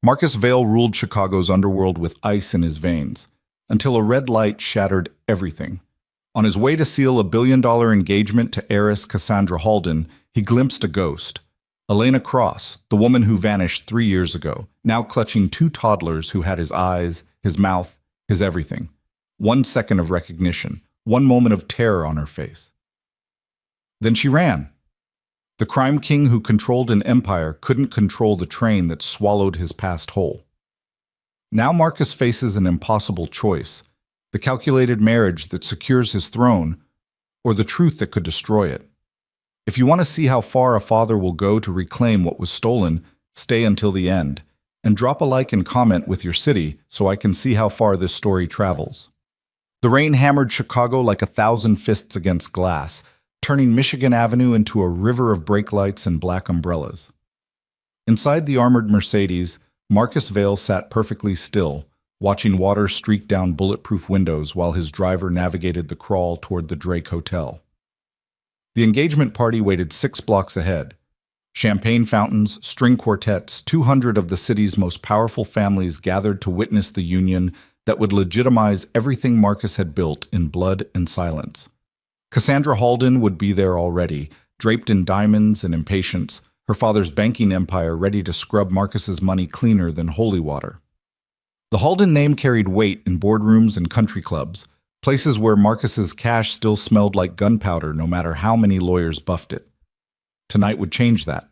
Marcus Vail ruled Chicago's underworld with ice in his veins, until a red light shattered everything. On his way to seal a billion-dollar engagement to heiress Cassandra Halden, he glimpsed a ghost. Elena Cross, the woman who vanished 3 years ago, now clutching two toddlers who had his eyes, his mouth, his everything. 1 second of recognition, one moment of terror on her face. Then she ran. The crime king who controlled an empire couldn't control the train that swallowed his past whole. Now Marcus faces an impossible choice: the calculated marriage that secures his throne, or the truth that could destroy it. If you want to see how far a father will go to reclaim what was stolen, stay until the end, and drop a like and comment with your city so I can see how far this story travels. The rain hammered Chicago like 1,000 fists against glass, turning Michigan Avenue into a river of brake lights and black umbrellas. Inside the armored Mercedes, Marcus Vail sat perfectly still, watching water streak down bulletproof windows while his driver navigated the crawl toward the Drake Hotel. The engagement party waited 6 blocks ahead. Champagne fountains, string quartets, 200 of the city's most powerful families gathered to witness the union that would legitimize everything Marcus had built in blood and silence. Cassandra Halden would be there already, draped in diamonds and impatience, her father's banking empire ready to scrub Marcus's money cleaner than holy water. The Halden name carried weight in boardrooms and country clubs, places where Marcus's cash still smelled like gunpowder no matter how many lawyers buffed it. Tonight would change that.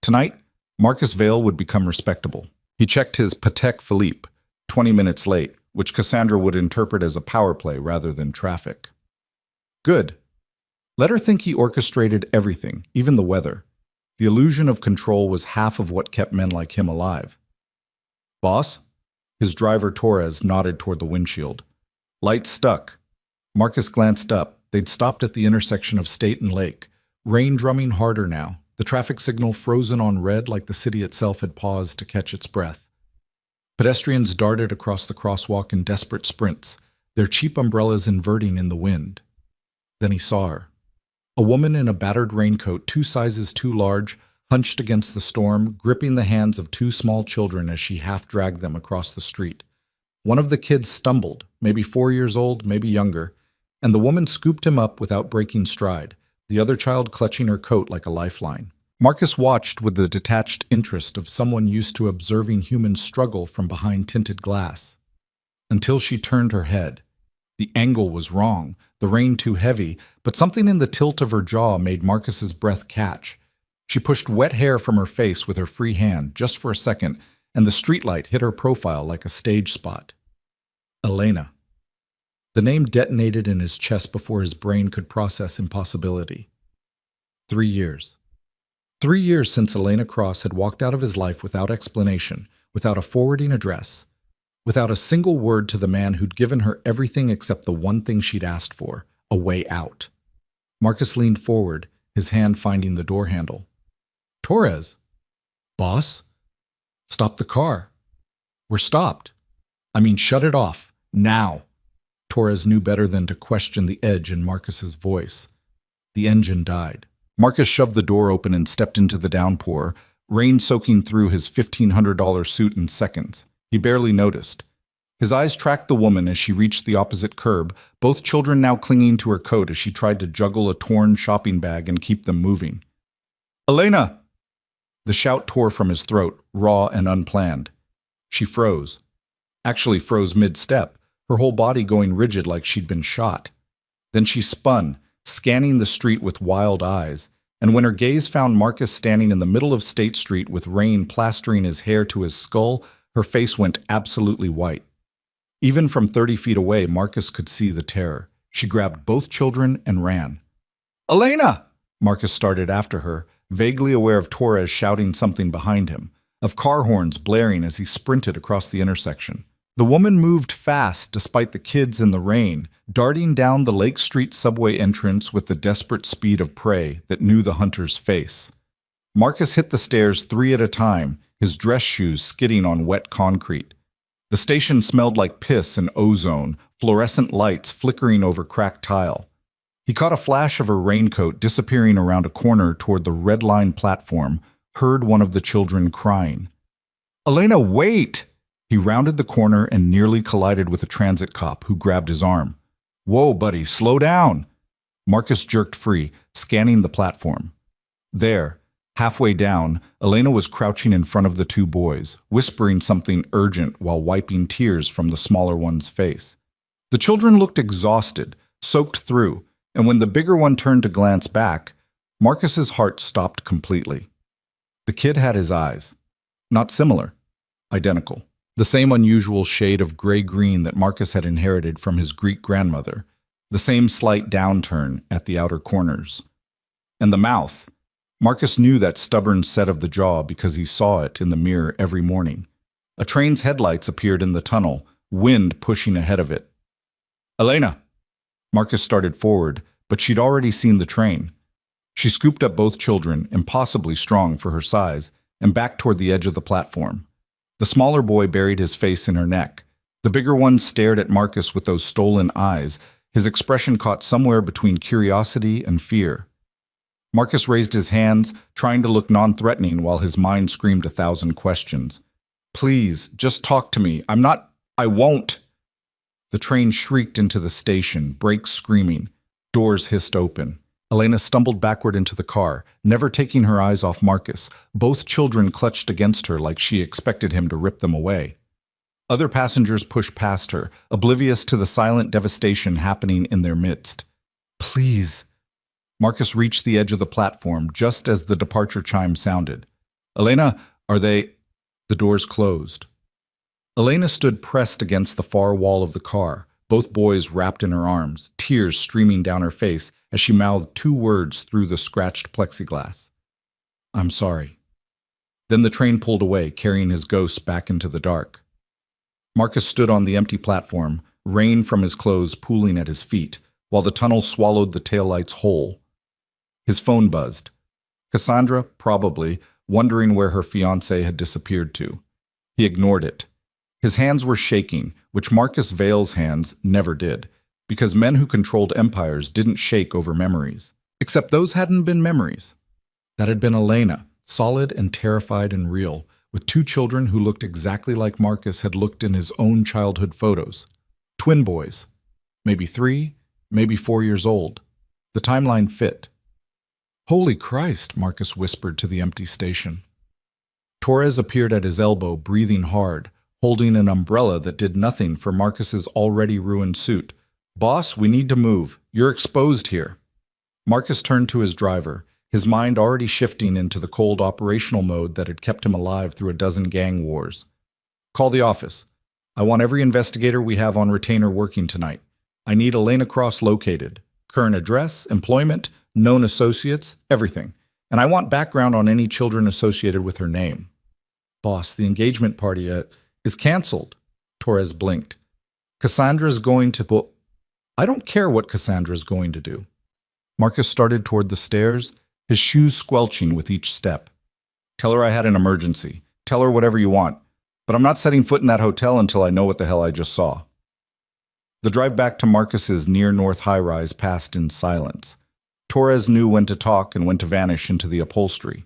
Tonight, Marcus Vail would become respectable. He checked his Patek Philippe, 20 minutes late, which Cassandra would interpret as a power play rather than traffic. Good. Let her think he orchestrated everything, even the weather. The illusion of control was half of what kept men like him alive. Boss? His driver Torres nodded toward the windshield. Lights stuck. Marcus glanced up. They'd stopped at the intersection of State and Lake. Rain drumming harder now, the traffic signal frozen on red like the city itself had paused to catch its breath. Pedestrians darted across the crosswalk in desperate sprints, their cheap umbrellas inverting in the wind. Then he saw her. A woman in a battered raincoat 2 sizes too large, hunched against the storm, gripping the hands of 2 small children as she half-dragged them across the street. One of the kids stumbled, maybe 4 years old, maybe younger, and the woman scooped him up without breaking stride, the other child clutching her coat like a lifeline. Marcus watched with the detached interest of someone used to observing human struggle from behind tinted glass. Until she turned her head. The angle was wrong, the rain too heavy, but something in the tilt of her jaw made Marcus's breath catch. She pushed wet hair from her face with her free hand, just for a second, and the streetlight hit her profile like a stage spot. Elena. The name detonated in his chest before his brain could process impossibility. 3 years. 3 years since Elena Cross had walked out of his life without explanation, without a forwarding address, without a single word to the man who'd given her everything except the one thing she'd asked for, a way out. Marcus leaned forward, his hand finding the door handle. Torres. Boss? Stop the car. We're stopped. I mean, shut it off. Now. Torres knew better than to question the edge in Marcus's voice. The engine died. Marcus shoved the door open and stepped into the downpour, rain soaking through his $1,500 suit in seconds. He barely noticed. His eyes tracked the woman as she reached the opposite curb, both children now clinging to her coat as she tried to juggle a torn shopping bag and keep them moving. Elena! The shout tore from his throat, raw and unplanned. She froze. Actually froze mid-step, her whole body going rigid like she'd been shot. Then she spun, scanning the street with wild eyes, and when her gaze found Marcus standing in the middle of State Street with rain plastering his hair to his skull, her face went absolutely white. Even from 30 feet away, Marcus could see the terror. She grabbed both children and ran. Elena! Marcus started after her, vaguely aware of Torres shouting something behind him, of car horns blaring as he sprinted across the intersection. The woman moved fast despite the kids and the rain, darting down the Lake Street subway entrance with the desperate speed of prey that knew the hunter's face. Marcus hit the stairs 3 at a time, his dress shoes skidding on wet concrete. The station smelled like piss and ozone, fluorescent lights flickering over cracked tile. He caught a flash of her raincoat disappearing around a corner toward the red line platform, heard one of the children crying. Elena, wait! He rounded the corner and nearly collided with a transit cop who grabbed his arm. Whoa, buddy, slow down! Marcus jerked free, scanning the platform. There, halfway down, Elena was crouching in front of the two boys, whispering something urgent while wiping tears from the smaller one's face. The children looked exhausted, soaked through, and when the bigger one turned to glance back, Marcus's heart stopped completely. The kid had his eyes. Not similar. Identical. The same unusual shade of gray-green that Marcus had inherited from his Greek grandmother. The same slight downturn at the outer corners. And the mouth. Marcus knew that stubborn set of the jaw because he saw it in the mirror every morning. A train's headlights appeared in the tunnel, wind pushing ahead of it. Elena! Marcus started forward, but she'd already seen the train. She scooped up both children, impossibly strong for her size, and backed toward the edge of the platform. The smaller boy buried his face in her neck. The bigger one stared at Marcus with those stolen eyes, his expression caught somewhere between curiosity and fear. Marcus raised his hands, trying to look non-threatening while his mind screamed 1,000 questions. Please, just talk to me. I won't. The train shrieked into the station, brakes screaming. Doors hissed open. Elena stumbled backward into the car, never taking her eyes off Marcus. Both children clutched against her like she expected him to rip them away. Other passengers pushed past her, oblivious to the silent devastation happening in their midst. Please. Marcus reached the edge of the platform just as the departure chime sounded. Elena, are they... The doors closed. Elena stood pressed against the far wall of the car, both boys wrapped in her arms, tears streaming down her face as she mouthed 2 words through the scratched plexiglass. I'm sorry. Then the train pulled away, carrying his ghost back into the dark. Marcus stood on the empty platform, rain from his clothes pooling at his feet, while the tunnel swallowed the taillights whole. His phone buzzed. Cassandra, probably, wondering where her fiancé had disappeared to. He ignored it. His hands were shaking, which Marcus Vale's hands never did, because men who controlled empires didn't shake over memories. Except those hadn't been memories. That had been Elena, solid and terrified and real, with 2 children who looked exactly like Marcus had looked in his own childhood photos. Twin boys. Maybe 3, maybe 4 years old. The timeline fit. Holy Christ, Marcus whispered to the empty station. Torres appeared at his elbow, breathing hard, holding an umbrella that did nothing for Marcus's already ruined suit. Boss, we need to move. You're exposed here. Marcus turned to his driver, his mind already shifting into the cold operational mode that had kept him alive through a dozen gang wars. Call the office. I want every investigator we have on retainer working tonight. I need Elena Cross located. Current address, employment, known associates, everything. And I want background on any children associated with her name. Boss, the engagement party is canceled. Torres blinked. Cassandra's going to... I don't care what Cassandra's going to do. Marcus started toward the stairs, his shoes squelching with each step. Tell her I had an emergency. Tell her whatever you want. But I'm not setting foot in that hotel until I know what the hell I just saw. The drive back to Marcus's near-north high-rise passed in silence. Torres knew when to talk and when to vanish into the upholstery.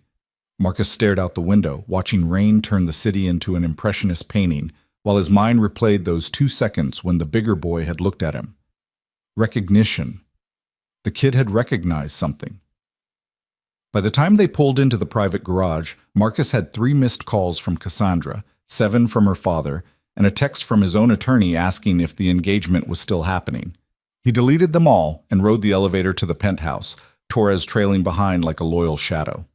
Marcus stared out the window, watching rain turn the city into an impressionist painting, while his mind replayed those 2 seconds when the bigger boy had looked at him. Recognition. The kid had recognized something. By the time they pulled into the private garage, Marcus had 3 missed calls from Cassandra, 7 from her father, and a text from his own attorney asking if the engagement was still happening. He deleted them all and rode the elevator to the penthouse, Torres trailing behind like a loyal shadow.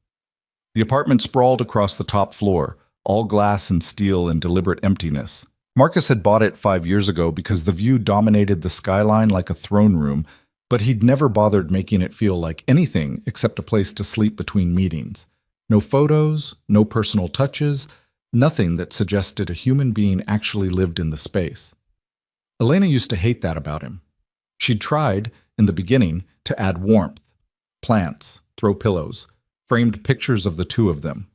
The apartment sprawled across the top floor, all glass and steel in deliberate emptiness. Marcus had bought it 5 years ago because the view dominated the skyline like a throne room, but he'd never bothered making it feel like anything except a place to sleep between meetings. No photos, no personal touches, nothing that suggested a human being actually lived in the space. Elena used to hate that about him. She'd tried, in the beginning, to add warmth, plants, throw pillows, framed pictures of the 2 of them.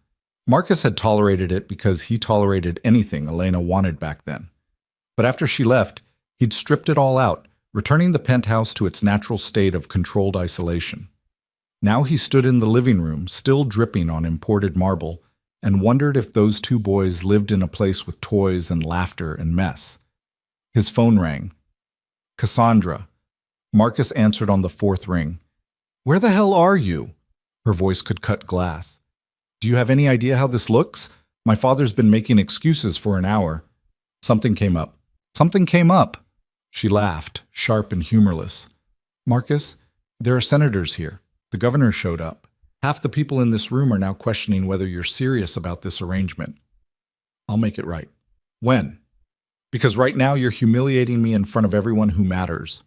Marcus had tolerated it because he tolerated anything Elena wanted back then. But after she left, he'd stripped it all out, returning the penthouse to its natural state of controlled isolation. Now he stood in the living room, still dripping on imported marble, and wondered if those two boys lived in a place with toys and laughter and mess. His phone rang. Cassandra. Marcus answered on the fourth ring. "Where the hell are you?" Her voice could cut glass. "Do you have any idea how this looks? My father's been making excuses for an hour." Something came up. Something came up. She laughed, sharp and humorless. "Marcus, there are senators here. The governor showed up. Half the people in this room are now questioning whether you're serious about this arrangement. I'll make it right." "When?" "Because right now you're humiliating me in front of everyone who matters."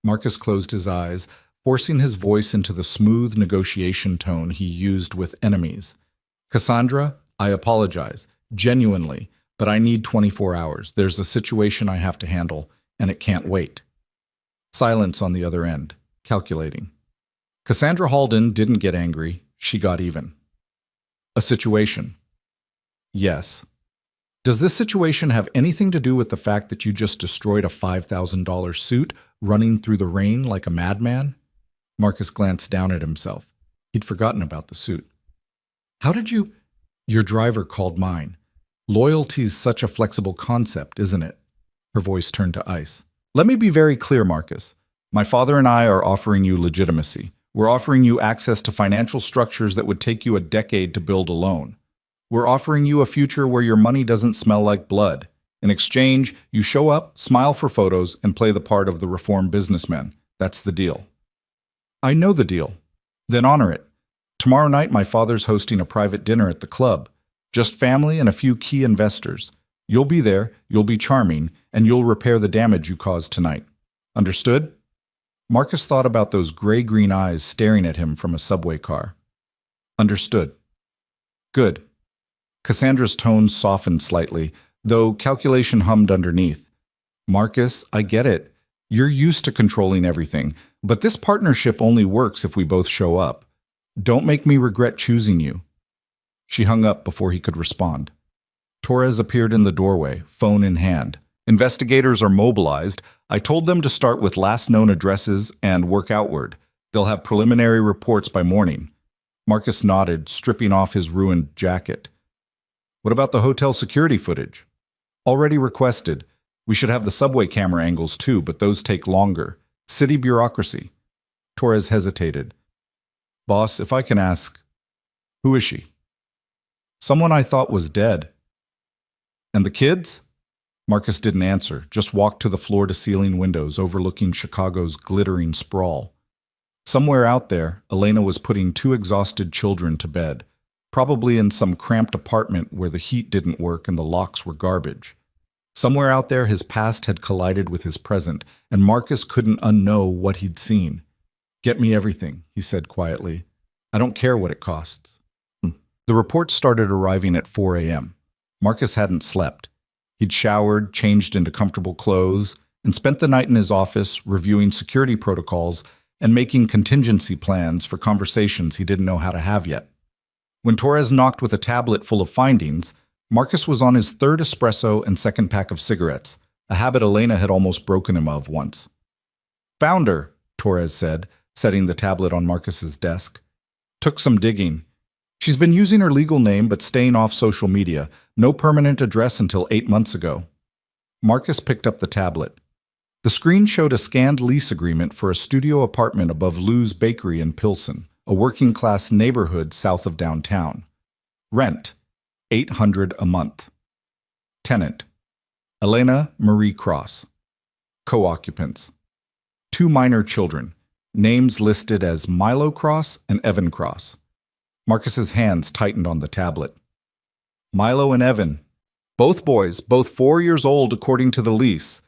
Marcus closed his eyes, forcing his voice into the smooth negotiation tone he used with enemies. "Cassandra, I apologize, genuinely, but I need 24 hours. There's a situation I have to handle, and it can't wait." Silence on the other end, calculating. Cassandra Halden didn't get angry, she got even. "A situation." "Yes." "Does this situation have anything to do with the fact that you just destroyed a $5,000 suit running through the rain like a madman?" Marcus glanced down at himself. He'd forgotten about the suit. "How did you—" "Your driver called mine. Loyalty's such a flexible concept, isn't it?" Her voice turned to ice. "Let me be very clear, Marcus. My father and I are offering you legitimacy. We're offering you access to financial structures that would take you a decade to build alone. We're offering you a future where your money doesn't smell like blood. In exchange, you show up, smile for photos, and play the part of the reformed businessman. That's the deal." "I know the deal." "Then honor it. Tomorrow night, my father's hosting a private dinner at the club. Just family and a few key investors. You'll be there, you'll be charming, and you'll repair the damage you caused tonight. Understood?" Marcus thought about those gray-green eyes staring at him from a subway car. "Understood." "Good." Cassandra's tone softened slightly, though calculation hummed underneath. "Marcus, I get it. You're used to controlling everything, but this partnership only works if we both show up. Don't make me regret choosing you." She hung up before he could respond. Torres appeared in the doorway, phone in hand. "Investigators are mobilized. I told them to start with last known addresses and work outward. They'll have preliminary reports by morning." Marcus nodded, stripping off his ruined jacket. "What about the hotel security footage?" "Already requested. We should have the subway camera angles too, but those take longer. City bureaucracy." Torres hesitated. "Boss, if I can ask, who is she?" "Someone I thought was dead." "And the kids?" Marcus didn't answer, just walked to the floor-to-ceiling windows overlooking Chicago's glittering sprawl. Somewhere out there, Elena was putting two exhausted children to bed, probably in some cramped apartment where the heat didn't work and the locks were garbage. Somewhere out there, his past had collided with his present, and Marcus couldn't unknow what he'd seen. "Get me everything," he said quietly. "I don't care what it costs." The reports started arriving at 4 a.m. Marcus hadn't slept. He'd showered, changed into comfortable clothes, and spent the night in his office reviewing security protocols and making contingency plans for conversations he didn't know how to have yet. When Torres knocked with a tablet full of findings, Marcus was on his third espresso and second pack of cigarettes, a habit Elena had almost broken him of once. "Found her," Torres said, setting the tablet on Marcus's desk. "Took some digging. She's been using her legal name but staying off social media. No permanent address until 8 months ago." Marcus picked up the tablet. The screen showed a scanned lease agreement for a studio apartment above Lou's Bakery in Pilsen, a working-class neighborhood south of downtown. Rent, $800 a month. Tenant, Elena Marie Cross. Co-occupants, 2 minor children, names listed as Milo Cross and Evan Cross. Marcus's hands tightened on the tablet. Milo and Evan. Both boys, both 4 years old according to the lease.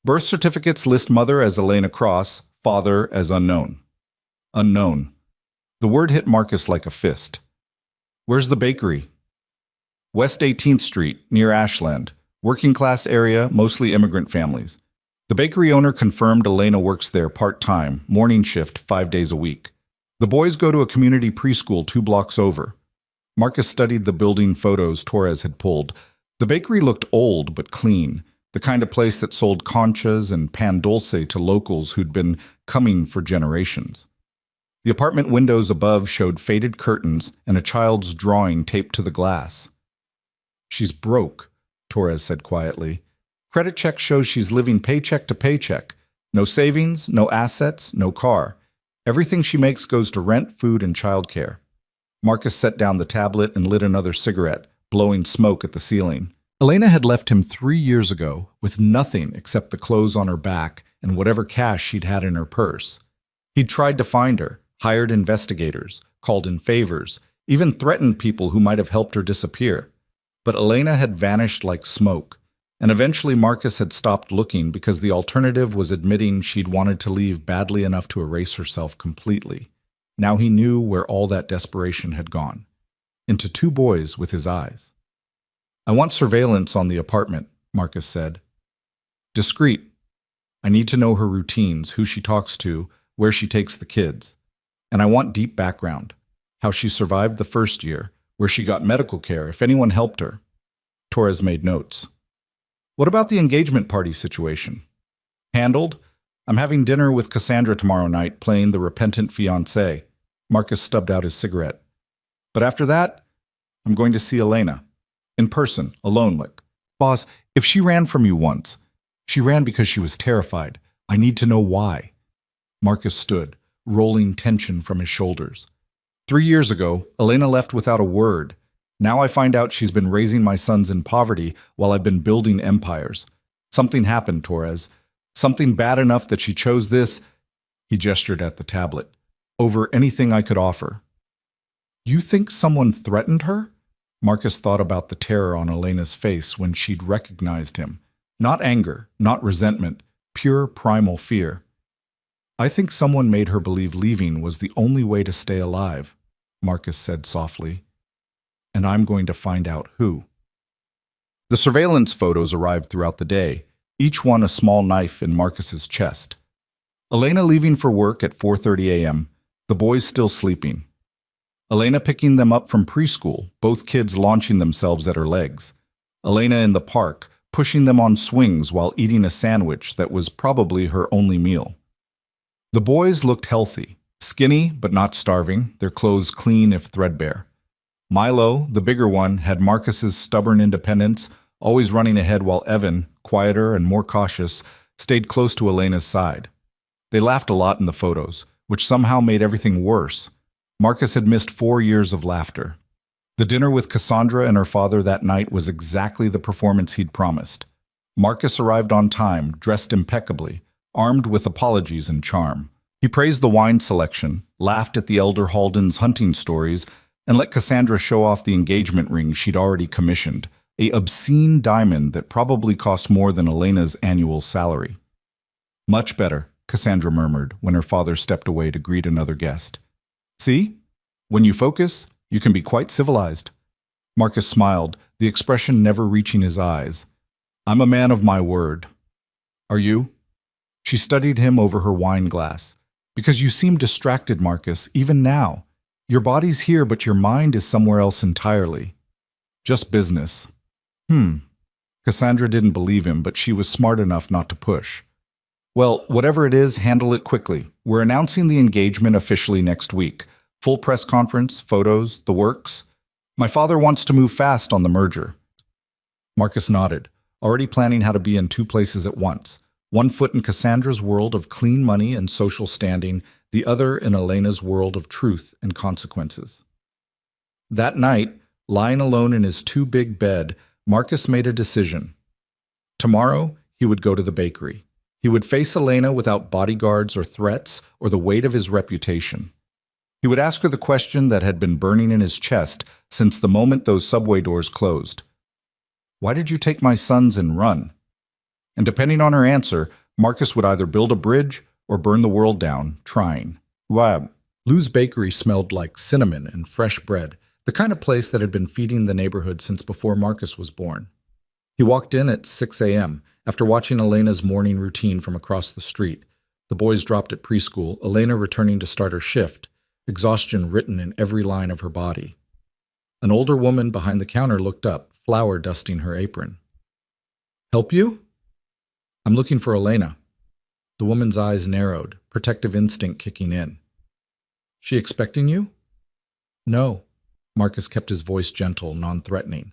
Birth certificates list mother as Elena Cross, father as unknown. Unknown. The word hit Marcus like a fist. "Where's the bakery?" "West 18th Street, near Ashland. Working class area, mostly immigrant families. The bakery owner confirmed Elena works there part-time, morning shift, 5 days a week. The boys go to a community preschool 2 blocks over." Marcus studied the building photos Torres had pulled. The bakery looked old but clean, the kind of place that sold conchas and pan dulce to locals who'd been coming for generations. The apartment windows above showed faded curtains and a child's drawing taped to the glass. "She's broke," Torres said quietly. "Credit check shows she's living paycheck to paycheck. No savings, no assets, no car. Everything she makes goes to rent, food, and childcare." Marcus set down the tablet and lit another cigarette, blowing smoke at the ceiling. Elena had left him 3 years ago with nothing except the clothes on her back and whatever cash she'd had in her purse. He'd tried to find her, hired investigators, called in favors, even threatened people who might have helped her disappear. But Elena had vanished like smoke, and eventually Marcus had stopped looking because the alternative was admitting she'd wanted to leave badly enough to erase herself completely. Now he knew where all that desperation had gone. Into 2 boys with his eyes. "I want surveillance on the apartment," Marcus said. "Discreet. I need to know her routines, who she talks to, where she takes the kids. And I want deep background. How she survived the first year, where she got medical care, if anyone helped her." Torres made notes. "What about the engagement party situation?" "Handled. I'm having dinner with Cassandra tomorrow night, playing the repentant fiancée." Marcus stubbed out his cigarette. "But after that, I'm going to see Elena. In person, alone, like. Boss, if she ran from you once, she ran because she was terrified. I need to know why." Marcus stood, rolling tension from his shoulders. 3 years ago, Elena left without a word. Now I find out she's been raising my sons in poverty while I've been building empires. Something happened, Torres. Something bad enough that she chose this, he gestured at the tablet, over anything I could offer. "You think someone threatened her?" Marcus thought about the terror on Elena's face when she'd recognized him. Not anger, not resentment, pure primal fear. "I think someone made her believe leaving was the only way to stay alive," Marcus said softly. "And I'm going to find out who." The surveillance photos arrived throughout the day, each one a small knife in Marcus's chest. Elena leaving for work at 4:30 a.m., the boys still sleeping. Elena picking them up from preschool, both kids launching themselves at her legs. Elena in the park, pushing them on swings while eating a sandwich that was probably her only meal. The boys looked healthy, skinny but not starving, their clothes clean if threadbare. Milo, the bigger one, had Marcus's stubborn independence, always running ahead while Evan, quieter and more cautious, stayed close to Elena's side. They laughed a lot in the photos, which somehow made everything worse. Marcus had missed 4 years of laughter. The dinner with Cassandra and her father that night was exactly the performance he'd promised. Marcus arrived on time, dressed impeccably, armed with apologies and charm. He praised the wine selection, laughed at the elder Halden's hunting stories, and let Cassandra show off the engagement ring she'd already commissioned, a obscene diamond that probably cost more than Elena's annual salary. "Much better," Cassandra murmured when her father stepped away to greet another guest. "See? When you focus, you can be quite civilized." Marcus smiled, the expression never reaching his eyes. "I'm a man of my word." "Are you?" She studied him over her wine glass. "Because you seem distracted, Marcus, even now. Your body's here, but your mind is somewhere else entirely." "Just business." Cassandra didn't believe him, but she was smart enough not to push. "Well, whatever it is, handle it quickly. We're announcing the engagement officially next week. Full press conference, photos, the works. My father wants to move fast on the merger." Marcus nodded, already planning how to be in 2 places at once. One foot in Cassandra's world of clean money and social standing, the other in Elena's world of truth and consequences. That night, lying alone in his too-big bed, Marcus made a decision. Tomorrow, he would go to the bakery. He would face Elena without bodyguards or threats or the weight of his reputation. He would ask her the question that had been burning in his chest since the moment those subway doors closed. "Why did you take my sons and run?" And depending on her answer, Marcus would either build a bridge or burn the world down, trying. Lou's bakery smelled like cinnamon and fresh bread, the kind of place that had been feeding the neighborhood since before Marcus was born. He walked in at 6 a.m., after watching Elena's morning routine from across the street. The boys dropped at preschool, Elena returning to start her shift, exhaustion written in every line of her body. An older woman behind the counter looked up, flour dusting her apron. "Help you?" "I'm looking for Elena." The woman's eyes narrowed, protective instinct kicking in. She expecting you? No. Marcus kept his voice gentle, non-threatening.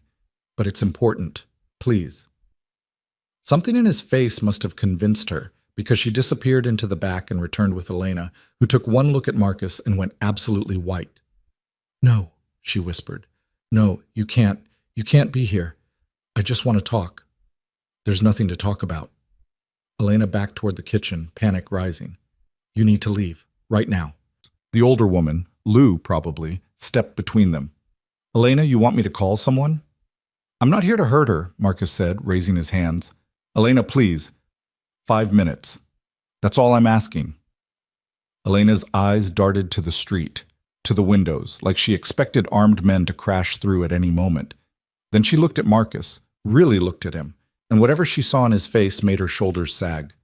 But it's important. Please. Something in his face must have convinced her, because she disappeared into the back and returned with Elena, who took one look at Marcus and went absolutely white. No, she whispered. No, you can't. You can't be here. I just want to talk. There's nothing to talk about. Elena backed toward the kitchen, panic rising. You need to leave, right now. The older woman, Lou probably, stepped between them. Elena, you want me to call someone? I'm not here to hurt her, Marcus said, raising his hands. Elena, please. 5 minutes. That's all I'm asking. Elena's eyes darted to the street, to the windows, like she expected armed men to crash through at any moment. Then she looked at Marcus, really looked at him, and whatever she saw in his face made her shoulders sag.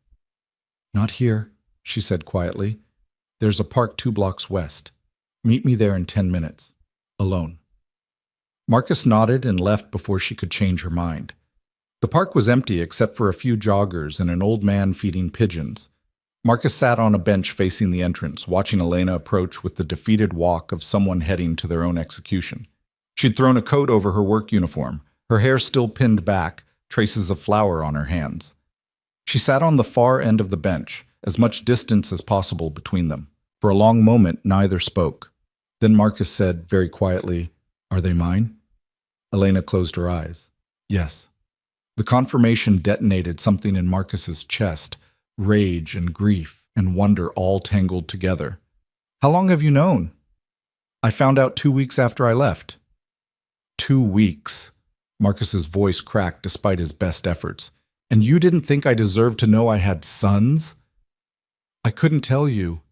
Not here, she said quietly. There's a park 2 blocks west. Meet me there in 10 minutes. Alone. Marcus nodded and left before she could change her mind. The park was empty except for a few joggers and an old man feeding pigeons. Marcus sat on a bench facing the entrance, watching Elena approach with the defeated walk of someone heading to their own execution. She'd thrown a coat over her work uniform, her hair still pinned back, traces of flour on her hands. She sat on the far end of the bench, as much distance as possible between them. For a long moment, neither spoke. Then Marcus said, very quietly, Are they mine? Elena closed her eyes. Yes. The confirmation detonated something in Marcus's chest, rage and grief and wonder all tangled together. How long have you known? I found out 2 weeks after I left. 2 weeks. Marcus's voice cracked despite his best efforts. And you didn't think I deserved to know I had sons? I couldn't tell you.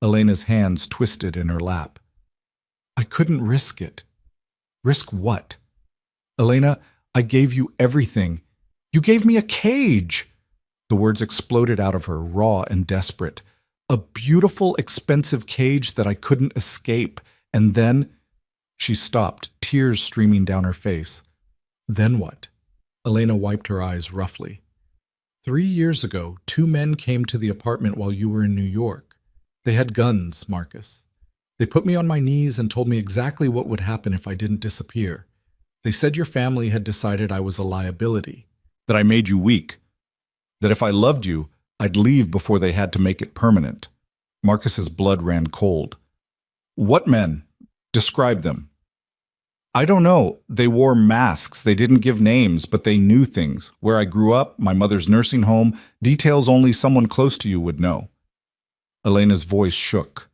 Elena's hands twisted in her lap. I couldn't risk it. Risk what? Elena, I gave you everything. You gave me a cage. The words exploded out of her, raw and desperate. A beautiful, expensive cage that I couldn't escape. And then... She stopped, tears streaming down her face. Then what? Elena wiped her eyes roughly. 3 years ago, 2 men came to the apartment while you were in New York. They had guns, Marcus. They put me on my knees and told me exactly what would happen if I didn't disappear. They said your family had decided I was a liability, that I made you weak, that if I loved you, I'd leave before they had to make it permanent. Marcus's blood ran cold. What men? Describe them. I don't know. They wore masks. They didn't give names, but they knew things. Where I grew up, my mother's nursing home, details only someone close to you would know. Elena's voice shook.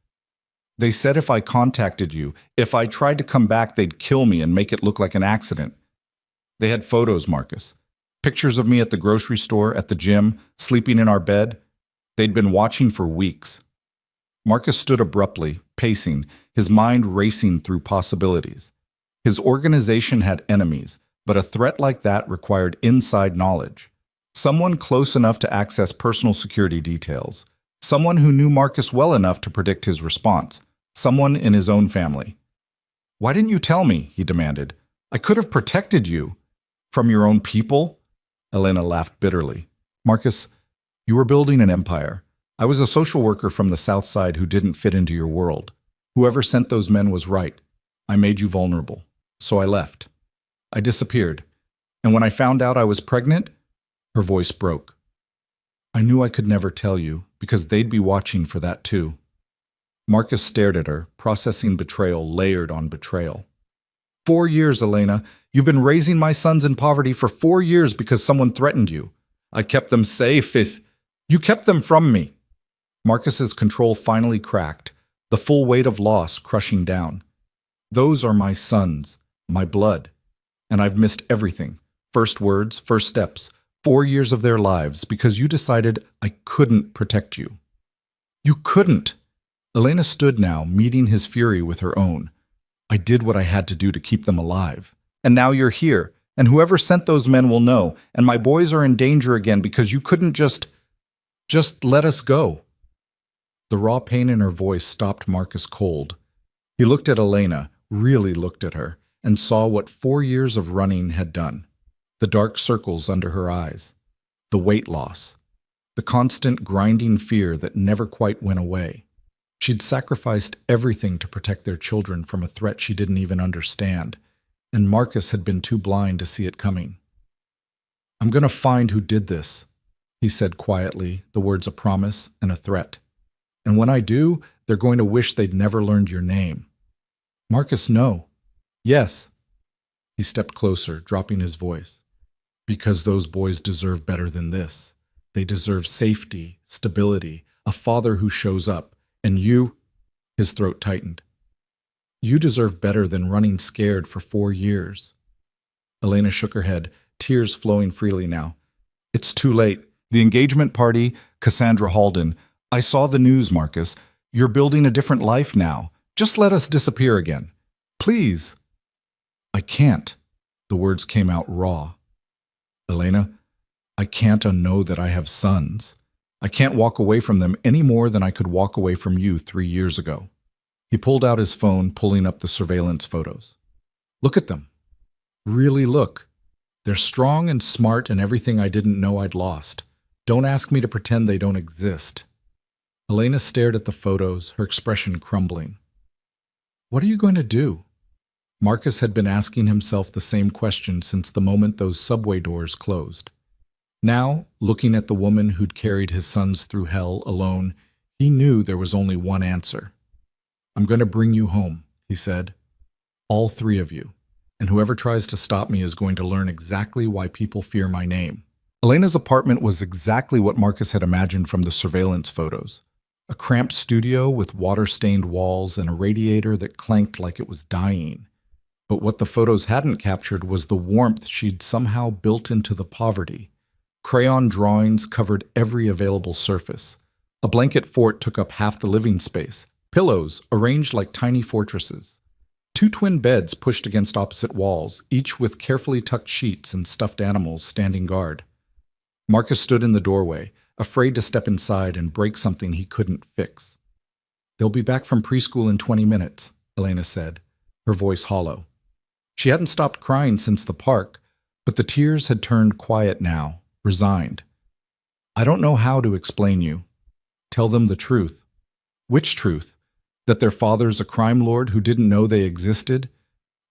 They said if I contacted you, if I tried to come back, they'd kill me and make it look like an accident. They had photos, Marcus. Pictures of me at the grocery store, at the gym, sleeping in our bed. They'd been watching for weeks. Marcus stood abruptly, pacing, his mind racing through possibilities. His organization had enemies, but a threat like that required inside knowledge. Someone close enough to access personal security details. Someone who knew Marcus well enough to predict his response. Someone in his own family. Why didn't you tell me? He demanded. I could have protected you. From your own people? Elena laughed bitterly. Marcus, you were building an empire. I was a social worker from the South Side who didn't fit into your world. Whoever sent those men was right. I made you vulnerable. So I left. I disappeared. And when I found out I was pregnant, her voice broke. I knew I could never tell you, because they'd be watching for that too. Marcus stared at her, processing betrayal layered on betrayal. 4 years, Elena. You've been raising my sons in poverty for 4 years because someone threatened you. I kept them safe. You kept them from me. Marcus's control finally cracked, the full weight of loss crushing down. Those are my sons, my blood. And I've missed everything. First words, first steps, 4 years of their lives because you decided I couldn't protect you. You couldn't. Elena stood now, meeting his fury with her own. I did what I had to do to keep them alive. And now you're here, and whoever sent those men will know, and my boys are in danger again because you couldn't just let us go. The raw pain in her voice stopped Marcus cold. He looked at Elena, really looked at her, and saw what 4 years of running had done. The dark circles under her eyes, the weight loss, the constant grinding fear that never quite went away. She'd sacrificed everything to protect their children from a threat she didn't even understand, and Marcus had been too blind to see it coming. "I'm going to find who did this," he said quietly, the words a promise and a threat. "And when I do, they're going to wish they'd never learned your name." "Marcus, no." "Yes." He stepped closer, dropping his voice. "Because those boys deserve better than this. They deserve safety, stability, a father who shows up. And you," his throat tightened, "you deserve better than running scared for 4 years." Elena shook her head, tears flowing freely now. "It's too late. The engagement party, Cassandra Halden. I saw the news, Marcus. You're building a different life now. Just let us disappear again. Please." "I can't." The words came out raw. "Elena, I can't unknow that I have sons. I can't walk away from them any more than I could walk away from you 3 years ago." He pulled out his phone, pulling up the surveillance photos. "Look at them. Really look. They're strong and smart and everything I didn't know I'd lost. Don't ask me to pretend they don't exist." Elena stared at the photos, her expression crumbling. "What are you going to do?" Marcus had been asking himself the same question since the moment those subway doors closed. Now, looking at the woman who'd carried his sons through hell alone, he knew there was only one answer. "I'm going to bring you home," he said. "All 3 of you. And whoever tries to stop me is going to learn exactly why people fear my name." Elena's apartment was exactly what Marcus had imagined from the surveillance photos. A cramped studio with water-stained walls and a radiator that clanked like it was dying. But what the photos hadn't captured was the warmth she'd somehow built into the poverty. Crayon drawings covered every available surface. A blanket fort took up half the living space. Pillows arranged like tiny fortresses. 2 twin beds pushed against opposite walls, each with carefully tucked sheets and stuffed animals standing guard. Marcus stood in the doorway, afraid to step inside and break something he couldn't fix. "They'll be back from preschool in 20 minutes, Elena said, her voice hollow. She hadn't stopped crying since the park, but the tears had turned quiet now, resigned. "I don't know how to explain you. Tell them the truth." "Which truth? That their father's a crime lord who didn't know they existed?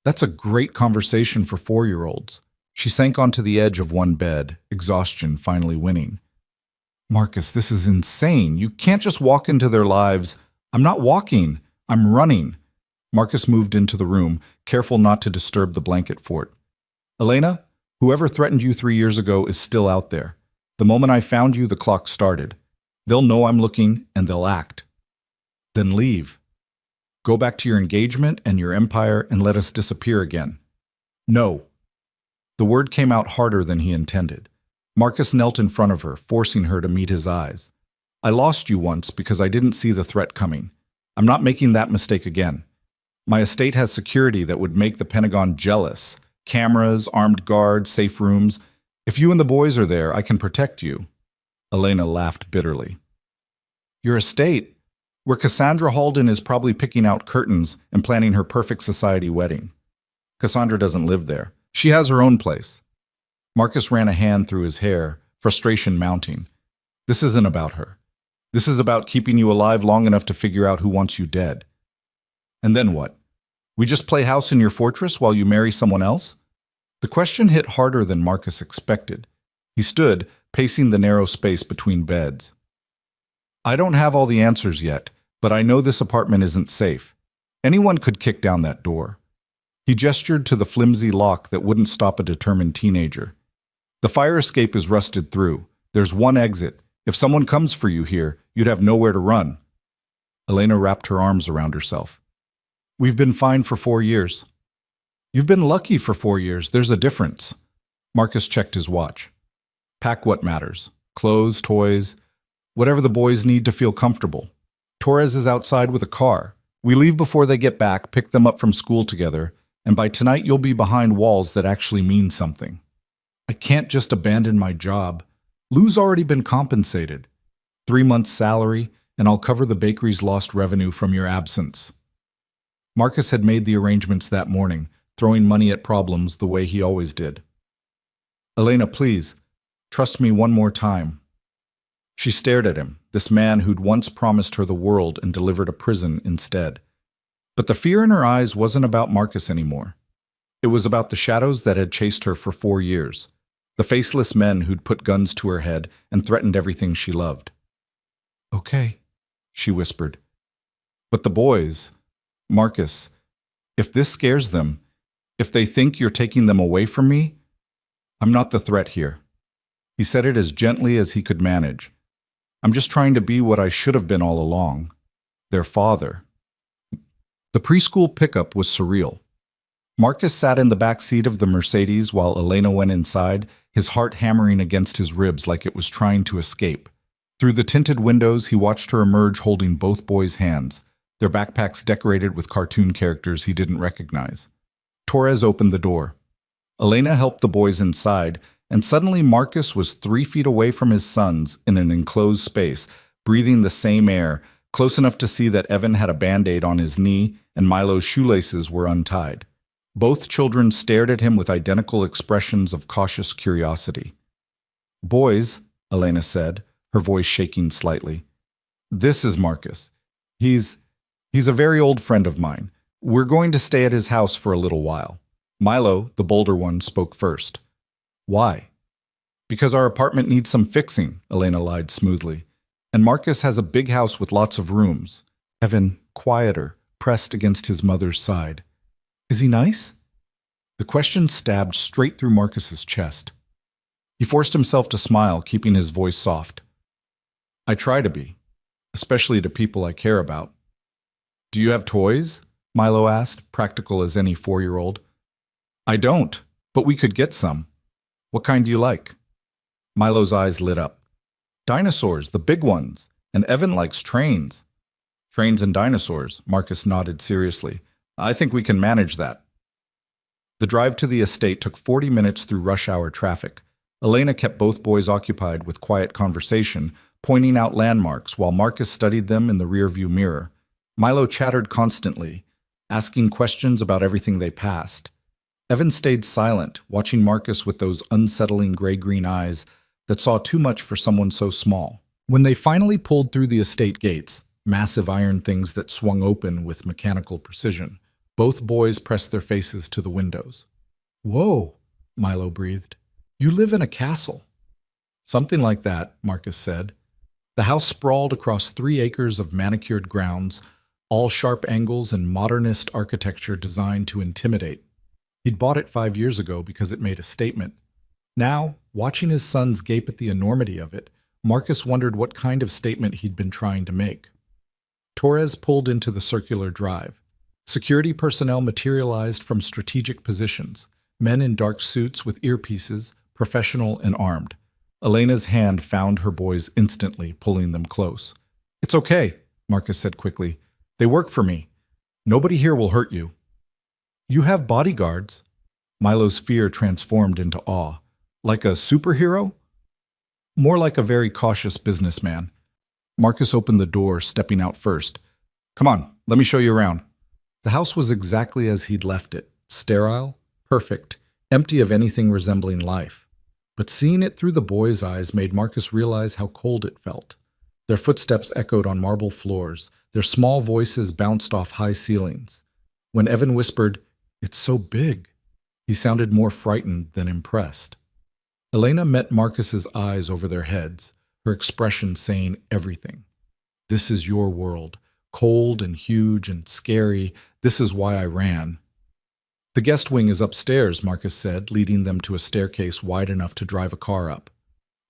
That's a great conversation for 4-year-olds. She sank onto the edge of one bed, exhaustion finally winning. "Marcus, this is insane. You can't just walk into their lives." "I'm not walking. I'm running." Marcus moved into the room, careful not to disturb the blanket fort. "Elena, whoever threatened you 3 years ago is still out there. The moment I found you, the clock started. They'll know I'm looking, and they'll act. Then leave. Go back to your engagement and your empire and let us disappear again." "No." The word came out harder than he intended. Marcus knelt in front of her, forcing her to meet his eyes. "I lost you once because I didn't see the threat coming. I'm not making that mistake again. My estate has security that would make the Pentagon jealous. Cameras, armed guards, safe rooms. If you and the boys are there, I can protect you." Elena laughed bitterly. "Your estate, where Cassandra Halden is probably picking out curtains and planning her perfect society wedding. Cassandra doesn't live there. She has her own place." Marcus ran a hand through his hair, frustration mounting. "This isn't about her. This is about keeping you alive long enough to figure out who wants you dead. And then what? We just play house in your fortress while you marry someone else?" The question hit harder than Marcus expected. He stood, pacing the narrow space between beds. "I don't have all the answers yet, but I know this apartment isn't safe. Anyone could kick down that door." He gestured to the flimsy lock that wouldn't stop a determined teenager. "The fire escape is rusted through. There's one exit. If someone comes for you here, you'd have nowhere to run." Elena wrapped her arms around herself. "We've been fine for 4 years." "You've been lucky for 4 years. There's a difference." Marcus checked his watch. "Pack what matters. Clothes, toys, whatever the boys need to feel comfortable. Torres is outside with a car. We leave before they get back, pick them up from school together, and by tonight you'll be behind walls that actually mean something." "I can't just abandon my job. Lou's already been compensated. 3 months' salary, and I'll cover the bakery's lost revenue from your absence." Marcus had made the arrangements that morning, throwing money at problems the way he always did. "Elena, please, trust me one more time." She stared at him, this man who'd once promised her the world and delivered a prison instead. But the fear in her eyes wasn't about Marcus anymore. It was about the shadows that had chased her for 4 years, the faceless men who'd put guns to her head and threatened everything she loved. "Okay," she whispered. "But the boys, Marcus, if this scares them, if they think you're taking them away from me, I'm not the threat here." He said it as gently as he could manage. "I'm just trying to be what I should have been all along, their father." The preschool pickup was surreal. Marcus sat in the back seat of the Mercedes while Elena went inside, his heart hammering against his ribs like it was trying to escape. Through the tinted windows, he watched her emerge holding both boys' hands, their backpacks decorated with cartoon characters he didn't recognize. Torres opened the door. Elena helped the boys inside, and suddenly Marcus was 3 feet away from his sons in an enclosed space, breathing the same air, close enough to see that Evan had a Band-Aid on his knee and Milo's shoelaces were untied. Both children stared at him with identical expressions of cautious curiosity. "Boys," Elena said, her voice shaking slightly. "This is Marcus. He's a very old friend of mine. We're going to stay at his house for a little while." Milo, the bolder one, spoke first. "Why?" "Because our apartment needs some fixing," Elena lied smoothly. "And Marcus has a big house with lots of rooms." Evan, quieter, pressed against his mother's side. "Is he nice?" The question stabbed straight through Marcus's chest. He forced himself to smile, keeping his voice soft. "I try to be, especially to people I care about." "Do you have toys?" Milo asked, practical as any 4-year-old. "I don't, but we could get some. What kind do you like?" Milo's eyes lit up. "Dinosaurs, the big ones, and Evan likes trains." "Trains and dinosaurs," Marcus nodded seriously. "I think we can manage that." The drive to the estate took 40 minutes through rush hour traffic. Elena kept both boys occupied with quiet conversation, pointing out landmarks while Marcus studied them in the rearview mirror. Milo chattered constantly, asking questions about everything they passed. Evan stayed silent, watching Marcus with those unsettling gray-green eyes that saw too much for someone so small. When they finally pulled through the estate gates, massive iron things that swung open with mechanical precision, both boys pressed their faces to the windows. "Whoa," Milo breathed. "You live in a castle." "Something like that," Marcus said. The house sprawled across 3 acres of manicured grounds, all sharp angles and modernist architecture designed to intimidate. He'd bought it 5 years ago because it made a statement. Now, watching his sons gape at the enormity of it, Marcus wondered what kind of statement he'd been trying to make. Torres pulled into the circular drive. Security personnel materialized from strategic positions, men in dark suits with earpieces, professional and armed. Elena's hand found her boys instantly, pulling them close. "It's okay," Marcus said quickly. "They work for me. Nobody here will hurt you." "You have bodyguards?" Milo's fear transformed into awe. "Like a superhero?" "More like a very cautious businessman." Marcus opened the door, stepping out first. "Come on, let me show you around." The house was exactly as he'd left it, sterile, perfect, empty of anything resembling life. But seeing it through the boys' eyes made Marcus realize how cold it felt. Their footsteps echoed on marble floors, their small voices bounced off high ceilings. When Evan whispered, "It's so big," he sounded more frightened than impressed. Elena met Marcus's eyes over their heads, her expression saying everything. "This is your world, cold and huge and scary. This is why I ran." "The guest wing is upstairs," Marcus said, leading them to a staircase wide enough to drive a car up.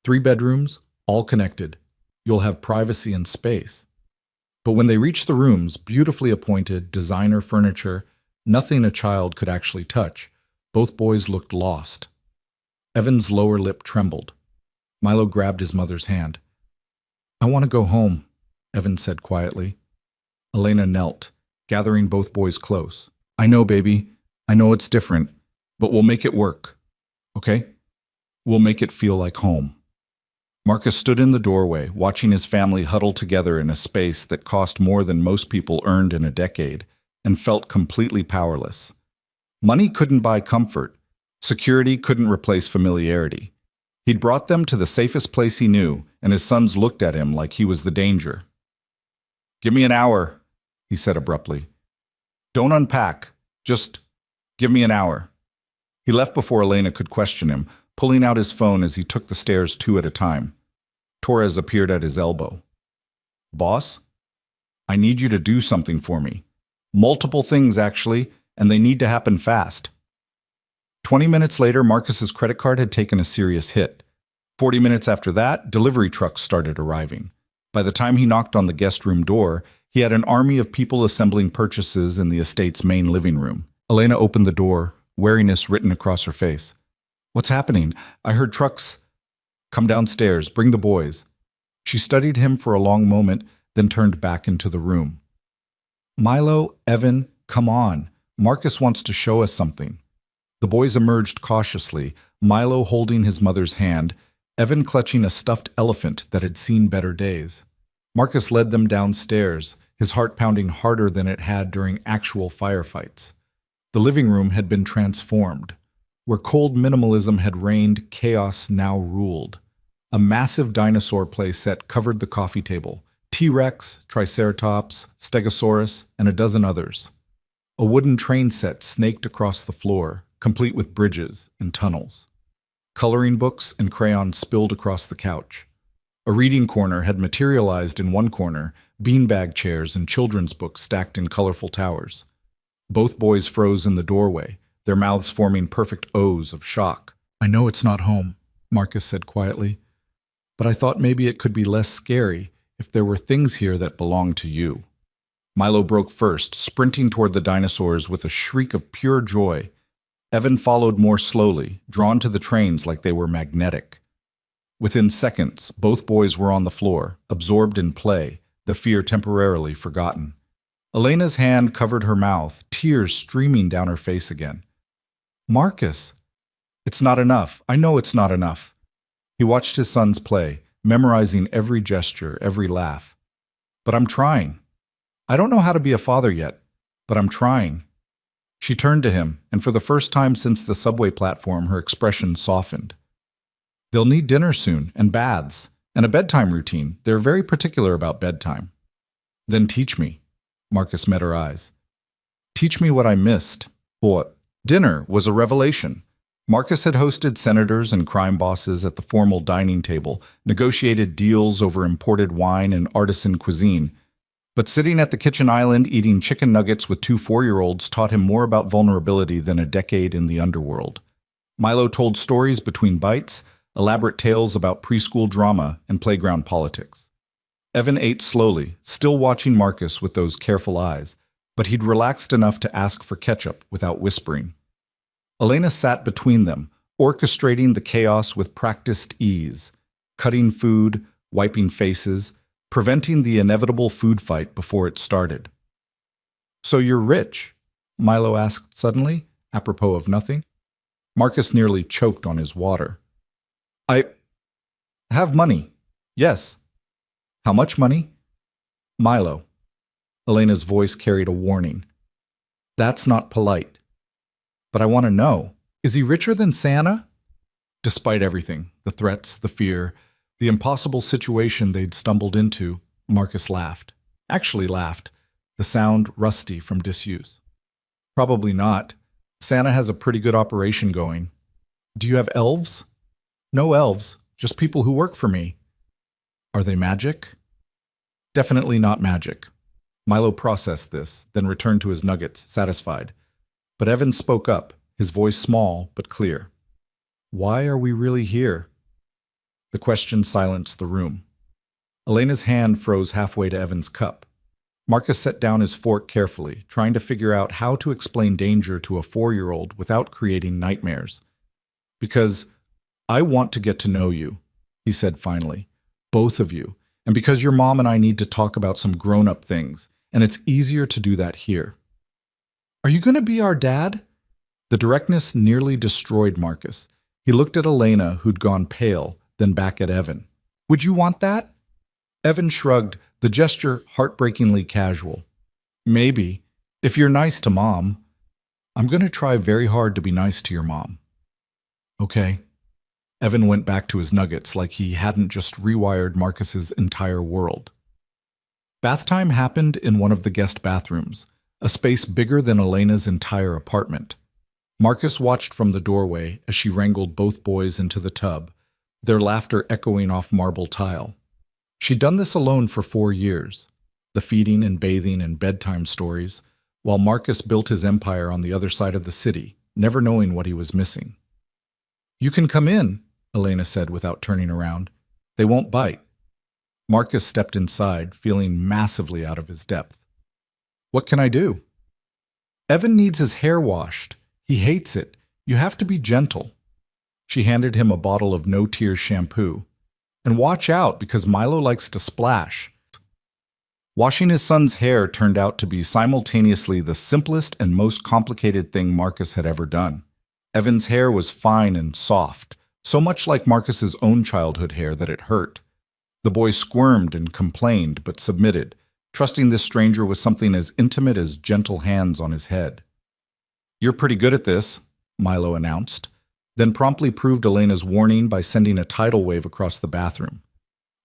3 bedrooms, all connected. You'll have privacy and space." But when they reached the rooms, beautifully appointed, designer furniture, nothing a child could actually touch, both boys looked lost. Evan's lower lip trembled. Milo grabbed his mother's hand. "I want to go home," Evan said quietly. Elena knelt, gathering both boys close. "I know, baby. I know it's different, but we'll make it work. Okay? We'll make it feel like home." Marcus stood in the doorway, watching his family huddle together in a space that cost more than most people earned in a decade, and felt completely powerless. Money couldn't buy comfort. Security couldn't replace familiarity. He'd brought them to the safest place he knew, and his sons looked at him like he was the danger. "Give me an hour," he said abruptly. "Don't unpack. Just give me an hour." He left before Elena could question him, pulling out his phone as he took the stairs 2 at a time. Torres appeared at his elbow. "Boss, I need you to do something for me. Multiple things, actually, and they need to happen fast." 20 minutes later, Marcus's credit card had taken a serious hit. 40 minutes after that, delivery trucks started arriving. By the time he knocked on the guest room door, he had an army of people assembling purchases in the estate's main living room. Elena opened the door, wariness written across her face. "What's happening? I heard trucks." "Come downstairs, bring the boys." She studied him for a long moment, then turned back into the room. "Milo, Evan, come on. Marcus wants to show us something." The boys emerged cautiously, Milo holding his mother's hand, Evan clutching a stuffed elephant that had seen better days. Marcus led them downstairs, his heart pounding harder than it had during actual firefights. The living room had been transformed. Where cold minimalism had reigned, chaos now ruled. A massive dinosaur play set covered the coffee table. T-Rex, Triceratops, Stegosaurus, and a dozen others. A wooden train set snaked across the floor, complete with bridges and tunnels. Coloring books and crayons spilled across the couch. A reading corner had materialized in one corner, beanbag chairs and children's books stacked in colorful towers. Both boys froze in the doorway, their mouths forming perfect O's of shock. "I know it's not home," Marcus said quietly, "but I thought maybe it could be less scary if there were things here that belonged to you." Milo broke first, sprinting toward the dinosaurs with a shriek of pure joy. Evan followed more slowly, drawn to the trains like they were magnetic. Within seconds, both boys were on the floor, absorbed in play, the fear temporarily forgotten. Elena's hand covered her mouth, tears streaming down her face again. "Marcus!" "It's not enough. I know it's not enough." He watched his sons play, memorizing every gesture, every laugh. "But I'm trying. I don't know how to be a father yet, but I'm trying." She turned to him, and for the first time since the subway platform, her expression softened. "They'll need dinner soon, and baths, and a bedtime routine. They're very particular about bedtime." "Then teach me." Marcus met her eyes. "Teach me what I missed." What? Dinner was a revelation. Marcus had hosted senators and crime bosses at the formal dining table, negotiated deals over imported wine and artisan cuisine. But sitting at the kitchen island eating chicken nuggets with 2 4-year-olds taught him more about vulnerability than a decade in the underworld. Milo told stories between bites, elaborate tales about preschool drama and playground politics. Evan ate slowly, still watching Marcus with those careful eyes, but he'd relaxed enough to ask for ketchup without whispering. Elena sat between them, orchestrating the chaos with practiced ease, cutting food, wiping faces, preventing the inevitable food fight before it started. "So you're rich?" Milo asked suddenly, apropos of nothing. Marcus nearly choked on his water. "I have money. Yes." "How much money?" "Milo." Elena's voice carried a warning. "That's not polite." "But I want to know. Is he richer than Santa?" Despite everything, the threats, the fear, the impossible situation they'd stumbled into, Marcus laughed. Actually laughed, the sound rusty from disuse. "Probably not. Santa has a pretty good operation going." "Do you have elves?" "No elves, just people who work for me." "Are they magic?" "Definitely not magic." Milo processed this, then returned to his nuggets, satisfied. But Evan spoke up, his voice small but clear. "Why are we really here?" The question silenced the room. Elena's hand froze halfway to Evan's cup. Marcus set down his fork carefully, trying to figure out how to explain danger to a 4-year-old without creating nightmares. "Because I want to get to know you," he said finally. "Both of you. And because your mom and I need to talk about some grown-up things, and it's easier to do that here." "Are you going to be our dad?" The directness nearly destroyed Marcus. He looked at Elena, who'd gone pale, then back at Evan. "Would you want that?" Evan shrugged, the gesture heartbreakingly casual. "Maybe, if you're nice to Mom." "I'm going to try very hard to be nice to your mom." "Okay." Evan went back to his nuggets like he hadn't just rewired Marcus's entire world. Bath time happened in one of the guest bathrooms, a space bigger than Elena's entire apartment. Marcus watched from the doorway as she wrangled both boys into the tub, their laughter echoing off marble tile. She'd done this alone for 4 years, the feeding and bathing and bedtime stories, while Marcus built his empire on the other side of the city, never knowing what he was missing. "You can come in," Elena said without turning around. "They won't bite." Marcus stepped inside, feeling massively out of his depth. "What can I do?" "Evan needs his hair washed. He hates it. You have to be gentle." She handed him a bottle of No Tears shampoo. "And watch out, because Milo likes to splash." Washing his son's hair turned out to be simultaneously the simplest and most complicated thing Marcus had ever done. Evan's hair was fine and soft, so much like Marcus's own childhood hair that it hurt. The boy squirmed and complained, but submitted, trusting this stranger with something as intimate as gentle hands on his head. "You're pretty good at this," Milo announced, then promptly proved Elena's warning by sending a tidal wave across the bathroom.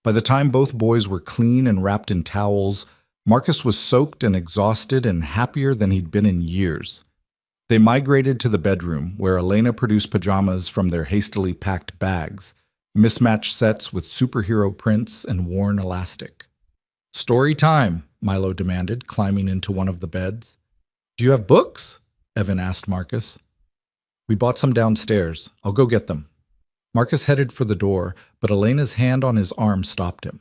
By the time both boys were clean and wrapped in towels, Marcus was soaked and exhausted and happier than he'd been in years. They migrated to the bedroom, where Elena produced pajamas from their hastily packed bags, mismatched sets with superhero prints and worn elastic. "Story time," Milo demanded, climbing into one of the beds. "Do you have books?" Evan asked Marcus. "We bought some downstairs. I'll go get them." Marcus headed for the door, but Elena's hand on his arm stopped him.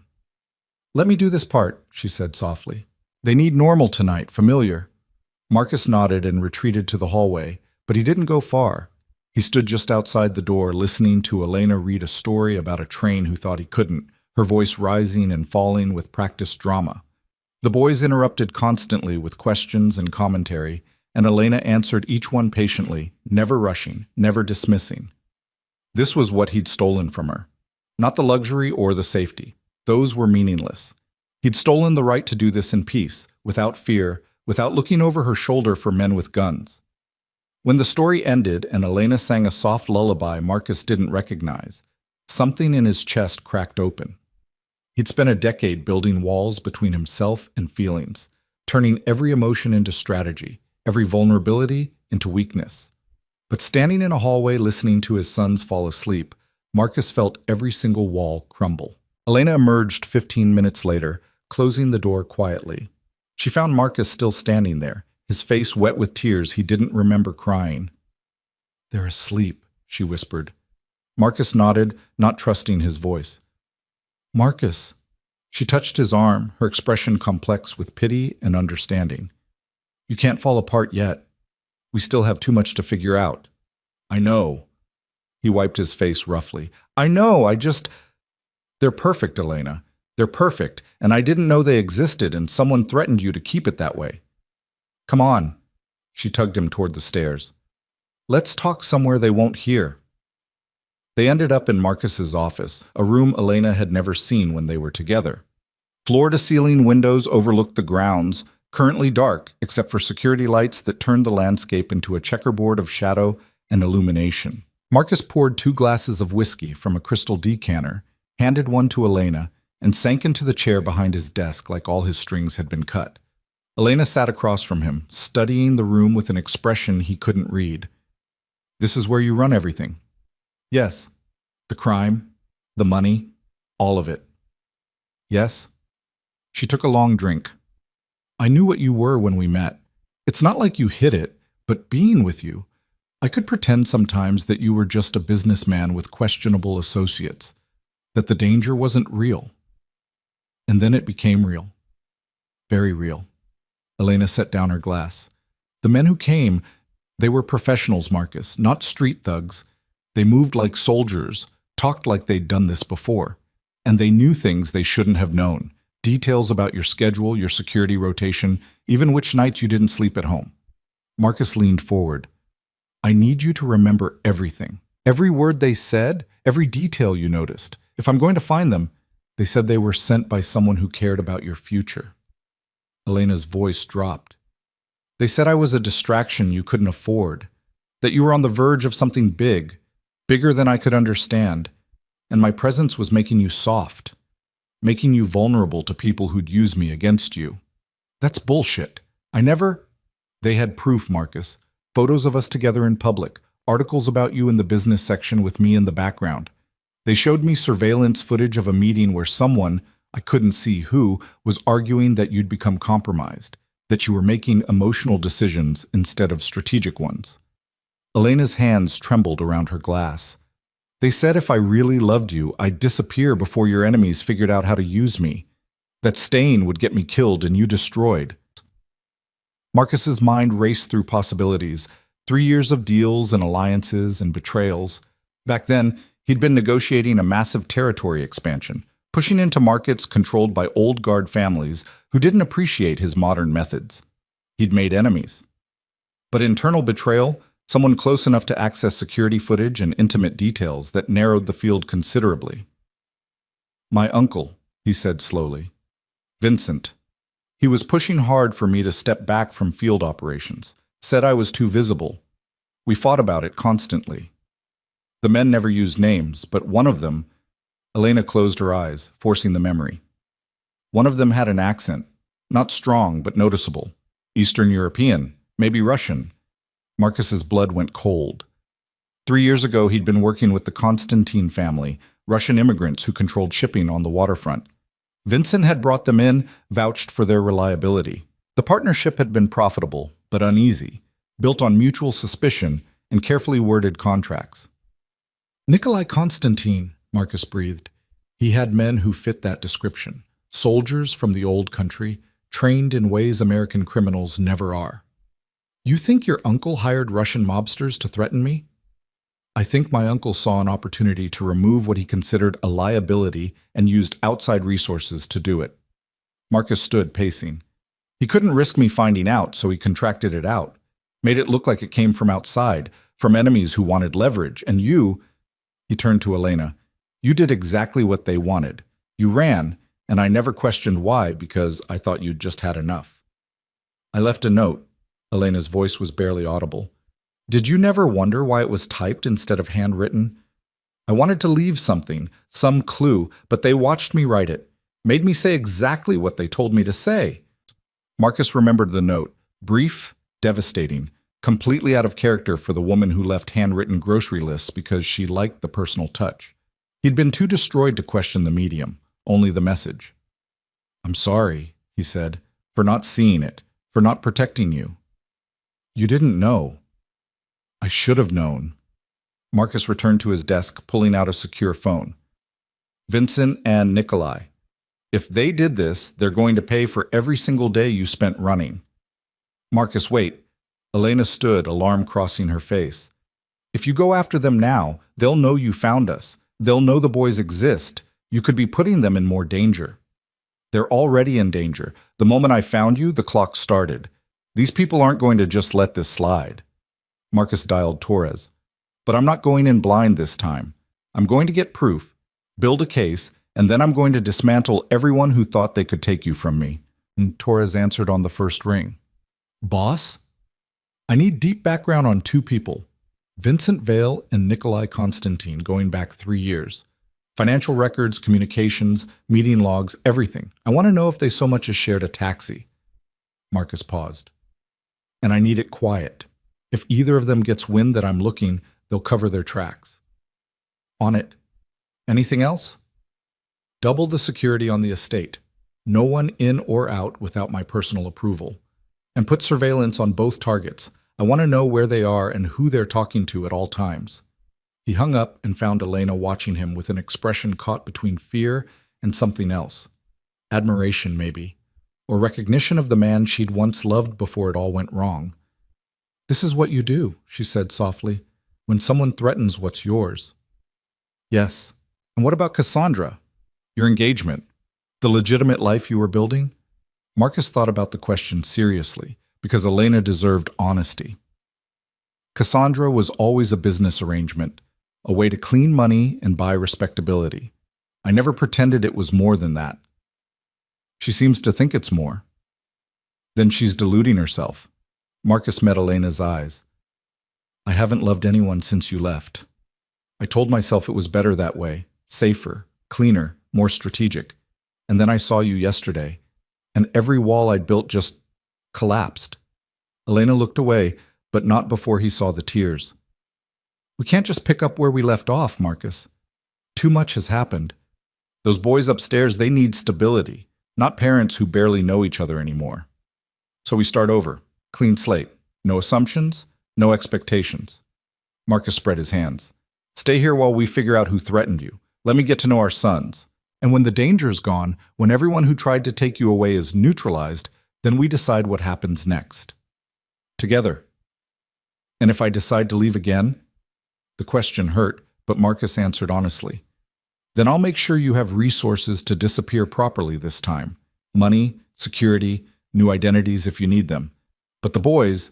"Let me do this part," she said softly. "They need normal tonight, familiar." Marcus nodded and retreated to the hallway, but he didn't go far. He stood just outside the door, listening to Elena read a story about a train who thought he couldn't, her voice rising and falling with practiced drama. The boys interrupted constantly with questions and commentary, and Elena answered each one patiently, never rushing, never dismissing. This was what he'd stolen from her. Not the luxury or the safety. Those were meaningless. He'd stolen the right to do this in peace, without fear, without looking over her shoulder for men with guns. When the story ended and Elena sang a soft lullaby Marcus didn't recognize, something in his chest cracked open. He'd spent a decade building walls between himself and feelings, turning every emotion into strategy, every vulnerability into weakness. But standing in a hallway listening to his sons fall asleep, Marcus felt every single wall crumble. Elena emerged 15 minutes later, closing the door quietly. She found Marcus still standing there, his face wet with tears he didn't remember crying. "They're asleep," she whispered. Marcus nodded, not trusting his voice. "Marcus." She touched his arm, her expression complex with pity and understanding. "You can't fall apart yet. We still have too much to figure out." "I know." He wiped his face roughly. "I know, They're perfect, Elena. They're perfect, and I didn't know they existed, and someone threatened you to keep it that way. Come on." She tugged him toward the stairs. "Let's talk somewhere they won't hear." They ended up in Marcus's office, a room Elena had never seen when they were together. Floor-to-ceiling windows overlooked the grounds, currently dark except for security lights that turned the landscape into a checkerboard of shadow and illumination. Marcus poured 2 glasses of whiskey from a crystal decanter, handed one to Elena, and sank into the chair behind his desk like all his strings had been cut. Elena sat across from him, studying the room with an expression he couldn't read. "This is where you run everything." "Yes." "The crime, the money, all of it." "Yes." She took a long drink. "I knew what you were when we met. It's not like you hid it, but being with you, I could pretend sometimes that you were just a businessman with questionable associates, that the danger wasn't real. And then it became real. Very real." Elena set down her glass. "The men who came, they were professionals, Marcus, not street thugs. They moved like soldiers, talked like they'd done this before, and they knew things they shouldn't have known. Details about your schedule, your security rotation, even which nights you didn't sleep at home." Marcus leaned forward. "I need you to remember everything. Every word they said, every detail you noticed. If I'm going to find them, they said they were sent by someone who cared about your future." Elena's voice dropped. "They said I was a distraction you couldn't afford, that you were on the verge of something big, bigger than I could understand, and my presence was making you soft, making you vulnerable to people who'd use me against you. That's bullshit. I never... They had proof, Marcus. Photos of us together in public, articles about you in the business section with me in the background. They showed me surveillance footage of a meeting where someone, I couldn't see who, was arguing that you'd become compromised, that you were making emotional decisions instead of strategic ones. Elena's hands trembled around her glass. They said if I really loved you, I'd disappear before your enemies figured out how to use me. That staying would get me killed and you destroyed. Marcus's mind raced through possibilities. 3 years of deals and alliances and betrayals. Back then, he'd been negotiating a massive territory expansion, pushing into markets controlled by old guard families who didn't appreciate his modern methods. He'd made enemies. But internal betrayal, someone close enough to access security footage and intimate details that narrowed the field considerably. My uncle, he said slowly. Vincent. He was pushing hard for me to step back from field operations, said I was too visible. We fought about it constantly. The men never used names, but one of them, Elena closed her eyes, forcing the memory. One of them had an accent, not strong but noticeable. Eastern European, maybe Russian. Marcus's blood went cold. 3 years ago, he'd been working with the Constantine family, Russian immigrants who controlled shipping on the waterfront. Vincent had brought them in, vouched for their reliability. The partnership had been profitable, but uneasy, built on mutual suspicion and carefully worded contracts. Nikolai Constantine, Marcus breathed. He had men who fit that description. Soldiers from the old country, trained in ways American criminals never are. You think your uncle hired Russian mobsters to threaten me? I think my uncle saw an opportunity to remove what he considered a liability and used outside resources to do it. Marcus stood pacing. He couldn't risk me finding out, so he contracted it out, made it look like it came from outside, from enemies who wanted leverage, and you, he turned to Elena, you did exactly what they wanted. You ran, and I never questioned why because I thought you'd just had enough. I left a note. Elena's voice was barely audible. Did you never wonder why it was typed instead of handwritten? I wanted to leave something, some clue, but they watched me write it, made me say exactly what they told me to say. Marcus remembered the note, brief, devastating, completely out of character for the woman who left handwritten grocery lists because she liked the personal touch. He'd been too destroyed to question the medium, only the message. I'm sorry, he said, for not seeing it, for not protecting you. You didn't know. I should have known. Marcus returned to his desk, pulling out a secure phone. Vincent and Nikolai. If they did this, they're going to pay for every single day you spent running. Marcus, wait. Elena stood, alarm crossing her face. If you go after them now, they'll know you found us. They'll know the boys exist. You could be putting them in more danger. They're already in danger. The moment I found you, the clock started. These people aren't going to just let this slide. Marcus dialed Torres. But I'm not going in blind this time. I'm going to get proof, build a case, and then I'm going to dismantle everyone who thought they could take you from me. And Torres answered on the first ring. Boss? I need deep background on 2 people. Vincent Vale and Nikolai Constantine, going back 3 years. Financial records, communications, meeting logs, everything. I want to know if they so much as shared a taxi. Marcus paused. And I need it quiet. If either of them gets wind that I'm looking, they'll cover their tracks. On it. Anything else? Double the security on the estate. No one in or out without my personal approval. And put surveillance on both targets. I want to know where they are and who they're talking to at all times. He hung up and found Elena watching him with an expression caught between fear and something else. Admiration, maybe. Or recognition of the man she'd once loved before it all went wrong. This is what you do, she said softly, when someone threatens what's yours. Yes. And what about Cassandra? Your engagement? The legitimate life you were building? Marcus thought about the question seriously, because Elena deserved honesty. Cassandra was always a business arrangement, a way to clean money and buy respectability. I never pretended it was more than that. She seems to think it's more. Then she's deluding herself. Marcus met Elena's eyes. I haven't loved anyone since you left. I told myself it was better that way, safer, cleaner, more strategic. And then I saw you yesterday, and every wall I'd built just collapsed. Elena looked away, but not before he saw the tears. We can't just pick up where we left off, Marcus. Too much has happened. Those boys upstairs, they need stability, not parents who barely know each other anymore. So we start over, clean slate, no assumptions, no expectations. Marcus spread his hands. Stay here while we figure out who threatened you. Let me get to know our sons. And when the danger's gone, when everyone who tried to take you away is neutralized, then we decide what happens next. Together. And if I decide to leave again? The question hurt, but Marcus answered honestly. Then I'll make sure you have resources to disappear properly this time. Money, security, new identities if you need them. But the boys,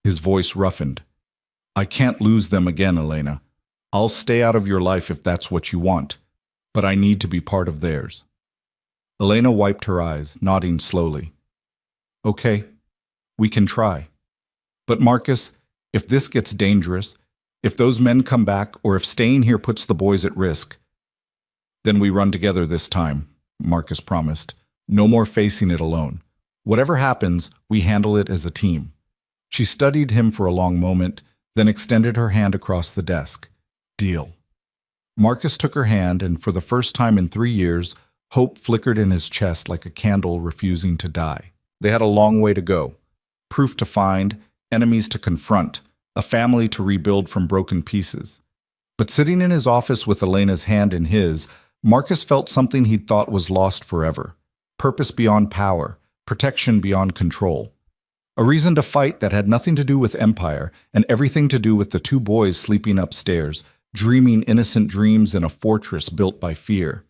his voice roughened. I can't lose them again, Elena. I'll stay out of your life if that's what you want, but I need to be part of theirs. Elena wiped her eyes, nodding slowly. Okay, we can try. But Marcus, if this gets dangerous, if those men come back, or if staying here puts the boys at risk, then we run together this time, Marcus promised. No more facing it alone. Whatever happens, we handle it as a team. She studied him for a long moment, then extended her hand across the desk. Deal. Marcus took her hand, and for the first time in 3 years, hope flickered in his chest like a candle refusing to die. They had a long way to go. Proof to find, enemies to confront, a family to rebuild from broken pieces. But sitting in his office with Elena's hand in his, Marcus felt something he'd thought was lost forever. Purpose beyond power, protection beyond control. A reason to fight that had nothing to do with empire and everything to do with the two boys sleeping upstairs, dreaming innocent dreams in a fortress built by fear.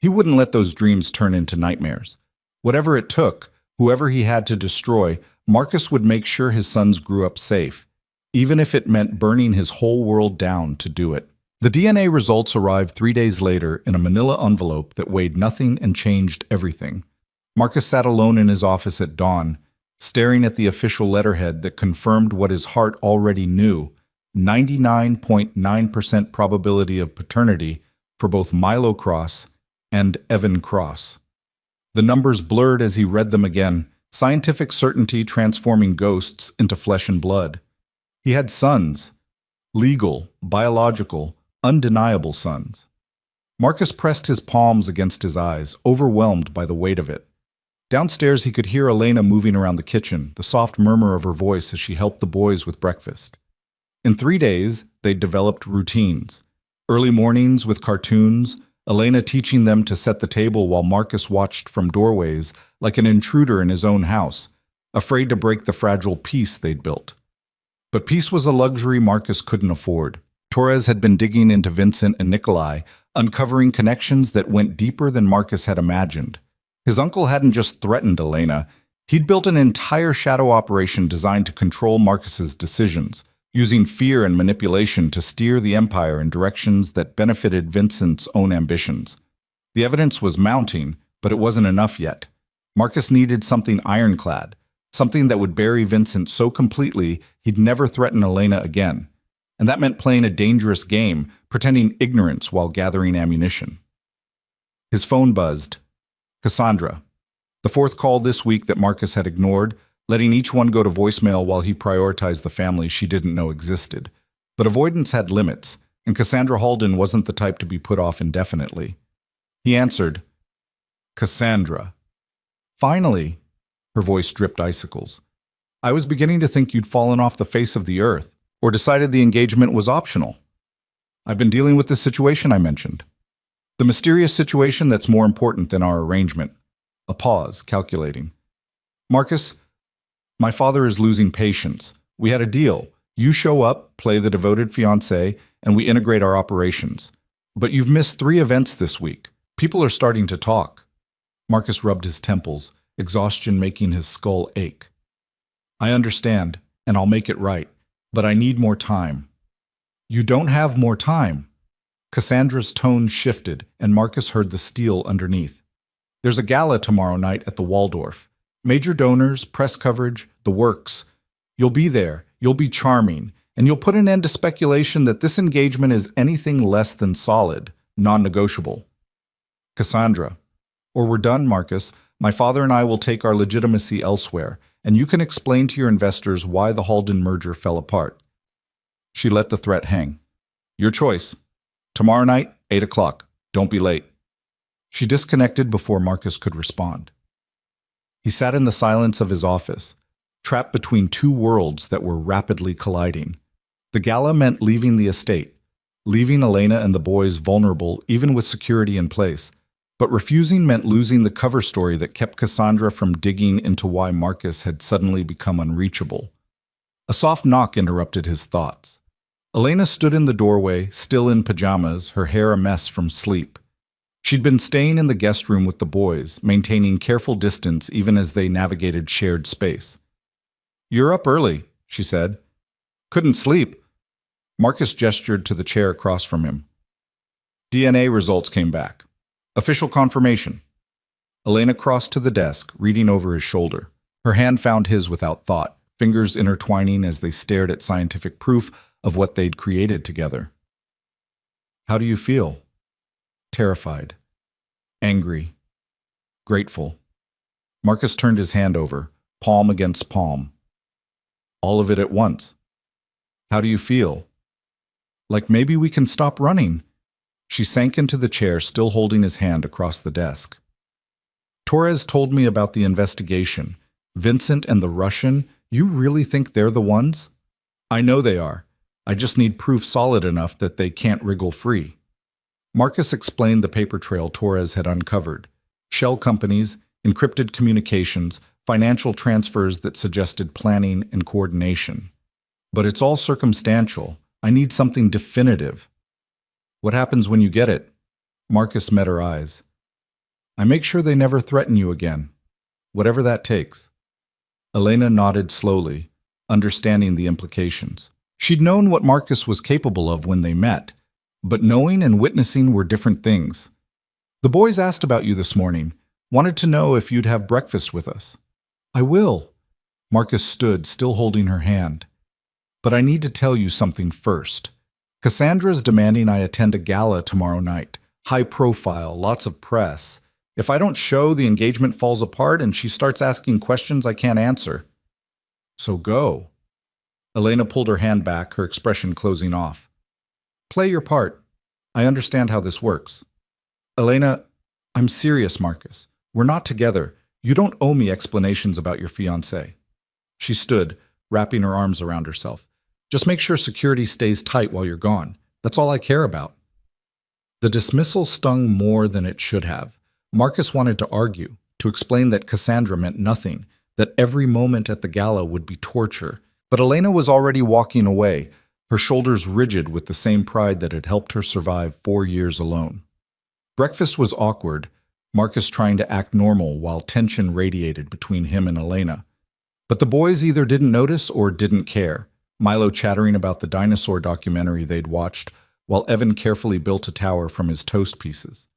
He wouldn't let those dreams turn into nightmares. Whatever it took, whoever he had to destroy, Marcus would make sure his sons grew up safe, even if it meant burning his whole world down to do it. The DNA results arrived 3 days later in a manila envelope that weighed nothing and changed everything. Marcus sat alone in his office at dawn, staring at the official letterhead that confirmed what his heart already knew: 99.9% probability of paternity for both Milo Cross and Evan Cross. The numbers blurred as he read them again, scientific certainty transforming ghosts into flesh and blood. He had sons, legal, biological, undeniable sons. Marcus pressed his palms against his eyes, overwhelmed by the weight of it. Downstairs he could hear Elena moving around the kitchen, the soft murmur of her voice as she helped the boys with breakfast. In 3 days, they'd developed routines. Early mornings with cartoons, Elena teaching them to set the table while Marcus watched from doorways like an intruder in his own house, afraid to break the fragile peace they'd built. But peace was a luxury Marcus couldn't afford. Torres had been digging into Vincent and Nikolai, uncovering connections that went deeper than Marcus had imagined. His uncle hadn't just threatened Elena, he'd built an entire shadow operation designed to control Marcus's decisions, using fear and manipulation to steer the empire in directions that benefited Vincent's own ambitions. The evidence was mounting, but it wasn't enough yet. Marcus needed something ironclad, something that would bury Vincent so completely he'd never threaten Elena again. And that meant playing a dangerous game, pretending ignorance while gathering ammunition. His phone buzzed. Cassandra. The fourth call this week that Marcus had ignored, letting each one go to voicemail while he prioritized the family she didn't know existed. But avoidance had limits, and Cassandra Halden wasn't the type to be put off indefinitely. He answered, Cassandra. Finally, her voice dripped icicles. I was beginning to think you'd fallen off the face of the earth, or decided the engagement was optional. I've been dealing with this situation I mentioned. The mysterious situation that's more important than our arrangement. A pause, calculating. Marcus, my father is losing patience. We had a deal. You show up, play the devoted fiancé, and we integrate our operations. But you've missed 3 events this week. People are starting to talk. Marcus rubbed his temples, exhaustion making his skull ache. I understand, and I'll make it right, but I need more time. You don't have more time. Cassandra's tone shifted, and Marcus heard the steel underneath. There's a gala tomorrow night at the Waldorf. Major donors, press coverage, the works. You'll be there. You'll be charming. and you'll put an end to speculation that this engagement is anything less than solid, non-negotiable. Cassandra, or we're done, Marcus. My father and I will take our legitimacy elsewhere, and you can explain to your investors why the Halden merger fell apart. She let the threat hang. Your choice. Tomorrow night, 8 o'clock. Don't be late. She disconnected before Marcus could respond. He sat in the silence of his office, trapped between two worlds that were rapidly colliding. The gala meant leaving the estate, leaving Elena and the boys vulnerable even with security in place. But refusing meant losing the cover story that kept Cassandra from digging into why Marcus had suddenly become unreachable. A soft knock interrupted his thoughts. Elena stood in the doorway, still in pajamas, her hair a mess from sleep. She'd been staying in the guest room with the boys, maintaining careful distance even as they navigated shared space. "You're up early," she said. "Couldn't sleep." Marcus gestured to the chair across from him. DNA results came back. Official confirmation. Elena crossed to the desk, reading over his shoulder. Her hand found his without thought, fingers intertwining as they stared at scientific proof of what they'd created together. "How do you feel?" "Terrified. Angry. Grateful." Marcus turned his hand over, palm against palm. "All of it at once." "How do you feel?" "Like maybe we can stop running." She sank into the chair, still holding his hand across the desk. "Torres told me about the investigation. Vincent and the Russian, you really think they're the ones?" "I know they are. I just need proof solid enough that they can't wriggle free." Marcus explained the paper trail Torres had uncovered. Shell companies, encrypted communications, financial transfers that suggested planning and coordination. "But it's all circumstantial. I need something definitive." "What happens when you get it?" Marcus met her eyes. "I make sure they never threaten you again, whatever that takes." Elena nodded slowly, understanding the implications. She'd known what Marcus was capable of when they met, but knowing and witnessing were different things. "The boys asked about you this morning, wanted to know if you'd have breakfast with us." "I will." Marcus stood, still holding her hand. "But I need to tell you something first. Cassandra's demanding I attend a gala tomorrow night. High profile, lots of press. If I don't show, the engagement falls apart and she starts asking questions I can't answer. So go." Elena pulled her hand back, her expression closing off. "Play your part. I understand how this works." "Elena, I'm serious, Marcus. We're not together. You don't owe me explanations about your fiancé." She stood, wrapping her arms around herself. "Just make sure security stays tight while you're gone. That's all I care about." The dismissal stung more than it should have. Marcus wanted to argue, to explain that Cassandra meant nothing, that every moment at the gala would be torture. But Elena was already walking away, her shoulders rigid with the same pride that had helped her survive 4 years alone. Breakfast was awkward, Marcus trying to act normal while tension radiated between him and Elena. But the boys either didn't notice or didn't care. Milo chattering about the dinosaur documentary they'd watched, while Evan carefully built a tower from his toast pieces.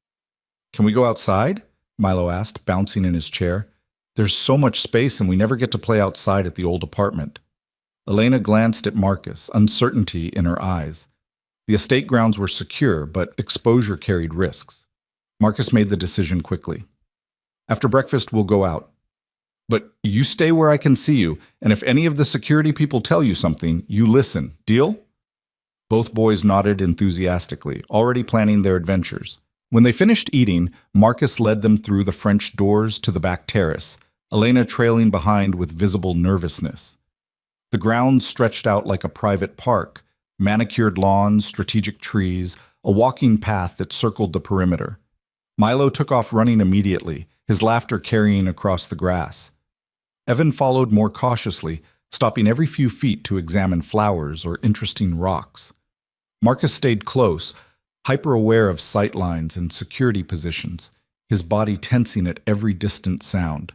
"Can we go outside?" Milo asked, bouncing in his chair. "There's so much space and we never get to play outside at the old apartment." Elena glanced at Marcus, uncertainty in her eyes. The estate grounds were secure, but exposure carried risks. Marcus made the decision quickly. "After breakfast, we'll go out. But you stay where I can see you, and if any of the security people tell you something, you listen. Deal?" Both boys nodded enthusiastically, already planning their adventures. When they finished eating, Marcus led them through the French doors to the back terrace, Elena trailing behind with visible nervousness. The grounds stretched out like a private park, manicured lawns, strategic trees, a walking path that circled the perimeter. Milo took off running immediately, his laughter carrying across the grass. Evan followed more cautiously, stopping every few feet to examine flowers or interesting rocks. Marcus stayed close, hyper-aware of sight lines and security positions, his body tensing at every distant sound.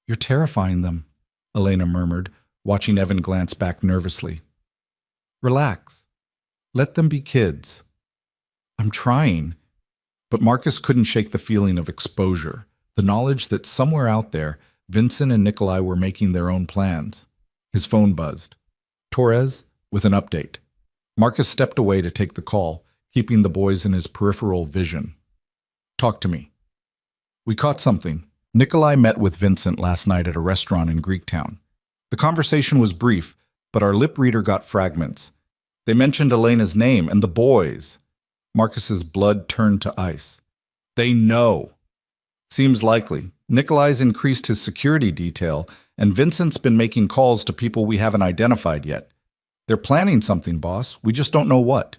"You're terrifying them," Elena murmured, watching Evan glance back nervously. "Relax. Let them be kids." "I'm trying." But Marcus couldn't shake the feeling of exposure, the knowledge that somewhere out there, Vincent and Nikolai were making their own plans. His phone buzzed. "Torres, with an update. Marcus stepped away to take the call, keeping the boys in his peripheral vision. Talk to me. We caught something. Nikolai met with Vincent last night at a restaurant in Greektown. The conversation was brief, but our lip reader got fragments. They mentioned Elena's name and the boys. Marcus's blood turned to ice. They know. Seems likely. Nikolai's increased his security detail, and Vincent's been making calls to people we haven't identified yet. They're planning something, boss. We just don't know what.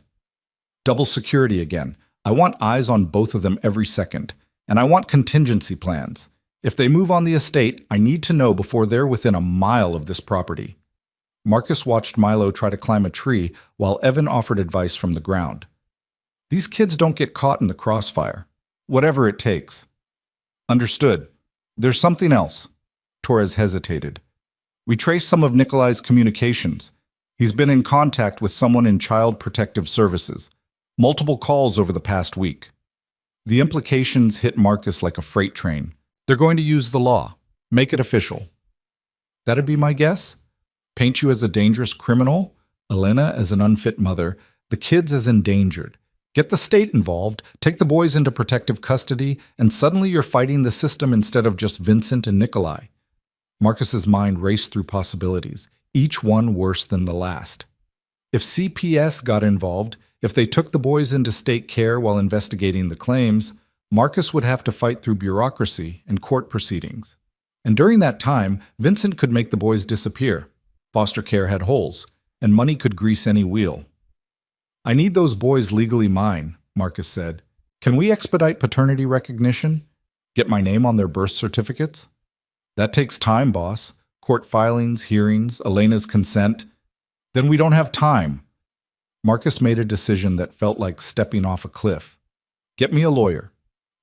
Double security again. I want eyes on both of them every second. And I want contingency plans. If they move on the estate, I need to know before they're within a mile of this property. Marcus watched Milo try to climb a tree while Evan offered advice from the ground. These kids don't get caught in the crossfire. Whatever it takes. Understood. There's something else. Torres hesitated. We traced some of Nikolai's communications. He's been in contact with someone in Child Protective Services. Multiple calls over the past week. The implications hit Marcus like a freight train. They're going to use the law. Make it official. That'd be my guess? Paint you as a dangerous criminal, Elena as an unfit mother, the kids as endangered. Get the state involved, take the boys into protective custody, and suddenly you're fighting the system instead of just Vincent and Nikolai. Marcus's mind raced through possibilities, each one worse than the last. If CPS got involved, if they took the boys into state care while investigating the claims, Marcus would have to fight through bureaucracy and court proceedings. And during that time, Vincent could make the boys disappear. Foster care had holes, and money could grease any wheel. I need those boys legally mine, Marcus said. Can we expedite paternity recognition? Get my name on their birth certificates? That takes time, boss. Court filings, hearings, Elena's consent. Then we don't have time. Marcus made a decision that felt like stepping off a cliff. Get me a lawyer.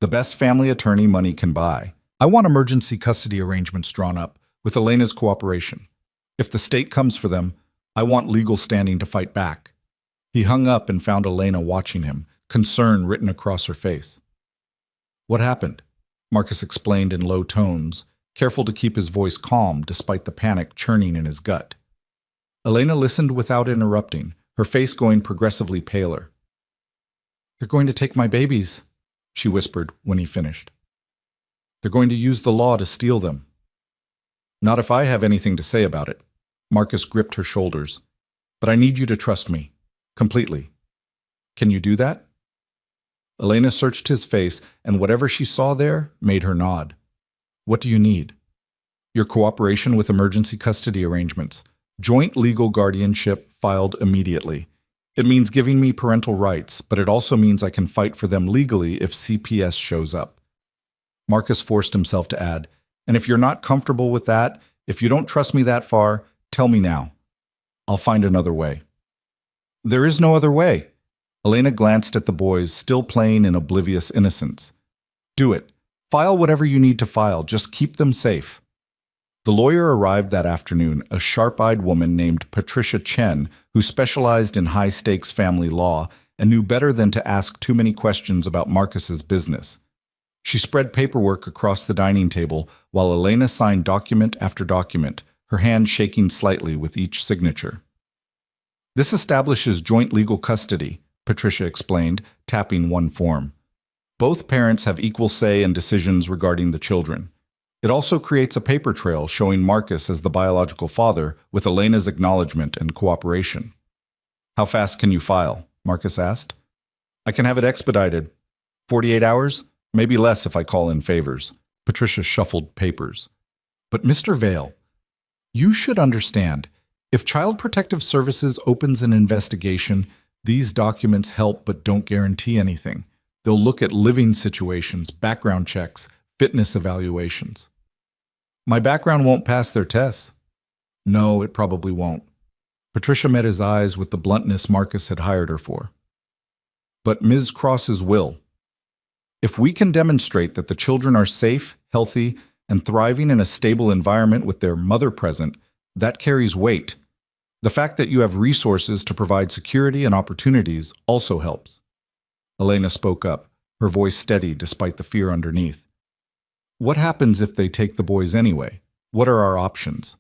The best family attorney money can buy. I want emergency custody arrangements drawn up with Elena's cooperation. If the state comes for them, I want legal standing to fight back. He hung up and found Elena watching him, concern written across her face. What happened? Marcus explained in low tones, careful to keep his voice calm despite the panic churning in his gut. Elena listened without interrupting, her face going progressively paler. They're going to take my babies, she whispered when he finished. They're going to use the law to steal them. Not if I have anything to say about it. Marcus gripped her shoulders. But I need you to trust me. Completely. Can you do that? Elena searched his face, and whatever she saw there made her nod. What do you need? Your cooperation with emergency custody arrangements. Joint legal guardianship filed immediately. It means giving me parental rights, but it also means I can fight for them legally if CPS shows up. Marcus forced himself to add, and if you're not comfortable with that, if you don't trust me that far, tell me now. I'll find another way. There is no other way. Elena glanced at the boys, still playing in oblivious innocence. Do it. File whatever you need to file. Just keep them safe. The lawyer arrived that afternoon, a sharp-eyed woman named Patricia Chen, who specialized in high-stakes family law and knew better than to ask too many questions about Marcus's business. She spread paperwork across the dining table while Elena signed document after document, her hand shaking slightly with each signature. This establishes joint legal custody, Patricia explained, tapping one form. Both parents have equal say in decisions regarding the children. It also creates a paper trail showing Marcus as the biological father with Elena's acknowledgement and cooperation. How fast can you file? Marcus asked. I can have it expedited. 48 hours? Maybe less if I call in favors. Patricia shuffled papers. But Mr. Vale, you should understand, if Child Protective Services opens an investigation, these documents help but don't guarantee anything. They'll look at living situations, background checks, fitness evaluations. My background won't pass their tests. No, it probably won't. Patricia met his eyes with the bluntness Marcus had hired her for. But Ms. Cross's will. If we can demonstrate that the children are safe, healthy, and thriving in a stable environment with their mother present, that carries weight. The fact that you have resources to provide security and opportunities also helps. Elena spoke up, her voice steady despite the fear underneath. What happens if they take the boys anyway? What are our options?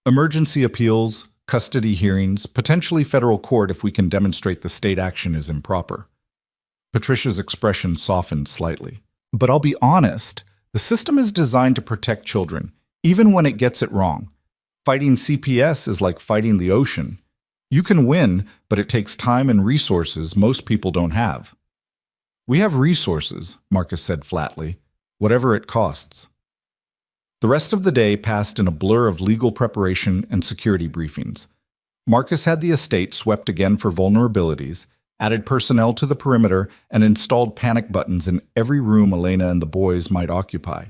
Emergency appeals, custody hearings, potentially federal court if we can demonstrate the state action is improper. Patricia's expression softened slightly. But I'll be honest, the system is designed to protect children, even when it gets it wrong. Fighting CPS is like fighting the ocean. You can win, but it takes time and resources most people don't have. We have resources, Marcus said flatly, whatever it costs. The rest of the day passed in a blur of legal preparation and security briefings. Marcus had the estate swept again for vulnerabilities, added personnel to the perimeter, and installed panic buttons in every room Elena and the boys might occupy.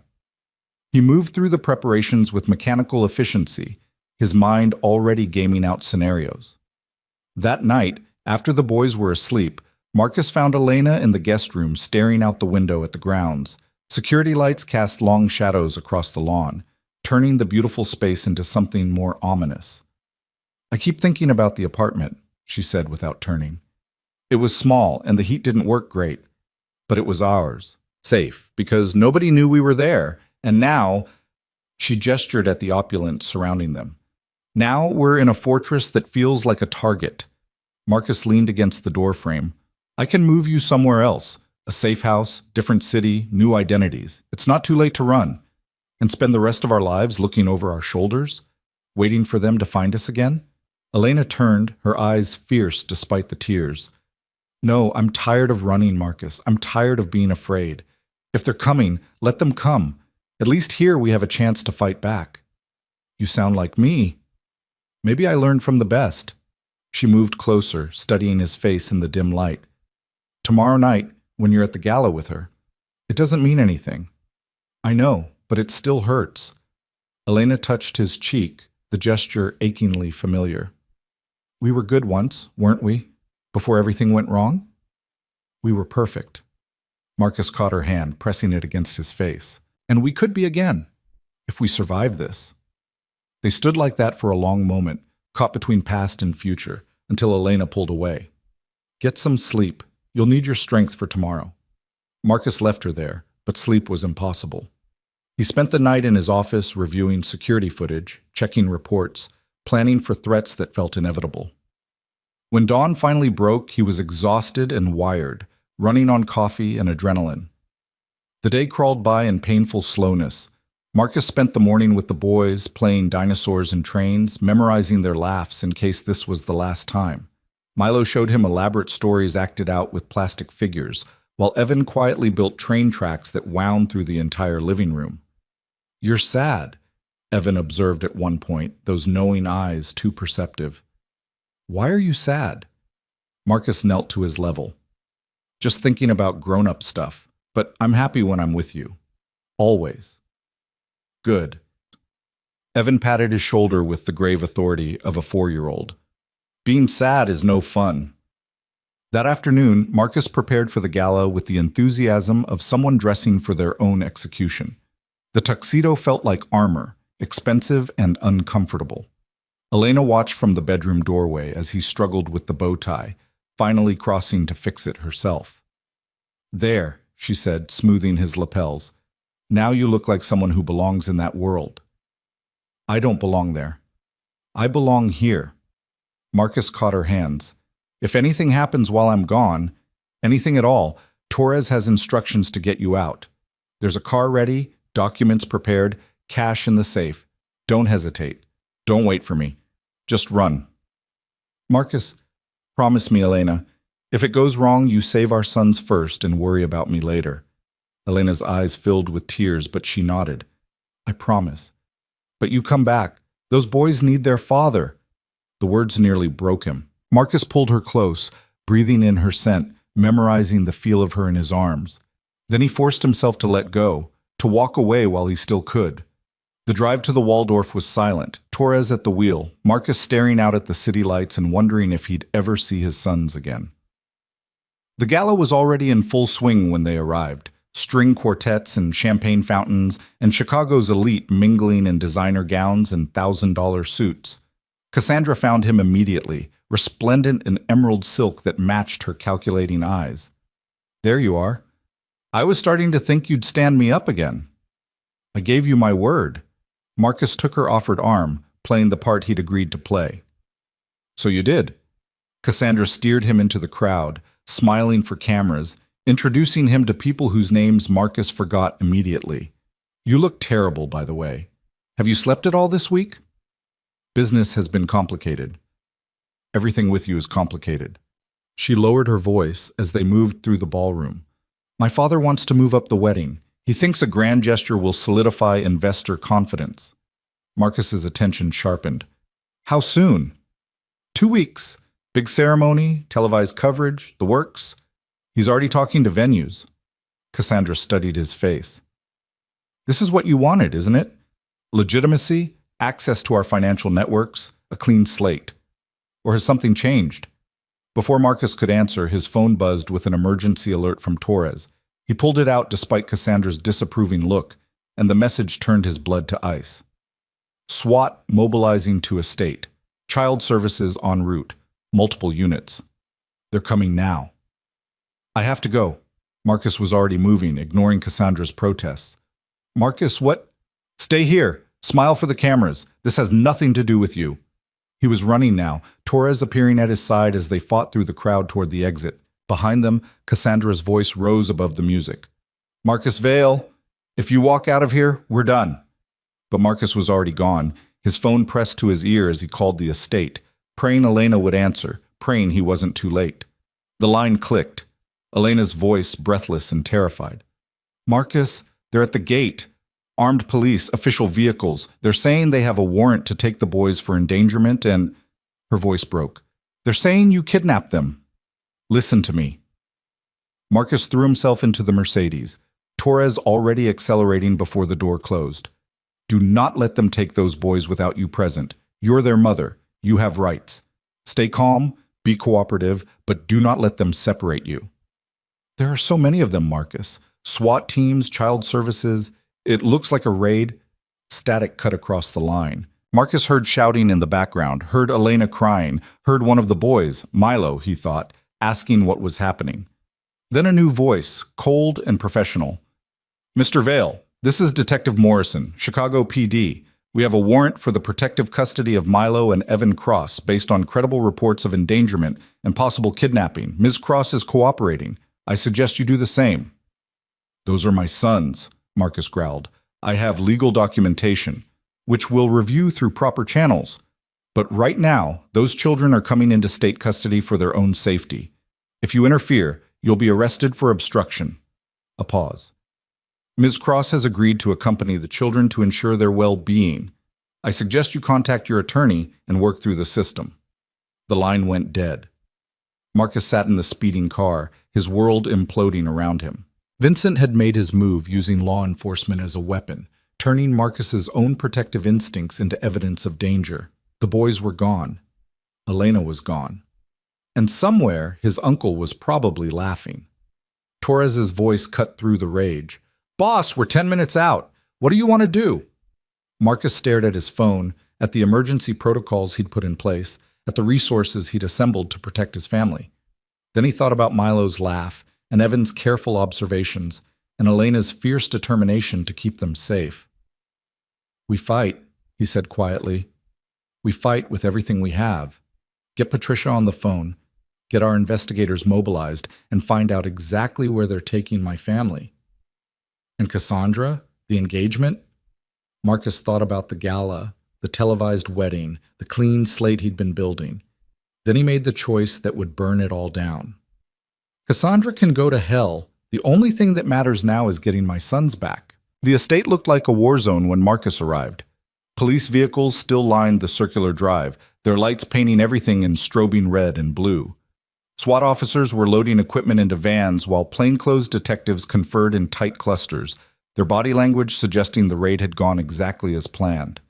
He moved through the preparations with mechanical efficiency, his mind already gaming out scenarios. That night, after the boys were asleep, Marcus found Elena in the guest room staring out the window at the grounds. Security lights cast long shadows across the lawn, turning the beautiful space into something more ominous. "I keep thinking about the apartment," she said without turning. "It was small and the heat didn't work great, but it was ours, safe, because nobody knew we were there, and now," she gestured at the opulence surrounding them, "now we're in a fortress that feels like a target." Marcus leaned against the doorframe. "I can move you somewhere else. A safe house, different city, new identities. It's not too late to run. And spend the rest of our lives looking over our shoulders, waiting for them to find us again?" Elena turned, her eyes fierce despite the tears. "No, I'm tired of running, Marcus. I'm tired of being afraid. If they're coming, let them come. At least here we have a chance to fight back." "You sound like me." "Maybe I learned from the best." She moved closer, studying his face in the dim light. "Tomorrow night, when you're at the gala with her, it doesn't mean anything." "I know, but it still hurts." Elena touched his cheek, the gesture achingly familiar. "We were good once, weren't we? Before everything went wrong?" "We were perfect." Marcus caught her hand, pressing it against his face. "And we could be again, if we survive this." They stood like that for a long moment, caught between past and future, until Elena pulled away. "Get some sleep. You'll need your strength for tomorrow." Marcus left her there, but sleep was impossible. He spent the night in his office reviewing security footage, checking reports, planning for threats that felt inevitable. When dawn finally broke, he was exhausted and wired, running on coffee and adrenaline. The day crawled by in painful slowness. Marcus spent the morning with the boys, playing dinosaurs and trains, memorizing their laughs in case this was the last time. Milo showed him elaborate stories acted out with plastic figures, while Evan quietly built train tracks that wound through the entire living room. "You're sad," Evan observed at one point, those knowing eyes too perceptive. "Why are you sad?" Marcus knelt to his level. "Just thinking about grown-up stuff, but I'm happy when I'm with you. Always." "Good." Evan patted his shoulder with the grave authority of a 4-year-old. "Being sad is no fun." That afternoon, Marcus prepared for the gala with the enthusiasm of someone dressing for their own execution. The tuxedo felt like armor, expensive and uncomfortable. Elena watched from the bedroom doorway as he struggled with the bow tie, finally crossing to fix it herself. "There," she said, smoothing his lapels. "Now you look like someone who belongs in that world." "I don't belong there. I belong here." Marcus caught her hands. "If anything happens while I'm gone, anything at all, Torres has instructions to get you out. There's a car ready, documents prepared, cash in the safe. Don't hesitate. Don't wait for me. Just run." "Marcus, promise me, Elena. If it goes wrong, you save our sons first and worry about me later." Elena's eyes filled with tears, but she nodded. "I promise. But you come back. Those boys need their father." The words nearly broke him. Marcus pulled her close, breathing in her scent, memorizing the feel of her in his arms. Then he forced himself to let go, to walk away while he still could. The drive to the Waldorf was silent, Torres at the wheel, Marcus staring out at the city lights and wondering if he'd ever see his sons again. The gala was already in full swing when they arrived. String quartets and champagne fountains, and Chicago's elite mingling in designer gowns and $1,000 suits. Cassandra found him immediately, resplendent in emerald silk that matched her calculating eyes. "There you are. I was starting to think you'd stand me up again." "I gave you my word." Marcus took her offered arm, playing the part he'd agreed to play. So you did. Cassandra steered him into the crowd, smiling for cameras, introducing him to people whose names Marcus forgot immediately. You look terrible, by the way. Have you slept at all this week? Business has been complicated. Everything with you is complicated. She lowered her voice as they moved through the ballroom. My father wants to move up the wedding. He thinks a grand gesture will solidify investor confidence. Marcus's attention sharpened. How soon? 2 weeks. Big ceremony, televised coverage, the works. He's already talking to venues. Cassandra studied his face. This is what you wanted, isn't it? Legitimacy, access to our financial networks, a clean slate. Or has something changed? Before Marcus could answer, his phone buzzed with an emergency alert from Torres. He pulled it out despite Cassandra's disapproving look, and the message turned his blood to ice. SWAT mobilizing to estate. Child services en route. Multiple units. They're coming now. I have to go. Marcus was already moving, ignoring Cassandra's protests. Marcus, what? Stay here. Smile for the cameras. This has nothing to do with you. He was running now, Torres appearing at his side as they fought through the crowd toward the exit. Behind them, Cassandra's voice rose above the music. Marcus Vale, if you walk out of here, we're done. But Marcus was already gone, his phone pressed to his ear as he called the estate, praying Elena would answer, praying he wasn't too late. The line clicked, Elena's voice breathless and terrified. Marcus, they're at the gate. Armed police, official vehicles. They're saying they have a warrant to take the boys for endangerment and... Her voice broke. They're saying you kidnapped them. Listen to me. Marcus threw himself into the Mercedes, Torres already accelerating before the door closed. Do not let them take those boys without you present. You're their mother. You have rights. Stay calm, be cooperative, but do not let them separate you. There are so many of them, Marcus. SWAT teams, child services... It looks like a raid. Static cut across the line. Marcus heard shouting in the background, heard Elena crying, heard one of the boys, Milo, he thought, asking what was happening. Then a new voice, cold and professional. Mr. Vale, this is Detective Morrison, Chicago PD. We have a warrant for the protective custody of Milo and Evan Cross based on credible reports of endangerment and possible kidnapping. Ms. Cross is cooperating. I suggest you do the same. Those are my sons, Marcus growled. I have legal documentation, which we'll review through proper channels. But right now, those children are coming into state custody for their own safety. If you interfere, you'll be arrested for obstruction. A pause. Ms. Cross has agreed to accompany the children to ensure their well-being. I suggest you contact your attorney and work through the system. The line went dead. Marcus sat in the speeding car, his world imploding around him. Vincent had made his move using law enforcement as a weapon, turning Marcus's own protective instincts into evidence of danger. The boys were gone. Elena was gone. And somewhere, his uncle was probably laughing. Torres's voice cut through the rage. Boss, we're 10 minutes out. What do you want to do? Marcus stared at his phone, at the emergency protocols he'd put in place, at the resources he'd assembled to protect his family. Then he thought about Milo's laugh, and Evan's careful observations, and Elena's fierce determination to keep them safe. We fight, he said quietly. We fight with everything we have. Get Patricia on the phone, get our investigators mobilized, and find out exactly where they're taking my family. And Cassandra, the engagement? Marcus thought about the gala, the televised wedding, the clean slate he'd been building. Then he made the choice that would burn it all down. Cassandra can go to hell. The only thing that matters now is getting my sons back. The estate looked like a war zone when Marcus arrived. Police vehicles still lined the circular drive, their lights painting everything in strobing red and blue. SWAT officers were loading equipment into vans while plainclothes detectives conferred in tight clusters, their body language suggesting the raid had gone exactly as planned.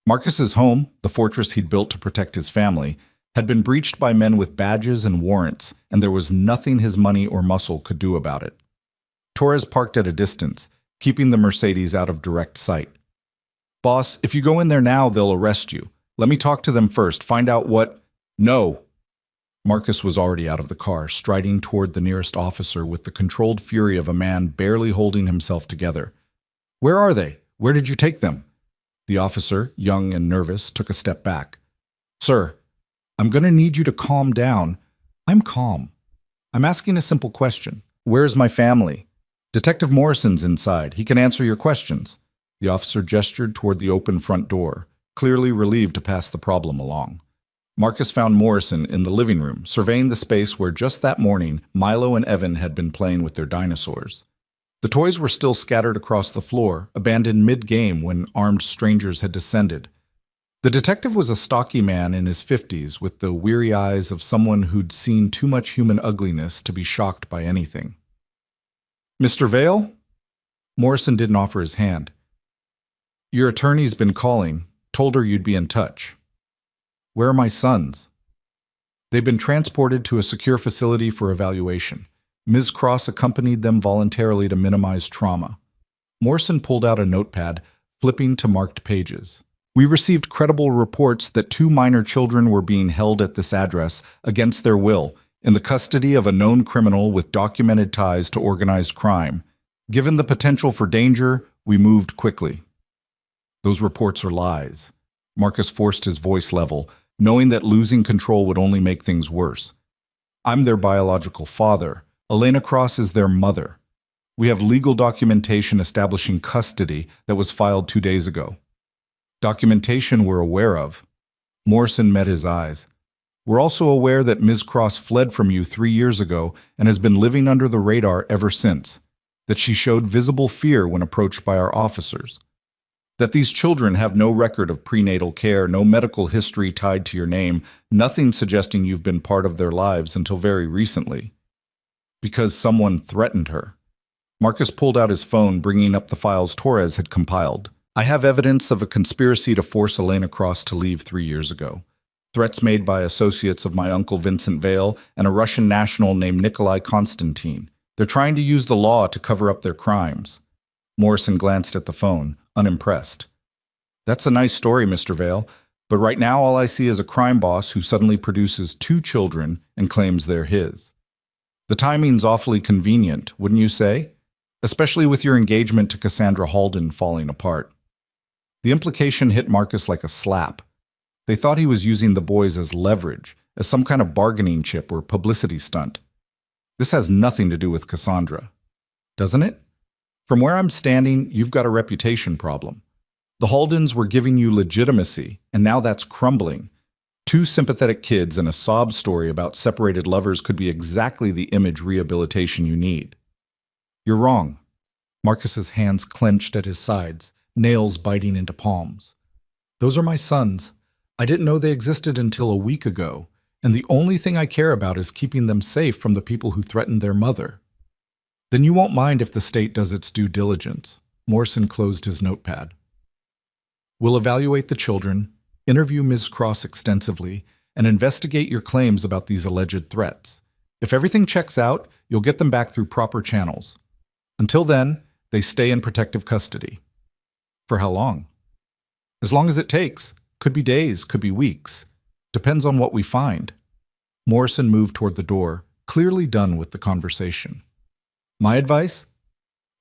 Marcus's home, the fortress he'd built to protect his family, had been breached by men with badges and warrants, and there was nothing his money or muscle could do about it. Torres parked at a distance, keeping the Mercedes out of direct sight. Boss, if you go in there now, they'll arrest you. Let me talk to them first, find out what... No. Marcus was already out of the car, striding toward the nearest officer with the controlled fury of a man barely holding himself together. Where are they? Where did you take them? The officer, young and nervous, took a step back. Sir, I'm going to need you to calm down. I'm calm. I'm asking a simple question. Where's my family? Detective Morrison's inside. He can answer your questions. The officer gestured toward the open front door, clearly relieved to pass the problem along. Marcus found Morrison in the living room, surveying the space where just that morning Milo and Evan had been playing with their dinosaurs. The toys were still scattered across the floor, abandoned mid-game when armed strangers had descended. The detective was a stocky man in his 50s with the weary eyes of someone who'd seen too much human ugliness to be shocked by anything. Mr. Vale? Morrison didn't offer his hand. Your attorney's been calling, told her you'd be in touch. Where are my sons? They've been transported to a secure facility for evaluation. Ms. Cross accompanied them voluntarily to minimize trauma. Morrison pulled out a notepad, flipping to marked pages. We received credible reports that 2 minor children were being held at this address against their will, in the custody of a known criminal with documented ties to organized crime. Given the potential for danger, we moved quickly. Those reports are lies. Marcus forced his voice level, knowing that losing control would only make things worse. I'm their biological father. Elena Cross is their mother. We have legal documentation establishing custody that was filed 2 days ago. Documentation we're aware of. Morrison met his eyes. We're also aware that Ms. Cross fled from you 3 years ago and has been living under the radar ever since, that she showed visible fear when approached by our officers, that these children have no record of prenatal care, no medical history tied to your name, nothing suggesting you've been part of their lives until very recently. Because someone threatened her. Marcus pulled out his phone, bringing up the files Torres had compiled. I have evidence of a conspiracy to force Elena Cross to leave 3 years ago. Threats made by associates of my uncle Vincent Vale and a Russian national named Nikolai Konstantin. They're trying to use the law to cover up their crimes. Morrison glanced at the phone, unimpressed. That's a nice story, Mr. Vale, but right now all I see is a crime boss who suddenly produces 2 children and claims they're his. The timing's awfully convenient, wouldn't you say? Especially with your engagement to Cassandra Halden falling apart. The implication hit Marcus like a slap. They thought he was using the boys as leverage, as some kind of bargaining chip or publicity stunt. This has nothing to do with Cassandra, doesn't it? From where I'm standing, you've got a reputation problem. The Haldens were giving you legitimacy, and now that's crumbling. 2 sympathetic kids and a sob story about separated lovers could be exactly the image rehabilitation you need. You're wrong. Marcus's hands clenched at his sides, nails biting into palms. Those are my sons. I didn't know they existed until a week ago, and the only thing I care about is keeping them safe from the people who threatened their mother. Then you won't mind if the state does its due diligence. Morrison closed his notepad. We'll evaluate the children, interview Ms. Cross extensively, and investigate your claims about these alleged threats. If everything checks out, you'll get them back through proper channels. Until then, they stay in protective custody. For how long? As long as it takes. Could be days, could be weeks. Depends on what we find. Morrison moved toward the door, clearly done with the conversation. My advice?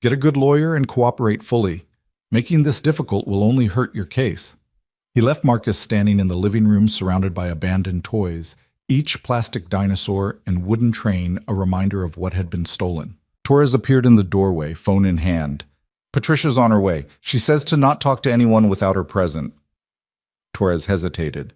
Get a good lawyer and cooperate fully. Making this difficult will only hurt your case. He left Marcus standing in the living room surrounded by abandoned toys, each plastic dinosaur and wooden train a reminder of what had been stolen. Torres appeared in the doorway, phone in hand. Patricia's on her way. She says to not talk to anyone without her present. Torres hesitated.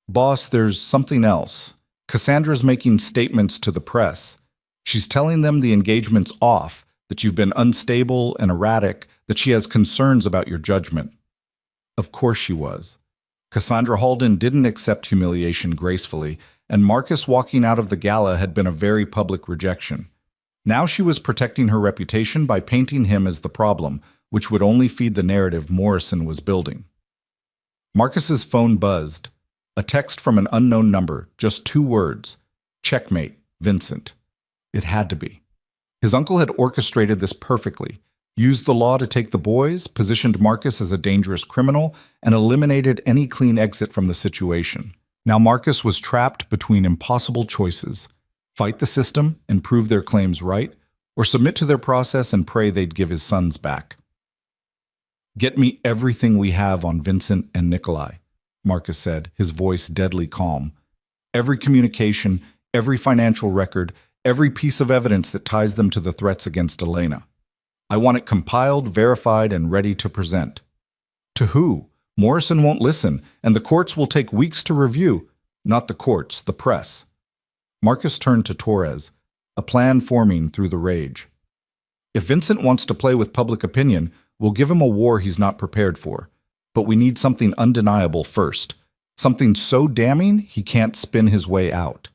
Boss, there's something else. Cassandra's making statements to the press. She's telling them the engagement's off, that you've been unstable and erratic, that she has concerns about your judgment. Of course she was. Cassandra Halden didn't accept humiliation gracefully, and Marcus walking out of the gala had been a very public rejection. Now she was protecting her reputation by painting him as the problem, which would only feed the narrative Morrison was building. Marcus's phone buzzed. A text from an unknown number, just 2 words. Checkmate, Vincent. It had to be. His uncle had orchestrated this perfectly, used the law to take the boys, positioned Marcus as a dangerous criminal, and eliminated any clean exit from the situation. Now Marcus was trapped between impossible choices. Fight the system and prove their claims right, or submit to their process and pray they'd give his sons back. Get me everything we have on Vincent and Nikolai, Marcus said, his voice deadly calm. every communication, every financial record, every piece of evidence that ties them to the threats against Elena. I want it compiled, verified, and ready to present. To who? Morrison won't listen, and the courts will take weeks to review. Not the courts, the press. Marcus turned to Torres, a plan forming through the rage. If Vincent wants to play with public opinion, we'll give him a war he's not prepared for. But we need something undeniable first. Something so damning he can't spin his way out.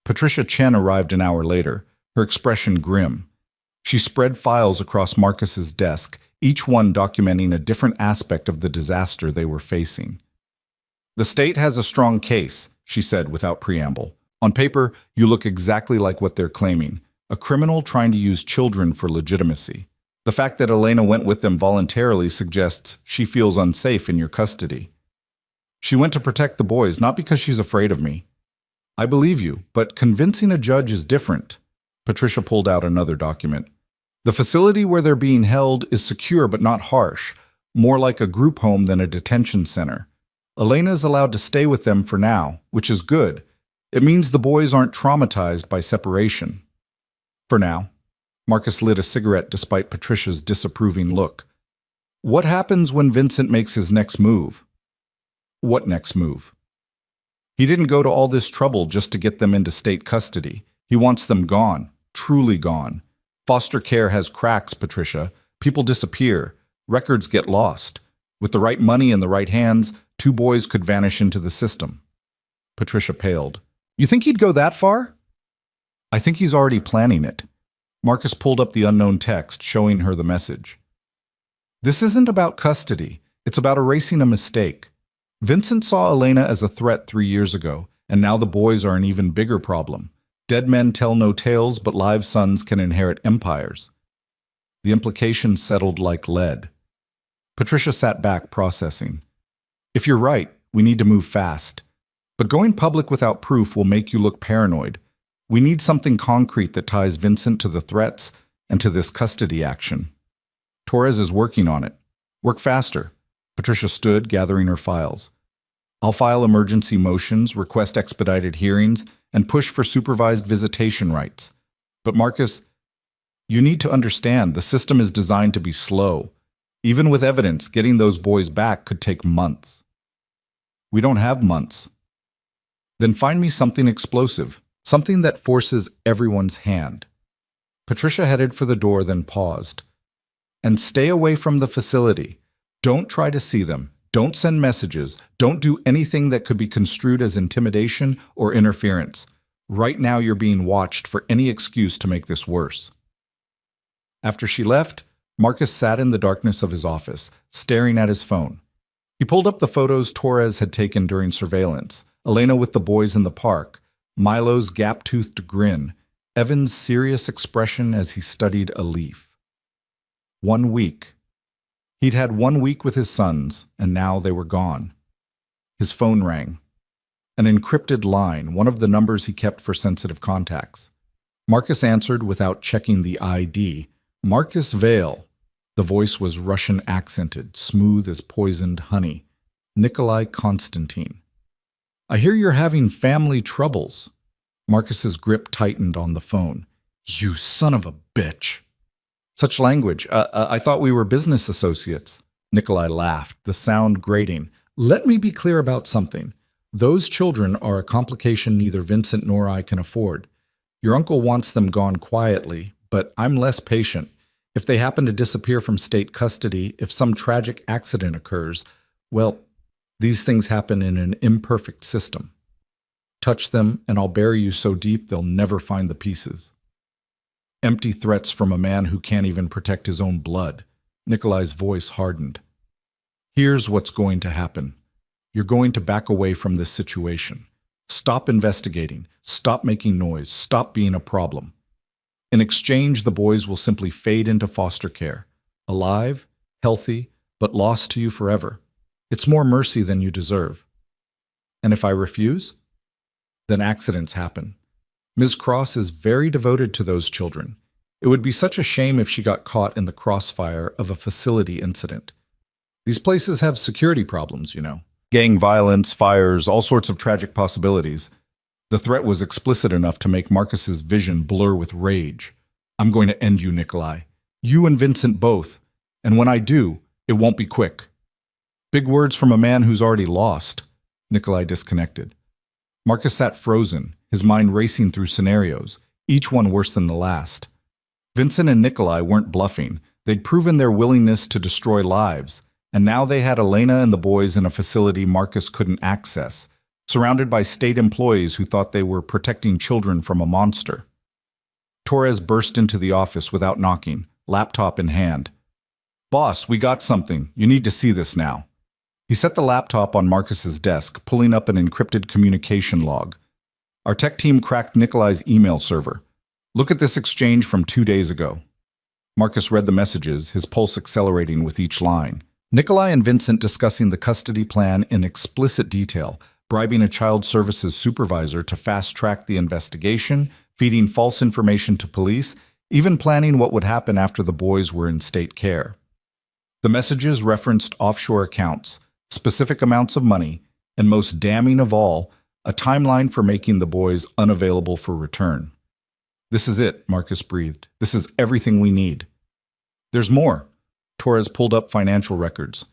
Patricia Chen arrived an hour later, her expression grim. She spread files across Marcus's desk, each one documenting a different aspect of the disaster they were facing. The state has a strong case, she said without preamble. On paper, you look exactly like what they're claiming, a criminal trying to use children for legitimacy. The fact that Elena went with them voluntarily suggests she feels unsafe in your custody. She went to protect the boys, not because she's afraid of me. I believe you, but convincing a judge is different. Patricia pulled out another document. The facility where they're being held is secure but not harsh, more like a group home than a detention center. Elena is allowed to stay with them for now, which is good. It means the boys aren't traumatized by separation. For now. Marcus lit a cigarette despite Patricia's disapproving look. What happens when Vincent makes his next move? What next move? He didn't go to all this trouble just to get them into state custody. He wants them gone, truly gone. Foster care has cracks, Patricia. People disappear. Records get lost. With the right money in the right hands, 2 boys could vanish into the system. Patricia paled. You think he'd go that far? I think he's already planning it. Marcus pulled up the unknown text, showing her the message. This isn't about custody. It's about erasing a mistake. Vincent saw Elena as a threat 3 years ago, and now the boys are an even bigger problem. Dead men tell no tales, but live sons can inherit empires. The implications settled like lead. Patricia sat back, processing. If you're right, we need to move fast. But going public without proof will make you look paranoid. We need something concrete that ties Vincent to the threats and to this custody action. Torres is working on it. Work faster. Patricia stood, gathering her files. I'll file emergency motions, request expedited hearings, and push for supervised visitation rights. But Marcus, you need to understand the system is designed to be slow. Even with evidence, getting those boys back could take months. We don't have months. Then find me something explosive, something that forces everyone's hand. Patricia headed for the door, then paused. And stay away from the facility. Don't try to see them. Don't send messages. Don't do anything that could be construed as intimidation or interference. Right now you're being watched for any excuse to make this worse. After she left, Marcus sat in the darkness of his office, staring at his phone. He pulled up the photos Torres had taken during surveillance. Elena with the boys in the park, Milo's gap-toothed grin, Evan's serious expression as he studied a leaf. 1 week. He'd had 1 week with his sons, and now they were gone. His phone rang. An encrypted line, one of the numbers he kept for sensitive contacts. Marcus answered without checking the ID. Marcus Vale. The voice was Russian-accented, smooth as poisoned honey. Nikolai Konstantin. I hear you're having family troubles. Marcus's grip tightened on the phone. You son of a bitch. Such language. I thought we were business associates. Nikolai laughed, the sound grating. Let me be clear about something. Those children are a complication neither Vincent nor I can afford. Your uncle wants them gone quietly, but I'm less patient. If they happen to disappear from state custody, if some tragic accident occurs, well, these things happen in an imperfect system. Touch them, and I'll bury you so deep they'll never find the pieces. Empty threats from a man who can't even protect his own blood. Nikolai's voice hardened. Here's what's going to happen. You're going to back away from this situation. Stop investigating. Stop making noise. Stop being a problem. In exchange, the boys will simply fade into foster care. Alive, healthy, but lost to you forever. It's more mercy than you deserve. And if I refuse? Then accidents happen. Ms. Cross is very devoted to those children. It would be such a shame if she got caught in the crossfire of a facility incident. These places have security problems, you know. Gang violence, fires, all sorts of tragic possibilities. The threat was explicit enough to make Marcus's vision blur with rage. I'm going to end you, Nikolai. You and Vincent both. And when I do, it won't be quick. Big words from a man who's already lost. Nikolai disconnected. Marcus sat frozen, his mind racing through scenarios, each one worse than the last. Vincent and Nikolai weren't bluffing. They'd proven their willingness to destroy lives, and now they had Elena and the boys in a facility Marcus couldn't access, surrounded by state employees who thought they were protecting children from a monster. Torres burst into the office without knocking, laptop in hand. "Boss, we got something. You need to see this now." He set the laptop on Marcus's desk, pulling up an encrypted communication log. Our tech team cracked Nikolai's email server. Look at this exchange from 2 days ago. Marcus read the messages, his pulse accelerating with each line. Nikolai and Vincent discussing the custody plan in explicit detail, bribing a child services supervisor to fast-track the investigation, feeding false information to police, even planning what would happen after the boys were in state care. The messages referenced offshore accounts, specific amounts of money, and most damning of all, a timeline for making the boys unavailable for return. "This is it," Marcus breathed. "This is everything we need." "There's more." Torres pulled up financial records.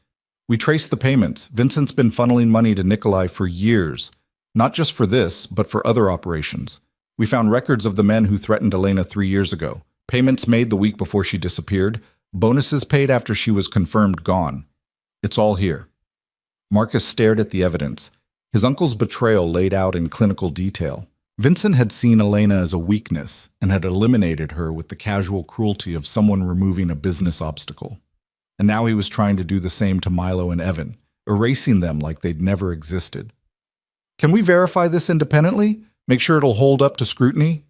"We traced the payments. Vincent's been funneling money to Nikolai for years, not just for this, but for other operations. We found records of the men who threatened Elena 3 years ago, payments made the week before she disappeared, bonuses paid after she was confirmed gone. It's all here." Marcus stared at the evidence, his uncle's betrayal laid out in clinical detail. Vincent had seen Elena as a weakness and had eliminated her with the casual cruelty of someone removing a business obstacle. And now he was trying to do the same to Milo and Evan, erasing them like they'd never existed. "Can we verify this independently? Make sure it'll hold up to scrutiny?"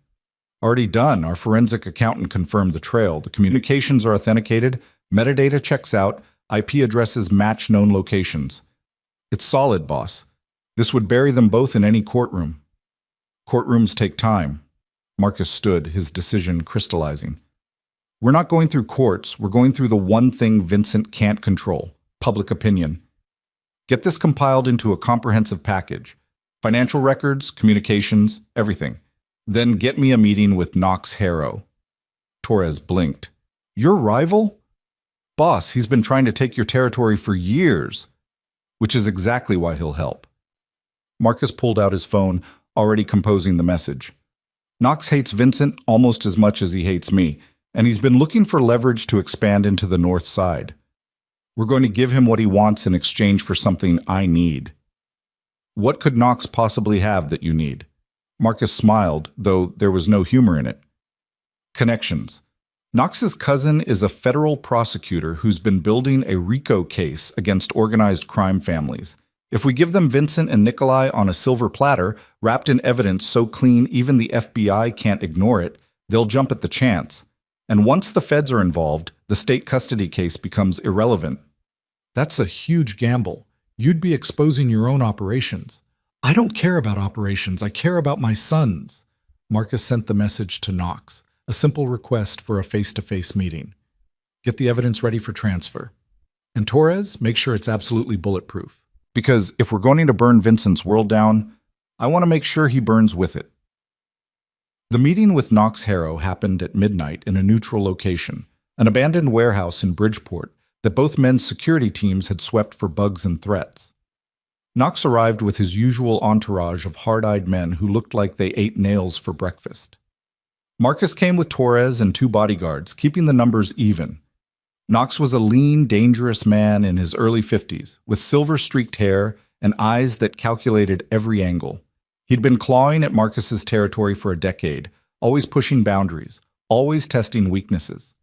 "Already done. Our forensic accountant confirmed the trail. The communications are authenticated, metadata checks out, IP addresses match known locations. It's solid, boss. This would bury them both in any courtroom." "Courtrooms take time." Marcus stood, his decision crystallizing. "We're not going through courts. We're going through the one thing Vincent can't control: public opinion. Get this compiled into a comprehensive package. Financial records, communications, everything. Then get me a meeting with Knox Harrow." Torres blinked. "Your rival?" "Boss, he's been trying to take your territory for years." "Which is exactly why he'll help." Marcus pulled out his phone, already composing the message. "Knox hates Vincent almost as much as he hates me, and he's been looking for leverage to expand into the north side. We're going to give him what he wants in exchange for something I need." "What could Knox possibly have that you need?" Marcus smiled, though there was no humor in it. "Connections. Knox's cousin is a federal prosecutor who's been building a RICO case against organized crime families. If we give them Vincent and Nikolai on a silver platter, wrapped in evidence so clean even the FBI can't ignore it, they'll jump at the chance. And once the feds are involved, the state custody case becomes irrelevant." "That's a huge gamble. You'd be exposing your own operations." "I don't care about operations. I care about my sons." Marcus sent the message to Knox, a simple request for a face-to-face meeting. "Get the evidence ready for transfer. And Torres, make sure it's absolutely bulletproof. Because if we're going to burn Vincent's world down, I want to make sure he burns with it." The meeting with Knox Harrow happened at midnight in a neutral location, an abandoned warehouse in Bridgeport that both men's security teams had swept for bugs and threats. Knox arrived with his usual entourage of hard-eyed men who looked like they ate nails for breakfast. Marcus came with Torres and 2 bodyguards, keeping the numbers even. Knox was a lean, dangerous man in his early 50s, with silver-streaked hair and eyes that calculated every angle. He'd been clawing at Marcus's territory for a decade, always pushing boundaries, always testing weaknesses.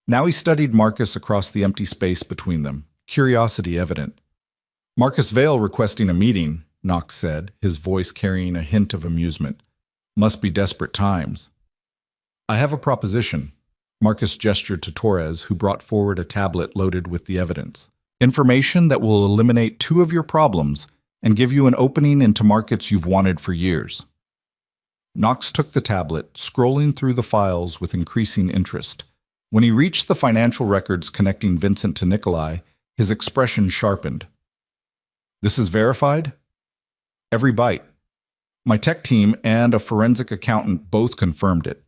Now he studied Marcus across the empty space between them, curiosity evident. "Marcus Vale requesting a meeting," Knox said, his voice carrying a hint of amusement. "Must be desperate times." "I have a proposition." Marcus gestured to Torres, who brought forward a tablet loaded with the evidence. "Information that will eliminate 2 of your problems and give you an opening into markets you've wanted for years." Knox took the tablet, scrolling through the files with increasing interest. When he reached the financial records connecting Vincent to Nikolai, his expression sharpened. "This is verified?" "Every byte." My tech team and a forensic accountant both confirmed it.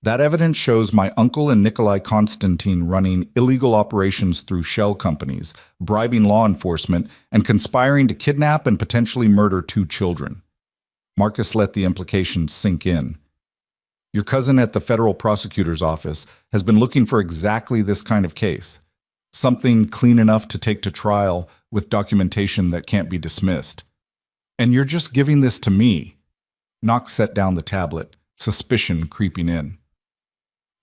That evidence shows my uncle and Nikolai Konstantin running illegal operations through shell companies, bribing law enforcement, and conspiring to kidnap and potentially murder 2 children. Marcus let the implications sink in. Your cousin at the federal prosecutor's office has been looking for exactly this kind of case. Something clean enough to take to trial with documentation that can't be dismissed. And you're just giving this to me. Knox set down the tablet, suspicion creeping in.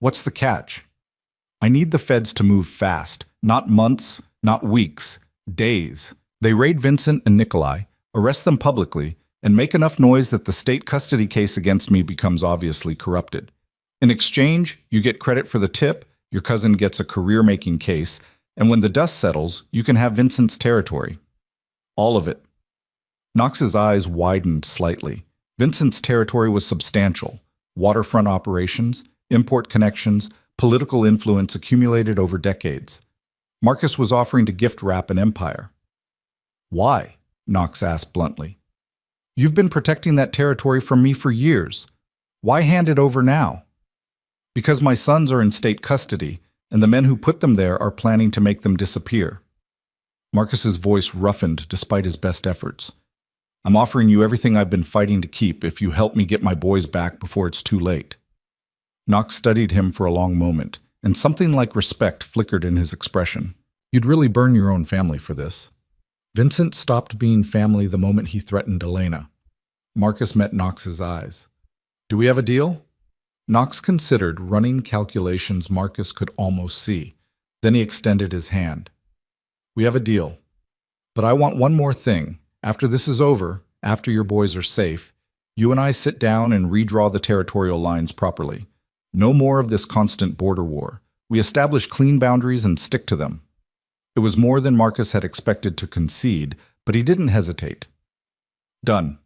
What's the catch? I need the feds to move fast, not months, not weeks, days. They raid Vincent and Nikolai, arrest them publicly, and make enough noise that the state custody case against me becomes obviously corrupted. In exchange, you get credit for the tip, your cousin gets a career-making case, and when the dust settles, you can have Vincent's territory. All of it. Knox's eyes widened slightly. Vincent's territory was substantial. Waterfront operations, import connections, political influence accumulated over decades. Marcus was offering to gift wrap an empire. Why? Knox asked bluntly. You've been protecting that territory from me for years. Why hand it over now? Because my sons are in state custody, and the men who put them there are planning to make them disappear. Marcus's voice roughened despite his best efforts. I'm offering you everything I've been fighting to keep if you help me get my boys back before it's too late. Knox studied him for a long moment, and something like respect flickered in his expression. You'd really burn your own family for this. Vincent stopped being family the moment he threatened Elena. Marcus met Knox's eyes. Do we have a deal? Knox considered, running calculations Marcus could almost see. Then he extended his hand. We have a deal. But I want one more thing. After this is over, after your boys are safe, you and I sit down and redraw the territorial lines properly. No more of this constant border war. We establish clean boundaries and stick to them. It was more than Marcus had expected to concede, but he didn't hesitate. Done.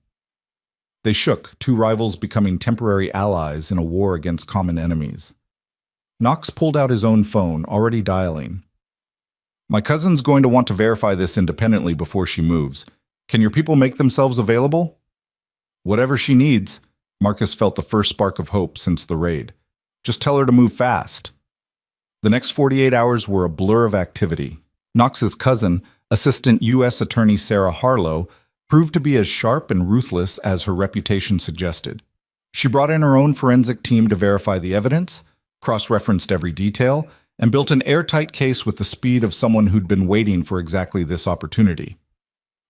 They shook, 2 rivals becoming temporary allies in a war against common enemies. Knox pulled out his own phone, already dialing. My cousin's going to want to verify this independently before she moves. Can your people make themselves available? Whatever she needs. Marcus felt the first spark of hope since the raid. Just tell her to move fast. The next 48 hours were a blur of activity. Knox's cousin, Assistant U.S. Attorney Sarah Harlow, proved to be as sharp and ruthless as her reputation suggested. She brought in her own forensic team to verify the evidence, cross-referenced every detail, and built an airtight case with the speed of someone who'd been waiting for exactly this opportunity.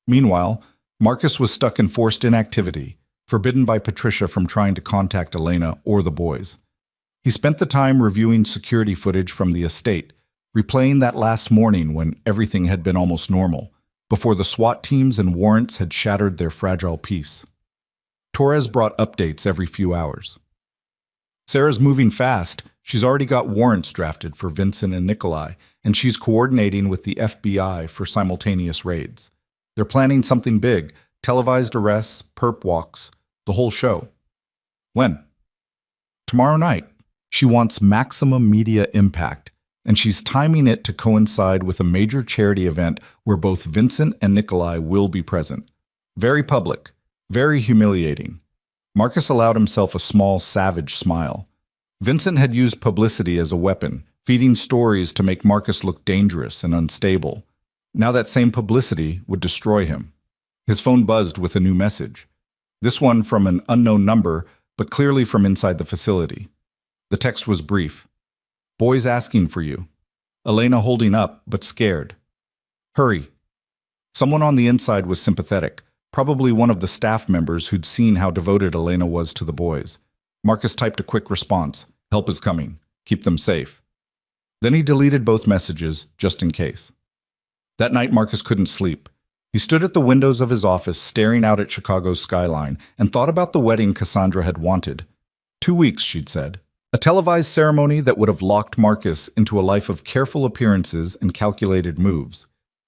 Meanwhile, Marcus was stuck in forced inactivity, forbidden by Patricia from trying to contact Elena or the boys. He spent the time reviewing security footage from the estate, replaying that last morning when everything had been almost normal, before the SWAT teams and warrants had shattered their fragile peace. Torres brought updates every few hours. Sarah's moving fast. She's already got warrants drafted for Vincent and Nikolai, and she's coordinating with the FBI for simultaneous raids. They're planning something big, televised arrests, perp walks, the whole show. When? Tomorrow night. She wants maximum media impact, and she's timing it to coincide with a major charity event where both Vincent and Nikolai will be present. Very public, very humiliating. Marcus allowed himself a small, savage smile. Vincent had used publicity as a weapon, feeding stories to make Marcus look dangerous and unstable. Now that same publicity would destroy him. His phone buzzed with a new message. This one from an unknown number, but clearly from inside the facility. The text was brief. Boys asking for you. Elena holding up, but scared. Hurry. Someone on the inside was sympathetic, probably one of the staff members who'd seen how devoted Elena was to the boys. Marcus typed a quick response. Help is coming. Keep them safe. Then he deleted both messages, just in case. That night, Marcus couldn't sleep. He stood at the windows of his office, staring out at Chicago's skyline, and thought about the wedding Cassandra had wanted. 2 weeks, she'd said. A televised ceremony that would have locked Marcus into a life of careful appearances and calculated moves.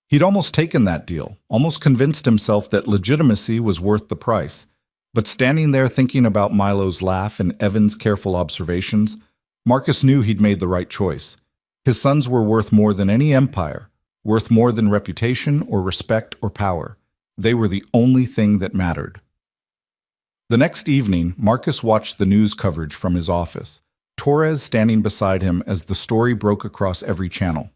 He'd almost taken that deal, almost convinced himself that legitimacy was worth the price. But standing there thinking about Milo's laugh and Evan's careful observations, Marcus knew he'd made the right choice. His sons were worth more than any empire, worth more than reputation or respect or power. They were the only thing that mattered. The next evening, Marcus watched the news coverage from his office, Torres standing beside him as the story broke across every channel.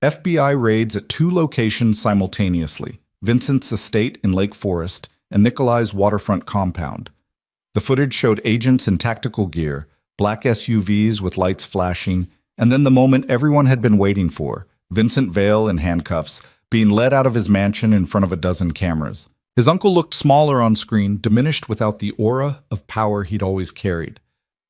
FBI raids at 2 locations simultaneously, Vincent's estate in Lake Forest and Nikolai's waterfront compound. The footage showed agents in tactical gear, black SUVs with lights flashing, and then the moment everyone had been waiting for, Vincent Vale in handcuffs, being led out of his mansion in front of a dozen cameras. His uncle looked smaller on screen, diminished without the aura of power he'd always carried.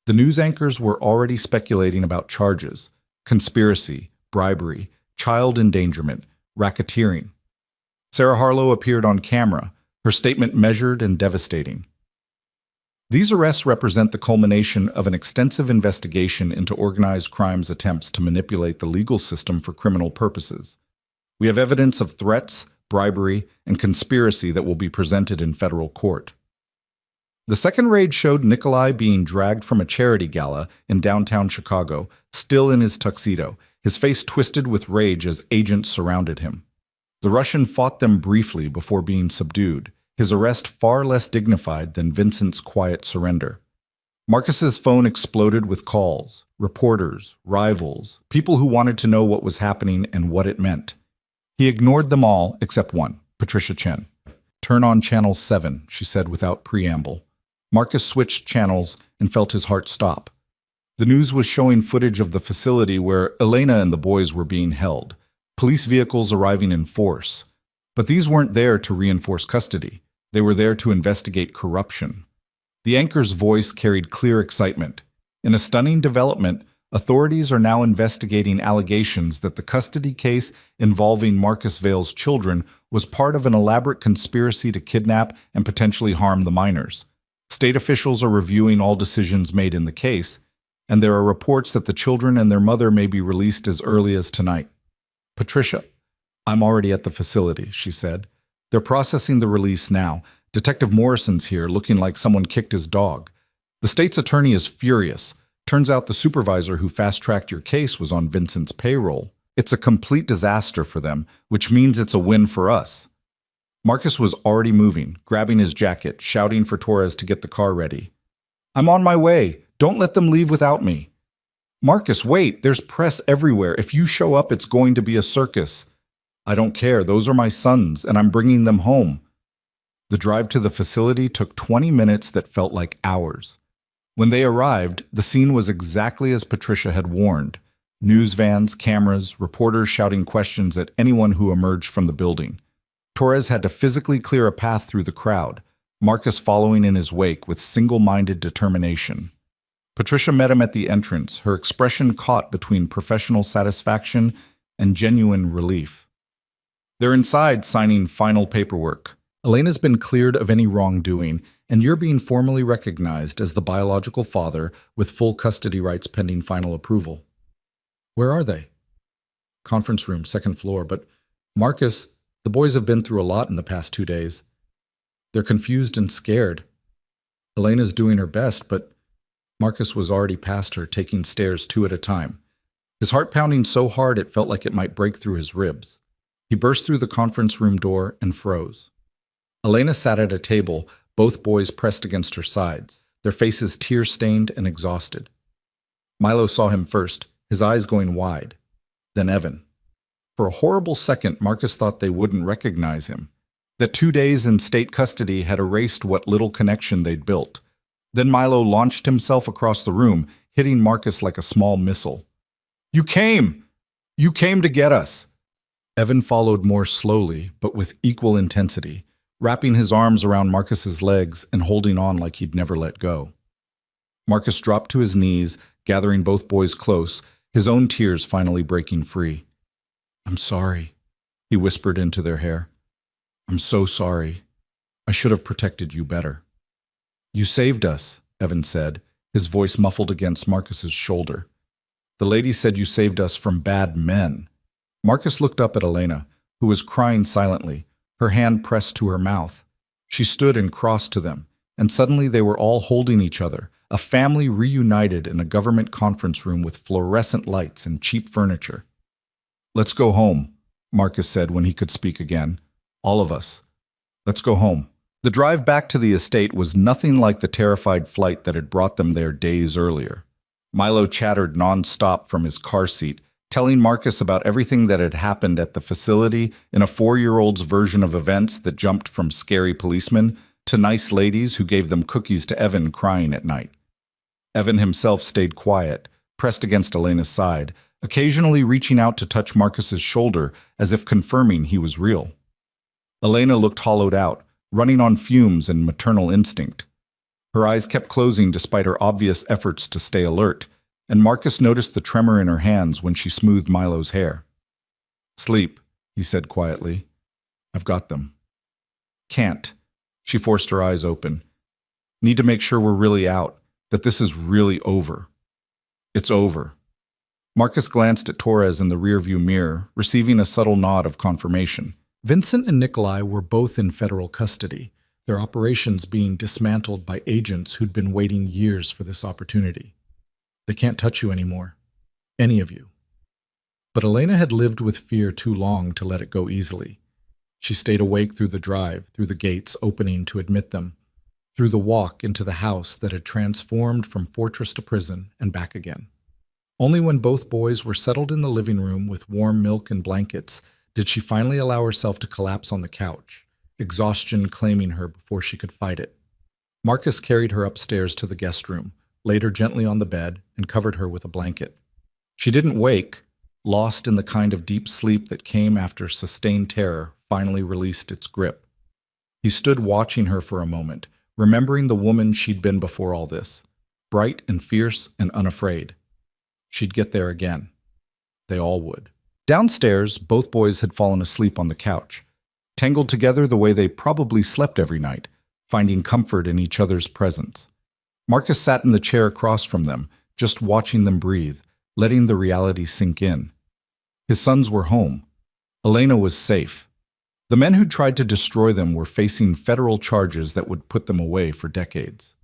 The news anchors were already speculating about charges: conspiracy, bribery, child endangerment, racketeering. Sarah Harlow appeared on camera, her statement measured and devastating. These arrests represent the culmination of an extensive investigation into organized crime's attempts to manipulate the legal system for criminal purposes. We have evidence of threats, bribery, and conspiracy that will be presented in federal court. The second raid showed Nikolai being dragged from a charity gala in downtown Chicago, still in his tuxedo, his face twisted with rage as agents surrounded him. The Russian fought them briefly before being subdued, his arrest far less dignified than Vincent's quiet surrender. Marcus's phone exploded with calls, reporters, rivals, people who wanted to know what was happening and what it meant. He ignored them all except one, Patricia Chen. "Turn on Channel 7, she said without preamble. Marcus switched channels and felt his heart stop. The news was showing footage of the facility where Elena and the boys were being held, police vehicles arriving in force. But these weren't there to reinforce custody. They were there to investigate corruption. The anchor's voice carried clear excitement. In a stunning development, authorities are now investigating allegations that the custody case involving Marcus Vale's children was part of an elaborate conspiracy to kidnap and potentially harm the minors. State officials are reviewing all decisions made in the case, and there are reports that the children and their mother may be released as early as tonight. "Patricia, I'm already at the facility," she said. "They're processing the release now. Detective Morrison's here, looking like someone kicked his dog. The state's attorney is furious. Turns out the supervisor who fast-tracked your case was on Vincent's payroll. It's a complete disaster for them, which means it's a win for us." Marcus was already moving, grabbing his jacket, shouting for Torres to get the car ready. "I'm on my way. Don't let them leave without me." "Marcus, wait. There's press everywhere. If you show up, it's going to be a circus." "I don't care. Those are my sons, and I'm bringing them home." The drive to the facility took 20 minutes that felt like hours. When they arrived, the scene was exactly as Patricia had warned. News vans, cameras, reporters shouting questions at anyone who emerged from the building. Torres had to physically clear a path through the crowd, Marcus following in his wake with single-minded determination. Patricia met him at the entrance, her expression caught between professional satisfaction and genuine relief. They're inside signing final paperwork. "Elena's been cleared of any wrongdoing, and you're being formally recognized as the biological father with full custody rights pending final approval." "Where are they?" "Conference room, second floor, but Marcus, the boys have been through a lot in the past 2 days. They're confused and scared. Elena's doing her best, but..." Marcus was already past her, taking stairs 2 at a time. His heart pounding so hard it felt like it might break through his ribs. He burst through the conference room door and froze. Elena sat at a table, both boys pressed against her sides, their faces tear-stained and exhausted. Milo saw him first, his eyes going wide. Then Evan. For a horrible second, Marcus thought they wouldn't recognize him, that 2 days in state custody had erased what little connection they'd built. Then Milo launched himself across the room, hitting Marcus like a small missile. "You came! You came to get us!" Evan followed more slowly, but with equal intensity, wrapping his arms around Marcus's legs and holding on like he'd never let go. Marcus dropped to his knees, gathering both boys close, his own tears finally breaking free. "I'm sorry," he whispered into their hair. "I'm so sorry. I should have protected you better." "You saved us," Evan said, his voice muffled against Marcus's shoulder. "The lady said you saved us from bad men." Marcus looked up at Elena, who was crying silently, her hand pressed to her mouth. She stood and crossed to them, and suddenly they were all holding each other, a family reunited in a government conference room with fluorescent lights and cheap furniture. "Let's go home," Marcus said when he could speak again. "All of us. Let's go home. The drive back to the estate was nothing like the terrified flight that had brought them there days earlier. Milo chattered nonstop from his car seat, telling Marcus about everything that had happened at the facility in a 4-year-old's version of events that jumped from scary policemen to nice ladies who gave them cookies to Evan crying at night. Evan himself stayed quiet, pressed against Elena's side, occasionally reaching out to touch Marcus's shoulder as if confirming he was real. Elena looked hollowed out, running on fumes and maternal instinct. Her eyes kept closing despite her obvious efforts to stay alert, and Marcus noticed the tremor in her hands when she smoothed Milo's hair. "Sleep," he said quietly. "I've got them." "Can't." She forced her eyes open. "Need to make sure we're really out, that this is really over." "It's over." Marcus glanced at Torres in the rearview mirror, receiving a subtle nod of confirmation. Vincent and Nikolai were both in federal custody, their operations being dismantled by agents who'd been waiting years for this opportunity. "They can't touch you anymore. Any of you." But Elena had lived with fear too long to let it go easily. She stayed awake through the drive, through the gates opening to admit them, through the walk into the house that had transformed from fortress to prison and back again. Only when both boys were settled in the living room with warm milk and blankets did she finally allow herself to collapse on the couch, exhaustion claiming her before she could fight it. Marcus carried her upstairs to the guest room, laid her gently on the bed, and covered her with a blanket. She didn't wake, lost in the kind of deep sleep that came after sustained terror finally released its grip. He stood watching her for a moment, remembering the woman she'd been before all this, bright and fierce and unafraid. She'd get there again. They all would. Downstairs, both boys had fallen asleep on the couch, tangled together the way they probably slept every night, finding comfort in each other's presence. Marcus sat in the chair across from them, just watching them breathe, letting the reality sink in. His sons were home. Elena was safe. The men who tried to destroy them were facing federal charges that would put them away for decades.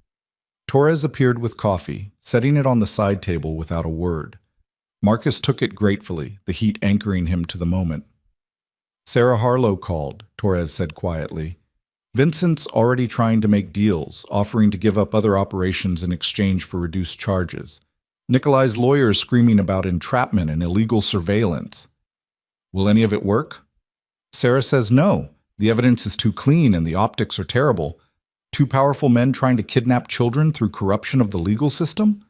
Torres appeared with coffee, setting it on the side table without a word. Marcus took it gratefully, the heat anchoring him to the moment. "Sarah Harlow called," Torres said quietly. "Vincent's already trying to make deals, offering to give up other operations in exchange for reduced charges. Nikolai's lawyer is screaming about entrapment and illegal surveillance. Will any of it work?" Sarah says no. The evidence is too clean and the optics are terrible. Two powerful men trying to kidnap children through corruption of the legal system?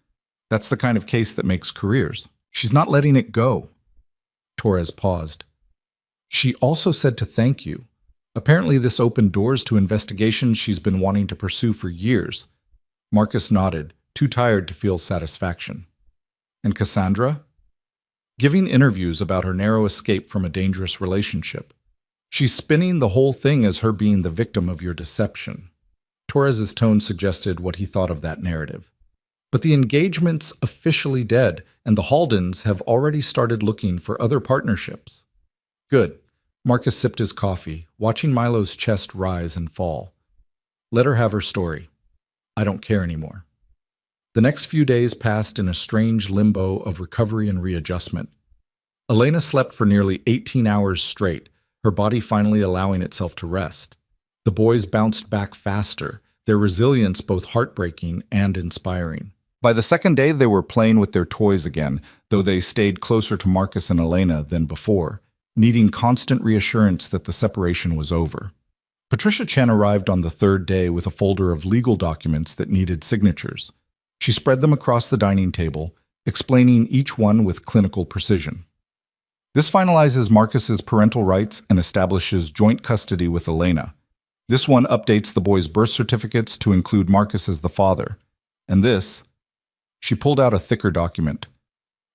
That's the kind of case that makes careers. She's not letting it go. Torres paused. She also said to thank you. Apparently this opened doors to investigations she's been wanting to pursue for years. Marcus nodded, too tired to feel satisfaction. And Cassandra? Giving interviews about her narrow escape from a dangerous relationship. She's spinning the whole thing as her being the victim of your deception. Torres's tone suggested what he thought of that narrative. But the engagement's officially dead, and the Haldens have already started looking for other partnerships. Good. Marcus sipped his coffee, watching Milo's chest rise and fall. Let her have her story. I don't care anymore. The next few days passed in a strange limbo of recovery and readjustment. Elena slept for nearly 18 hours straight, her body finally allowing itself to rest. The boys bounced back faster, their resilience both heartbreaking and inspiring. By the second day, they were playing with their toys again, though they stayed closer to Marcus and Elena than before, needing constant reassurance that the separation was over. Patricia Chen arrived on the third day with a folder of legal documents that needed signatures. She spread them across the dining table, explaining each one with clinical precision. This finalizes Marcus's parental rights and establishes joint custody with Elena. This one updates the boys' birth certificates to include Marcus as the father. And this... She pulled out a thicker document.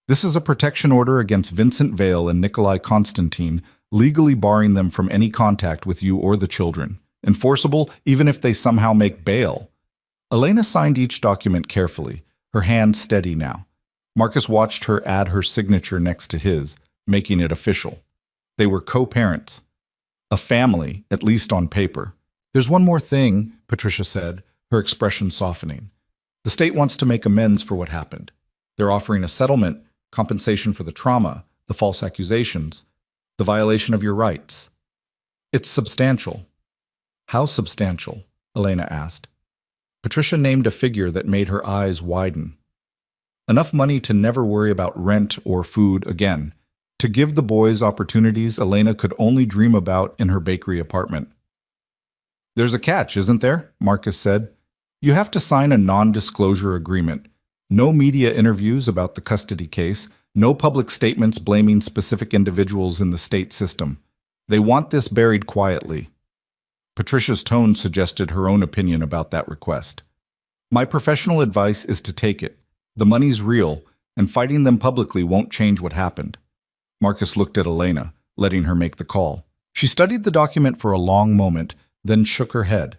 This is a protection order against Vincent Vale and Nikolai Constantine, legally barring them from any contact with you or the children. Enforceable even if they somehow make bail. Elena signed each document carefully, her hand steady now. Marcus watched her add her signature next to his, making it official. They were co-parents. A family, at least on paper. There's one more thing, Patricia said, her expression softening. The state wants to make amends for what happened. They're offering a settlement, compensation for the trauma, the false accusations, the violation of your rights. It's substantial. How substantial? Elena asked. Patricia named a figure that made her eyes widen. Enough money to never worry about rent or food again, to give the boys opportunities Elena could only dream about in her bakery apartment. There's a catch, isn't there? Marcus said. You have to sign a non-disclosure agreement. No media interviews about the custody case, no public statements blaming specific individuals in the state system. They want this buried quietly. Patricia's tone suggested her own opinion about that request. My professional advice is to take it. The money's real, and fighting them publicly won't change what happened. Marcus looked at Elena, letting her make the call. She studied the document for a long moment, then shook her head.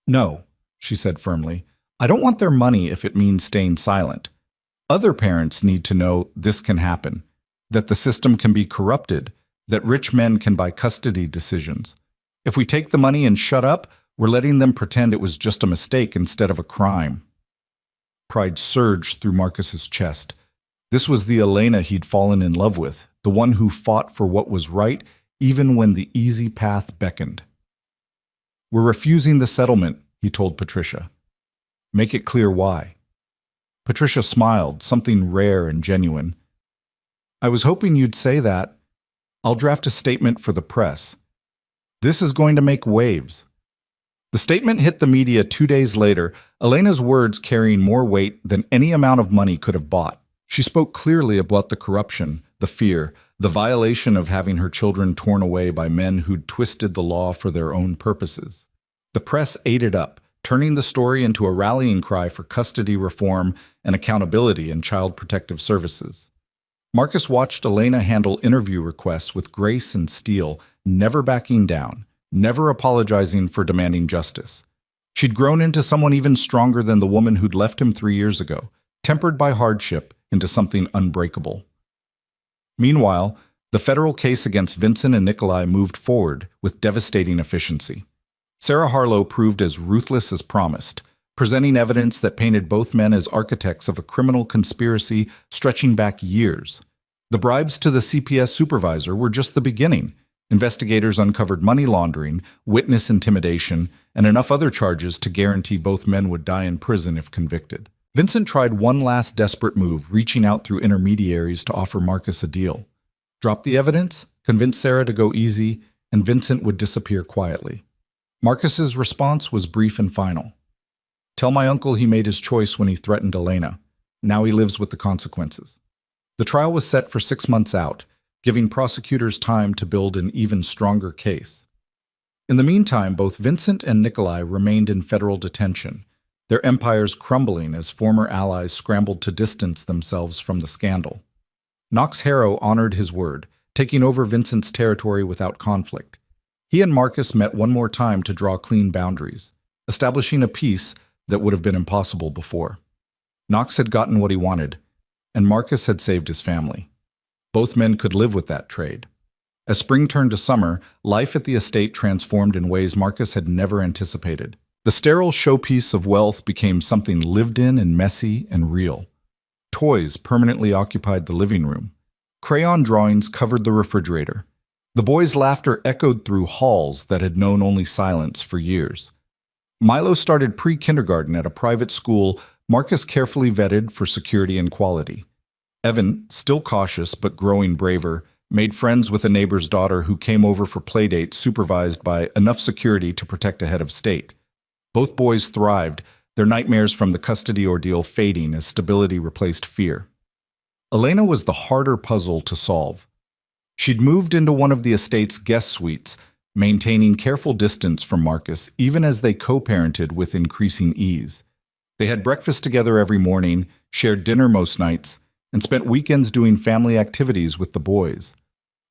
No, she said firmly. I don't want their money if it means staying silent. Other parents need to know this can happen, that the system can be corrupted, that rich men can buy custody decisions. If we take the money and shut up, we're letting them pretend it was just a mistake instead of a crime. Pride surged through Marcus's chest. This was the Elena he'd fallen in love with, the one who fought for what was right even when the easy path beckoned. We're refusing the settlement, he told Patricia. Make it clear why. Patricia smiled, something rare and genuine. I was hoping you'd say that. I'll draft a statement for the press. This is going to make waves. The statement hit the media 2 days later, Elena's words carrying more weight than any amount of money could have bought. She spoke clearly about the corruption, the fear, the violation of having her children torn away by men who'd twisted the law for their own purposes. The press ate it up, turning the story into a rallying cry for custody reform and accountability in child protective services. Marcus watched Elena handle interview requests with grace and steel, never backing down, never apologizing for demanding justice. She'd grown into someone even stronger than the woman who'd left him 3 years ago, tempered by hardship into something unbreakable. Meanwhile, the federal case against Vincent and Nikolai moved forward with devastating efficiency. Sarah Harlow proved as ruthless as promised, presenting evidence that painted both men as architects of a criminal conspiracy stretching back years. The bribes to the CPS supervisor were just the beginning. Investigators uncovered money laundering, witness intimidation, and enough other charges to guarantee both men would die in prison if convicted. Vincent tried one last desperate move, reaching out through intermediaries to offer Marcus a deal. Drop the evidence, convince Sarah to go easy, and Vincent would disappear quietly. Marcus's response was brief and final. Tell my uncle he made his choice when he threatened Elena. Now he lives with the consequences. The trial was set for 6 months out, giving prosecutors time to build an even stronger case. In the meantime, both Vincent and Nikolai remained in federal detention, their empires crumbling as former allies scrambled to distance themselves from the scandal. Knox Harrow honored his word, taking over Vincent's territory without conflict. He and Marcus met one more time to draw clean boundaries, establishing a peace that would have been impossible before. Knox had gotten what he wanted, and Marcus had saved his family. Both men could live with that trade. As spring turned to summer, life at the estate transformed in ways Marcus had never anticipated. The sterile showpiece of wealth became something lived in and messy and real. Toys permanently occupied the living room. Crayon drawings covered the refrigerator. The boys' laughter echoed through halls that had known only silence for years. Milo started pre-kindergarten at a private school Marcus carefully vetted for security and quality. Evan, still cautious but growing braver, made friends with a neighbor's daughter who came over for playdates supervised by enough security to protect a head of state. Both boys thrived, their nightmares from the custody ordeal fading as stability replaced fear. Elena was the harder puzzle to solve. She'd moved into one of the estate's guest suites, maintaining careful distance from Marcus even as they co-parented with increasing ease. They had breakfast together every morning, shared dinner most nights, and spent weekends doing family activities with the boys.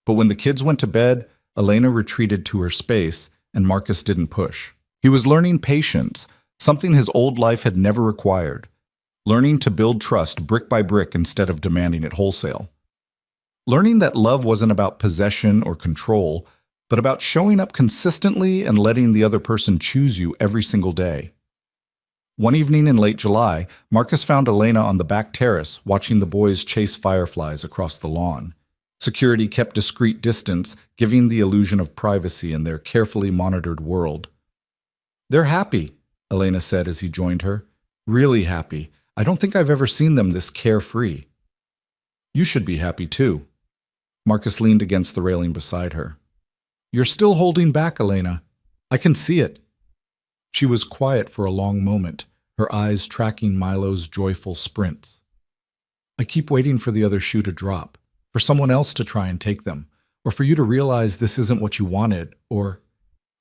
But when the kids went to bed, Elena retreated to her space, and Marcus didn't push. He was learning patience, something his old life had never required, learning to build trust brick by brick instead of demanding it wholesale. Learning that love wasn't about possession or control, but about showing up consistently and letting the other person choose you every single day. One evening in late July, Marcus found Elena on the back terrace watching the boys chase fireflies across the lawn. Security kept discreet distance, giving the illusion of privacy in their carefully monitored world. They're happy, Elena said as he joined her. Really happy. I don't think I've ever seen them this carefree. You should be happy too. Marcus leaned against the railing beside her. You're still holding back, Elena. I can see it. She was quiet for a long moment, her eyes tracking Milo's joyful sprints. I keep waiting for the other shoe to drop, for someone else to try and take them, or for you to realize this isn't what you wanted, or...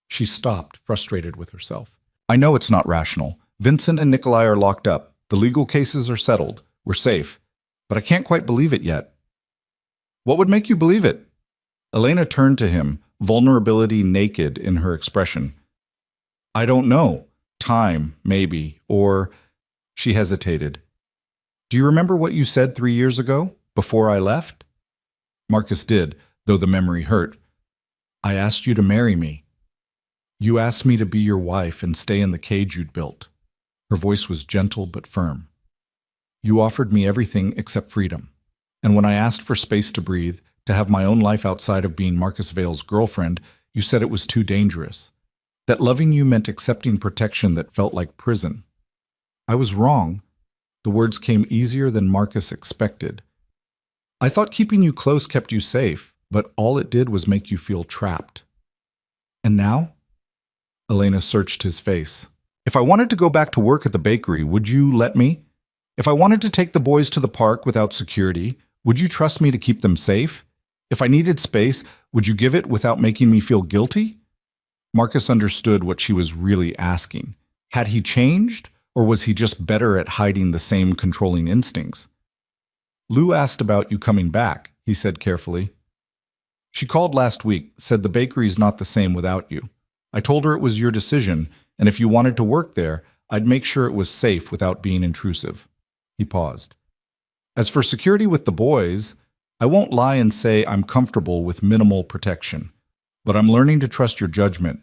She stopped, frustrated with herself. I know it's not rational. Vincent and Nikolai are locked up. The legal cases are settled. We're safe. But I can't quite believe it yet. What would make you believe it? Elena turned to him, vulnerability naked in her expression. I don't know. Time, maybe, or... She hesitated. Do you remember what you said 3 years ago, before I left? Marcus did, though the memory hurt. I asked you to marry me. You asked me to be your wife and stay in the cage you'd built. Her voice was gentle but firm. You offered me everything except freedom. And when I asked for space to breathe, to have my own life outside of being Marcus Vale's girlfriend, you said it was too dangerous. That loving you meant accepting protection that felt like prison. I was wrong. The words came easier than Marcus expected. I thought keeping you close kept you safe, but all it did was make you feel trapped. And now? Elena searched his face. If I wanted to go back to work at the bakery, would you let me? If I wanted to take the boys to the park without security, would you trust me to keep them safe? If I needed space, would you give it without making me feel guilty? Marcus understood what she was really asking. Had he changed, or was he just better at hiding the same controlling instincts? Lou asked about you coming back, he said carefully. She called last week, said the bakery's not the same without you. I told her it was your decision, and if you wanted to work there, I'd make sure it was safe without being intrusive. He paused. As for security with the boys, I won't lie and say I'm comfortable with minimal protection, but I'm learning to trust your judgment.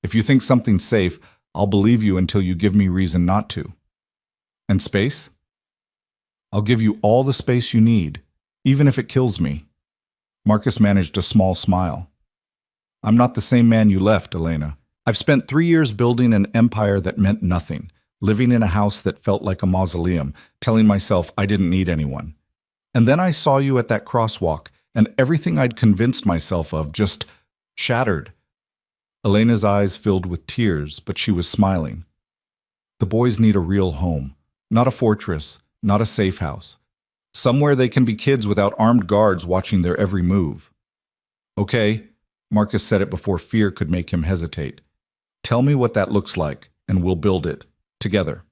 If you think something's safe, I'll believe you until you give me reason not to. And space? I'll give you all the space you need, even if it kills me. Marcus managed a small smile. I'm not the same man you left, Elena. I've spent 3 years building an empire that meant nothing, living in a house that felt like a mausoleum, telling myself I didn't need anyone. And then I saw you at that crosswalk, and everything I'd convinced myself of just shattered. Elena's eyes filled with tears, but she was smiling. The boys need a real home, not a fortress, not a safe house. Somewhere they can be kids without armed guards watching their every move. Okay, Marcus said it before fear could make him hesitate. Tell me what that looks like, and we'll build it, together.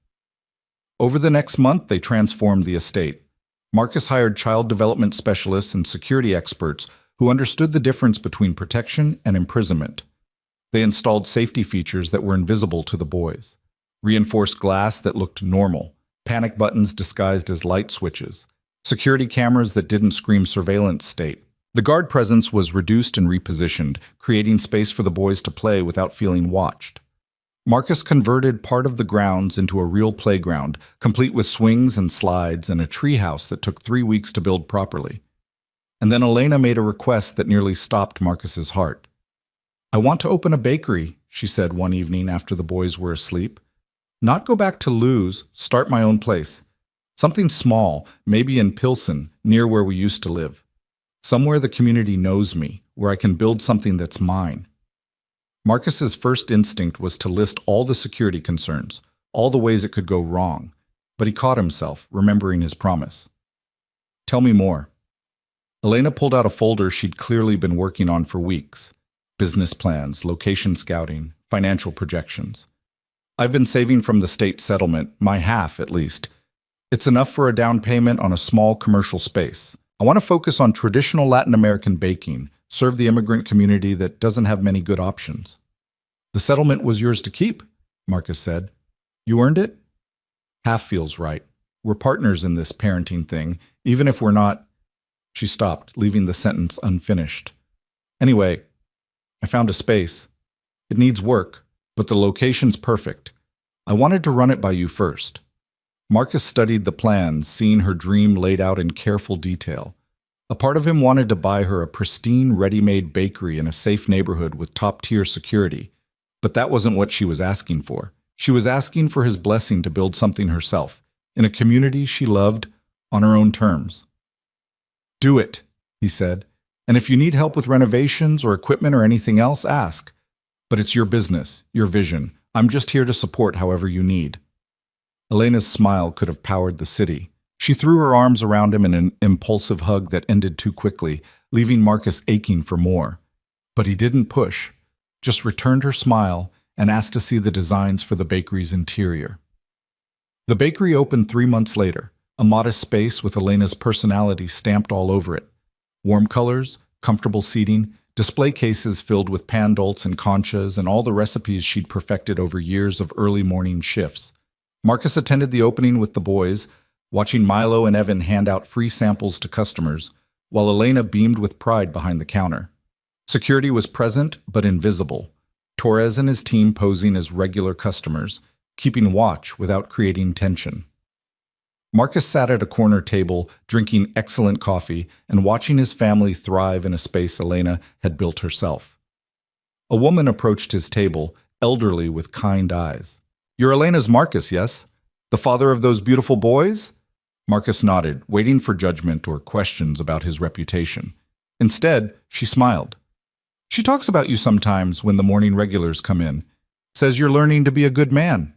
Over the next month, they transformed the estate. Marcus hired child development specialists and security experts who understood the difference between protection and imprisonment. They installed safety features that were invisible to the boys, reinforced glass that looked normal, panic buttons disguised as light switches, security cameras that didn't scream surveillance state. The guard presence was reduced and repositioned, creating space for the boys to play without feeling watched. Marcus converted part of the grounds into a real playground, complete with swings and slides and a treehouse that took 3 weeks to build properly. And then Elena made a request that nearly stopped Marcus's heart. I want to open a bakery, she said one evening after the boys were asleep. Not go back to Lou's, start my own place. Something small, maybe in Pilsen, near where we used to live. Somewhere the community knows me, where I can build something that's mine. Marcus's first instinct was to list all the security concerns, all the ways it could go wrong, but he caught himself, remembering his promise. Tell me more. Elena pulled out a folder she'd clearly been working on for weeks. Business plans, location scouting, financial projections. I've been saving from the state settlement, my half at least. It's enough for a down payment on a small commercial space. I want to focus on traditional Latin American baking, serve the immigrant community that doesn't have many good options. The settlement was yours to keep, Marcus said. You earned it? Half feels right. We're partners in this parenting thing, even if we're not... She stopped, leaving the sentence unfinished. Anyway, I found a space. It needs work, but the location's perfect. I wanted to run it by you first. Marcus studied the plans, seeing her dream laid out in careful detail. A part of him wanted to buy her a pristine, ready-made bakery in a safe neighborhood with top-tier security. But that wasn't what she was asking for. She was asking for his blessing to build something herself, in a community she loved, on her own terms. "Do it," he said. "And if you need help with renovations or equipment or anything else, ask. But it's your business, your vision. I'm just here to support however you need." Elena's smile could have powered the city. She threw her arms around him in an impulsive hug that ended too quickly, leaving Marcus aching for more. But he didn't push, just returned her smile and asked to see the designs for the bakery's interior. The bakery opened 3 months later, a modest space with Elena's personality stamped all over it. Warm colors, comfortable seating, display cases filled with pan dolts and conchas, and all the recipes she'd perfected over years of early morning shifts. Marcus attended the opening with the boys, watching Milo and Evan hand out free samples to customers, while Elena beamed with pride behind the counter. Security was present but invisible, Torres and his team posing as regular customers, keeping watch without creating tension. Marcus sat at a corner table, drinking excellent coffee and watching his family thrive in a space Elena had built herself. A woman approached his table, elderly with kind eyes. "You're Elena's Marcus, yes? The father of those beautiful boys?" Marcus nodded, waiting for judgment or questions about his reputation. Instead, she smiled. "She talks about you sometimes when the morning regulars come in. Says you're learning to be a good man."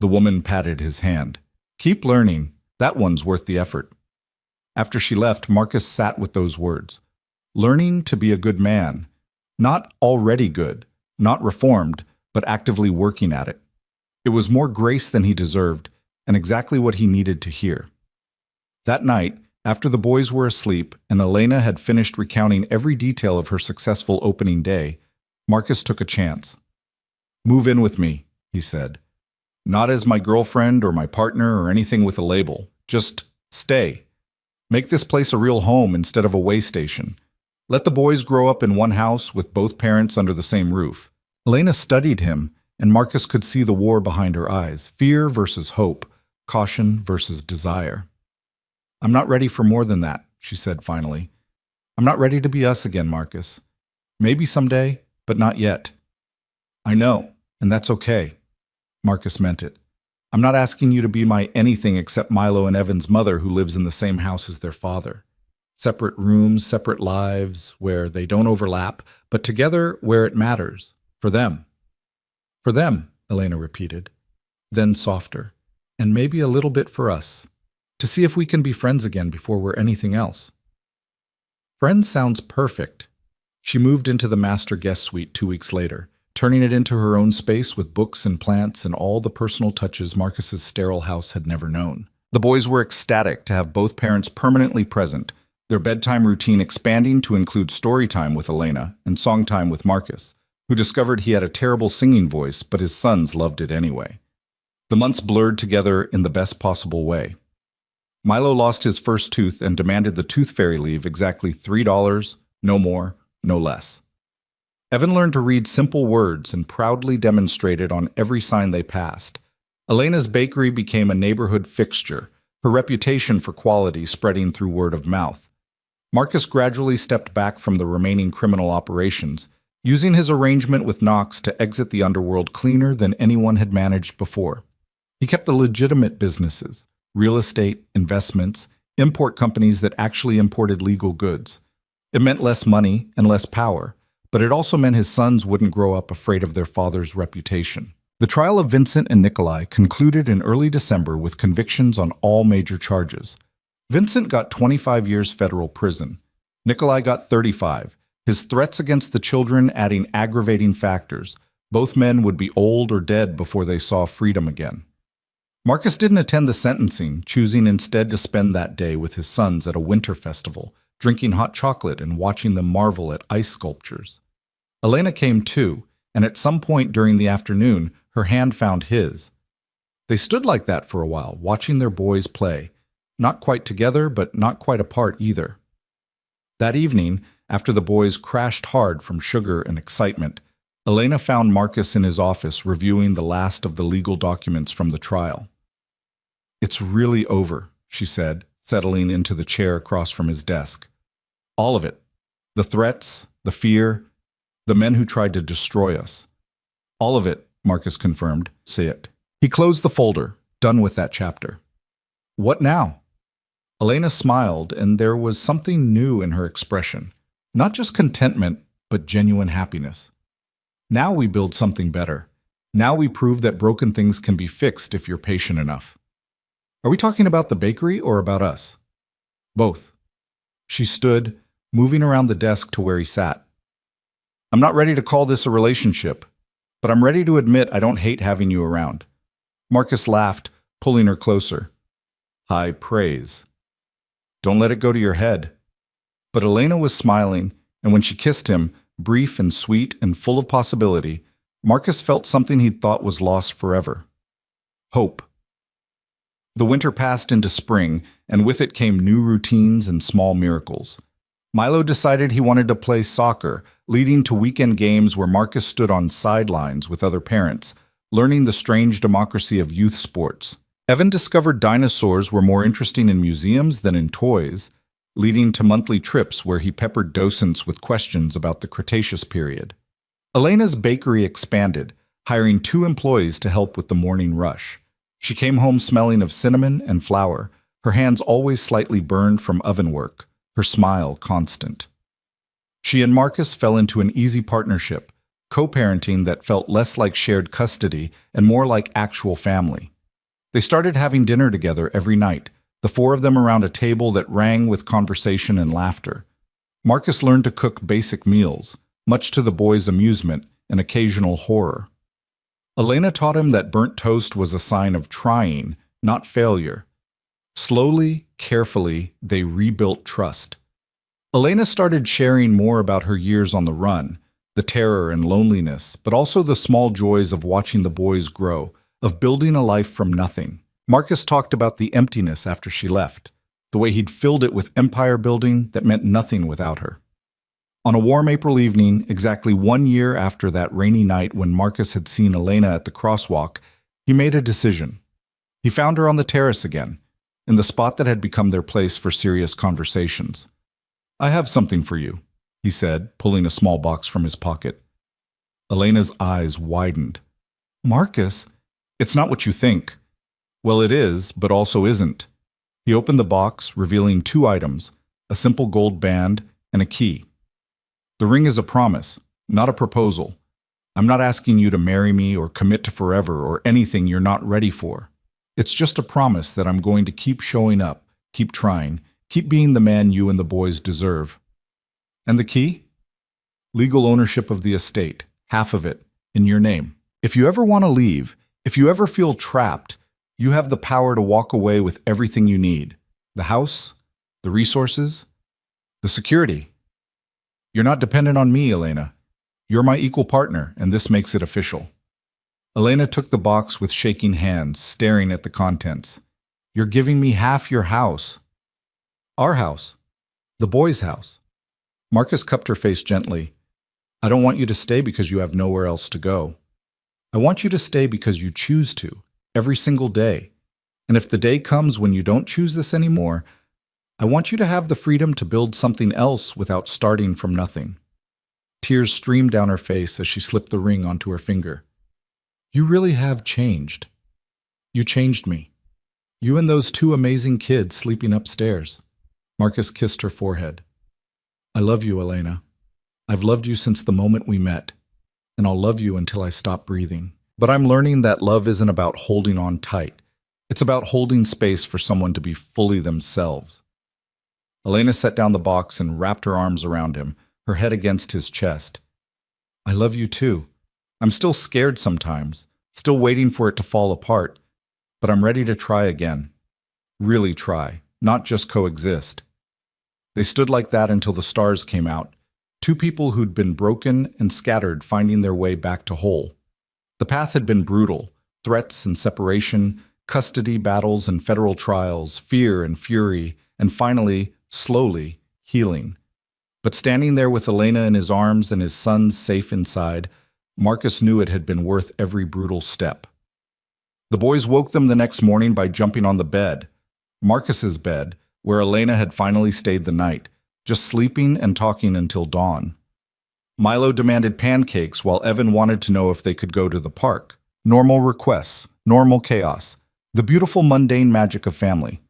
The woman patted his hand. "Keep learning. That one's worth the effort." After she left, Marcus sat with those words. Learning to be a good man. Not already good, not reformed, but actively working at it. It was more grace than he deserved, and exactly what he needed to hear. That night, after the boys were asleep and Elena had finished recounting every detail of her successful opening day, Marcus took a chance. "Move in with me," he said. "Not as my girlfriend or my partner or anything with a label. Just stay. Make this place a real home instead of a way station. Let the boys grow up in one house with both parents under the same roof." Elena studied him, and Marcus could see the war behind her eyes, fear versus hope, caution versus desire. "I'm not ready for more than that," she said finally. "I'm not ready to be us again, Marcus. Maybe someday, but not yet." "I know, and that's okay." Marcus meant it. "I'm not asking you to be my anything except Milo and Evan's mother who lives in the same house as their father. Separate rooms, separate lives, where they don't overlap, but together where it matters. For them." "For them," Elena repeated. Then softer, "And maybe a little bit for us. To see if we can be friends again before we're anything else." Friends sounds perfect. She moved into the master guest suite 2 weeks later, turning it into her own space with books and plants and all the personal touches Marcus's sterile house had never known. The boys were ecstatic to have both parents permanently present, their bedtime routine expanding to include story time with Elena and song time with Marcus, who discovered he had a terrible singing voice, but his sons loved it anyway. The months blurred together in the best possible way. Milo lost his first tooth and demanded the tooth fairy leave exactly $3, no more, no less. Evan learned to read simple words and proudly demonstrated on every sign they passed. Elena's bakery became a neighborhood fixture, her reputation for quality spreading through word of mouth. Marcus gradually stepped back from the remaining criminal operations, using his arrangement with Knox to exit the underworld cleaner than anyone had managed before. He kept the legitimate businesses, real estate, investments, import companies that actually imported legal goods. It meant less money and less power, but it also meant his sons wouldn't grow up afraid of their father's reputation. The trial of Vincent and Nikolai concluded in early December with convictions on all major charges. Vincent got 25 years federal prison. Nikolai got 35, his threats against the children adding aggravating factors. Both men would be old or dead before they saw freedom again. Marcus didn't attend the sentencing, choosing instead to spend that day with his sons at a winter festival, drinking hot chocolate and watching them marvel at ice sculptures. Elena came too, and at some point during the afternoon, her hand found his. They stood like that for a while, watching their boys play, not quite together, but not quite apart either. That evening, after the boys crashed hard from sugar and excitement, Elena found Marcus in his office reviewing the last of the legal documents from the trial. "It's really over," she said, settling into the chair across from his desk. "All of it. The threats, the fear, the men who tried to destroy us. All of it, Marcus confirmed. Say it. He closed the folder, done with that chapter. What now? Elena smiled, and there was something new in her expression. Not just contentment, but genuine happiness. Now we build something better. Now we prove that broken things can be fixed if you're patient enough. Are we talking about the bakery or about us? Both. She stood, moving around the desk to where he sat. I'm not ready to call this a relationship, but I'm ready to admit I don't hate having you around. Marcus laughed, pulling her closer. High praise. Don't let it go to your head. But Elena was smiling, and when she kissed him, brief and sweet and full of possibility, Marcus felt something he'd thought was lost forever. Hope. The winter passed into spring, and with it came new routines and small miracles. Milo decided he wanted to play soccer, leading to weekend games where Marcus stood on sidelines with other parents, learning the strange democracy of youth sports. Evan discovered dinosaurs were more interesting in museums than in toys, leading to monthly trips where he peppered docents with questions about the Cretaceous period. Elena's bakery expanded, hiring 2 employees to help with the morning rush. She came home smelling of cinnamon and flour, her hands always slightly burned from oven work, her smile constant. She and Marcus fell into an easy partnership, co-parenting that felt less like shared custody and more like actual family. They started having dinner together every night, the 4 of them around a table that rang with conversation and laughter. Marcus learned to cook basic meals, much to the boys' amusement and occasional horror. Elena taught him that burnt toast was a sign of trying, not failure. Slowly, carefully, they rebuilt trust. Elena started sharing more about her years on the run, the terror and loneliness, but also the small joys of watching the boys grow, of building a life from nothing. Marcus talked about the emptiness after she left, the way he'd filled it with empire building that meant nothing without her. On a warm April evening, exactly 1 year after that rainy night when Marcus had seen Elena at the crosswalk, he made a decision. He found her on the terrace again, in the spot that had become their place for serious conversations. I have something for you, he said, pulling a small box from his pocket. Elena's eyes widened. Marcus, it's not what you think. Well, it is, but also isn't. He opened the box, revealing 2 items, a simple gold band and a key. The ring is a promise, not a proposal. I'm not asking you to marry me or commit to forever or anything you're not ready for. It's just a promise that I'm going to keep showing up, keep trying, keep being the man you and the boys deserve. And the key? Legal ownership of the estate, half of it, in your name. If you ever want to leave, if you ever feel trapped, you have the power to walk away with everything you need. The house, the resources, the security. You're not dependent on me, Elena. You're my equal partner, and this makes it official. Elena took the box with shaking hands, staring at the contents. You're giving me half your house. Our house. The boys' house. Marcus cupped her face gently. I don't want you to stay because you have nowhere else to go. I want you to stay because you choose to, every single day. And if the day comes when you don't choose this anymore, I want you to have the freedom to build something else without starting from nothing. Tears streamed down her face as she slipped the ring onto her finger. You really have changed. You changed me. You and those 2 amazing kids sleeping upstairs. Marcus kissed her forehead. I love you, Elena. I've loved you since the moment we met, and I'll love you until I stop breathing. But I'm learning that love isn't about holding on tight. It's about holding space for someone to be fully themselves. Elena set down the box and wrapped her arms around him, her head against his chest. I love you too. I'm still scared sometimes, still waiting for it to fall apart, but I'm ready to try again. Really try, not just coexist. They stood like that until the stars came out, 2 people who'd been broken and scattered finding their way back to whole. The path had been brutal, threats and separation, custody battles and federal trials, fear and fury, and finally, slowly, healing. But standing there with Elena in his arms and his sons safe inside, Marcus knew it had been worth every brutal step. The boys woke them the next morning by jumping on the bed, Marcus's bed, where Elena had finally stayed the night, just sleeping and talking until dawn. Milo demanded pancakes while Evan wanted to know if they could go to the park. Normal requests, normal chaos, the beautiful mundane magic of family.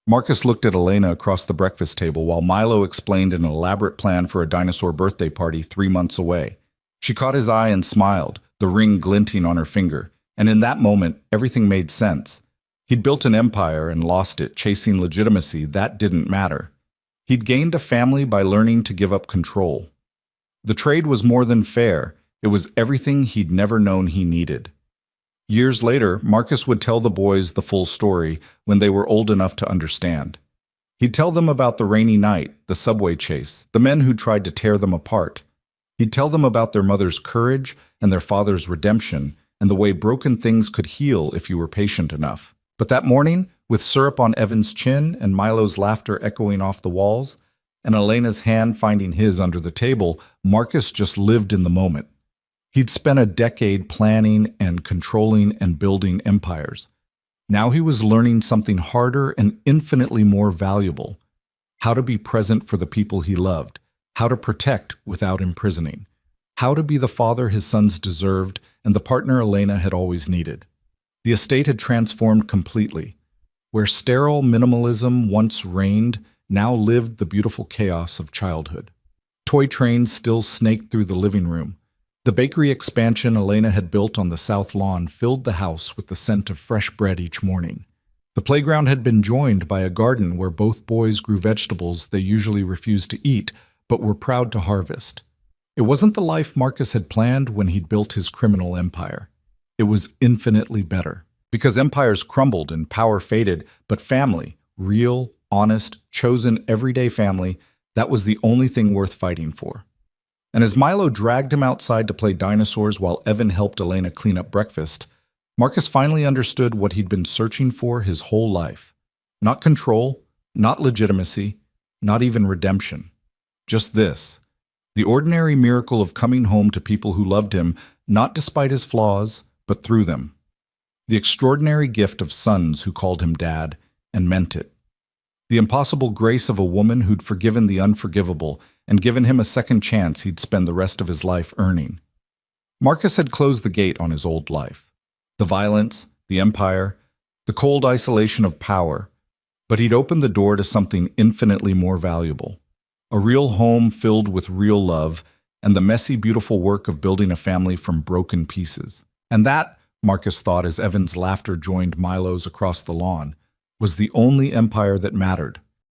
Marcus looked at Elena across the breakfast table while Milo explained an elaborate plan for a dinosaur birthday party 3 months away. She caught his eye and smiled, the ring glinting on her finger, and in that moment, everything made sense. He'd built an empire and lost it, chasing legitimacy. That didn't matter. He'd gained a family by learning to give up control. The trade was more than fair. It was everything he'd never known he needed. Years later, Marcus would tell the boys the full story when they were old enough to understand. He'd tell them about the rainy night, the subway chase, the men who tried to tear them apart. He'd tell them about their mother's courage and their father's redemption, and the way broken things could heal if you were patient enough. But that morning, with syrup on Evan's chin and Milo's laughter echoing off the walls, and Elena's hand finding his under the table, Marcus just lived in the moment. He'd spent a decade planning and controlling and building empires. Now he was learning something harder and infinitely more valuable: how to be present for the people he loved, how to protect without imprisoning, how to be the father his sons deserved and the partner Elena had always needed. The estate had transformed completely. Where sterile minimalism once reigned, now lived the beautiful chaos of childhood. Toy trains still snaked through the living room. The bakery expansion Elena had built on the south lawn filled the house with the scent of fresh bread each morning. The playground had been joined by a garden where both boys grew vegetables they usually refused to eat, but were proud to harvest. It wasn't the life Marcus had planned when he'd built his criminal empire. It was infinitely better. Because empires crumbled and power faded, but family, real, honest, chosen everyday family, that was the only thing worth fighting for. And as Milo dragged him outside to play dinosaurs while Evan helped Elena clean up breakfast, Marcus finally understood what he'd been searching for his whole life. Not control, not legitimacy, not even redemption. Just this: the ordinary miracle of coming home to people who loved him, not despite his flaws, but through them. The extraordinary gift of sons who called him dad and meant it. The impossible grace of a woman who'd forgiven the unforgivable and given him a second chance he'd spend the rest of his life earning. Marcus had closed the gate on his old life. The violence, the empire, the cold isolation of power. But he'd opened the door to something infinitely more valuable. A real home filled with real love and the messy, beautiful work of building a family from broken pieces. And that, Marcus thought as Evan's laughter joined Milo's across the lawn, was the only empire that mattered.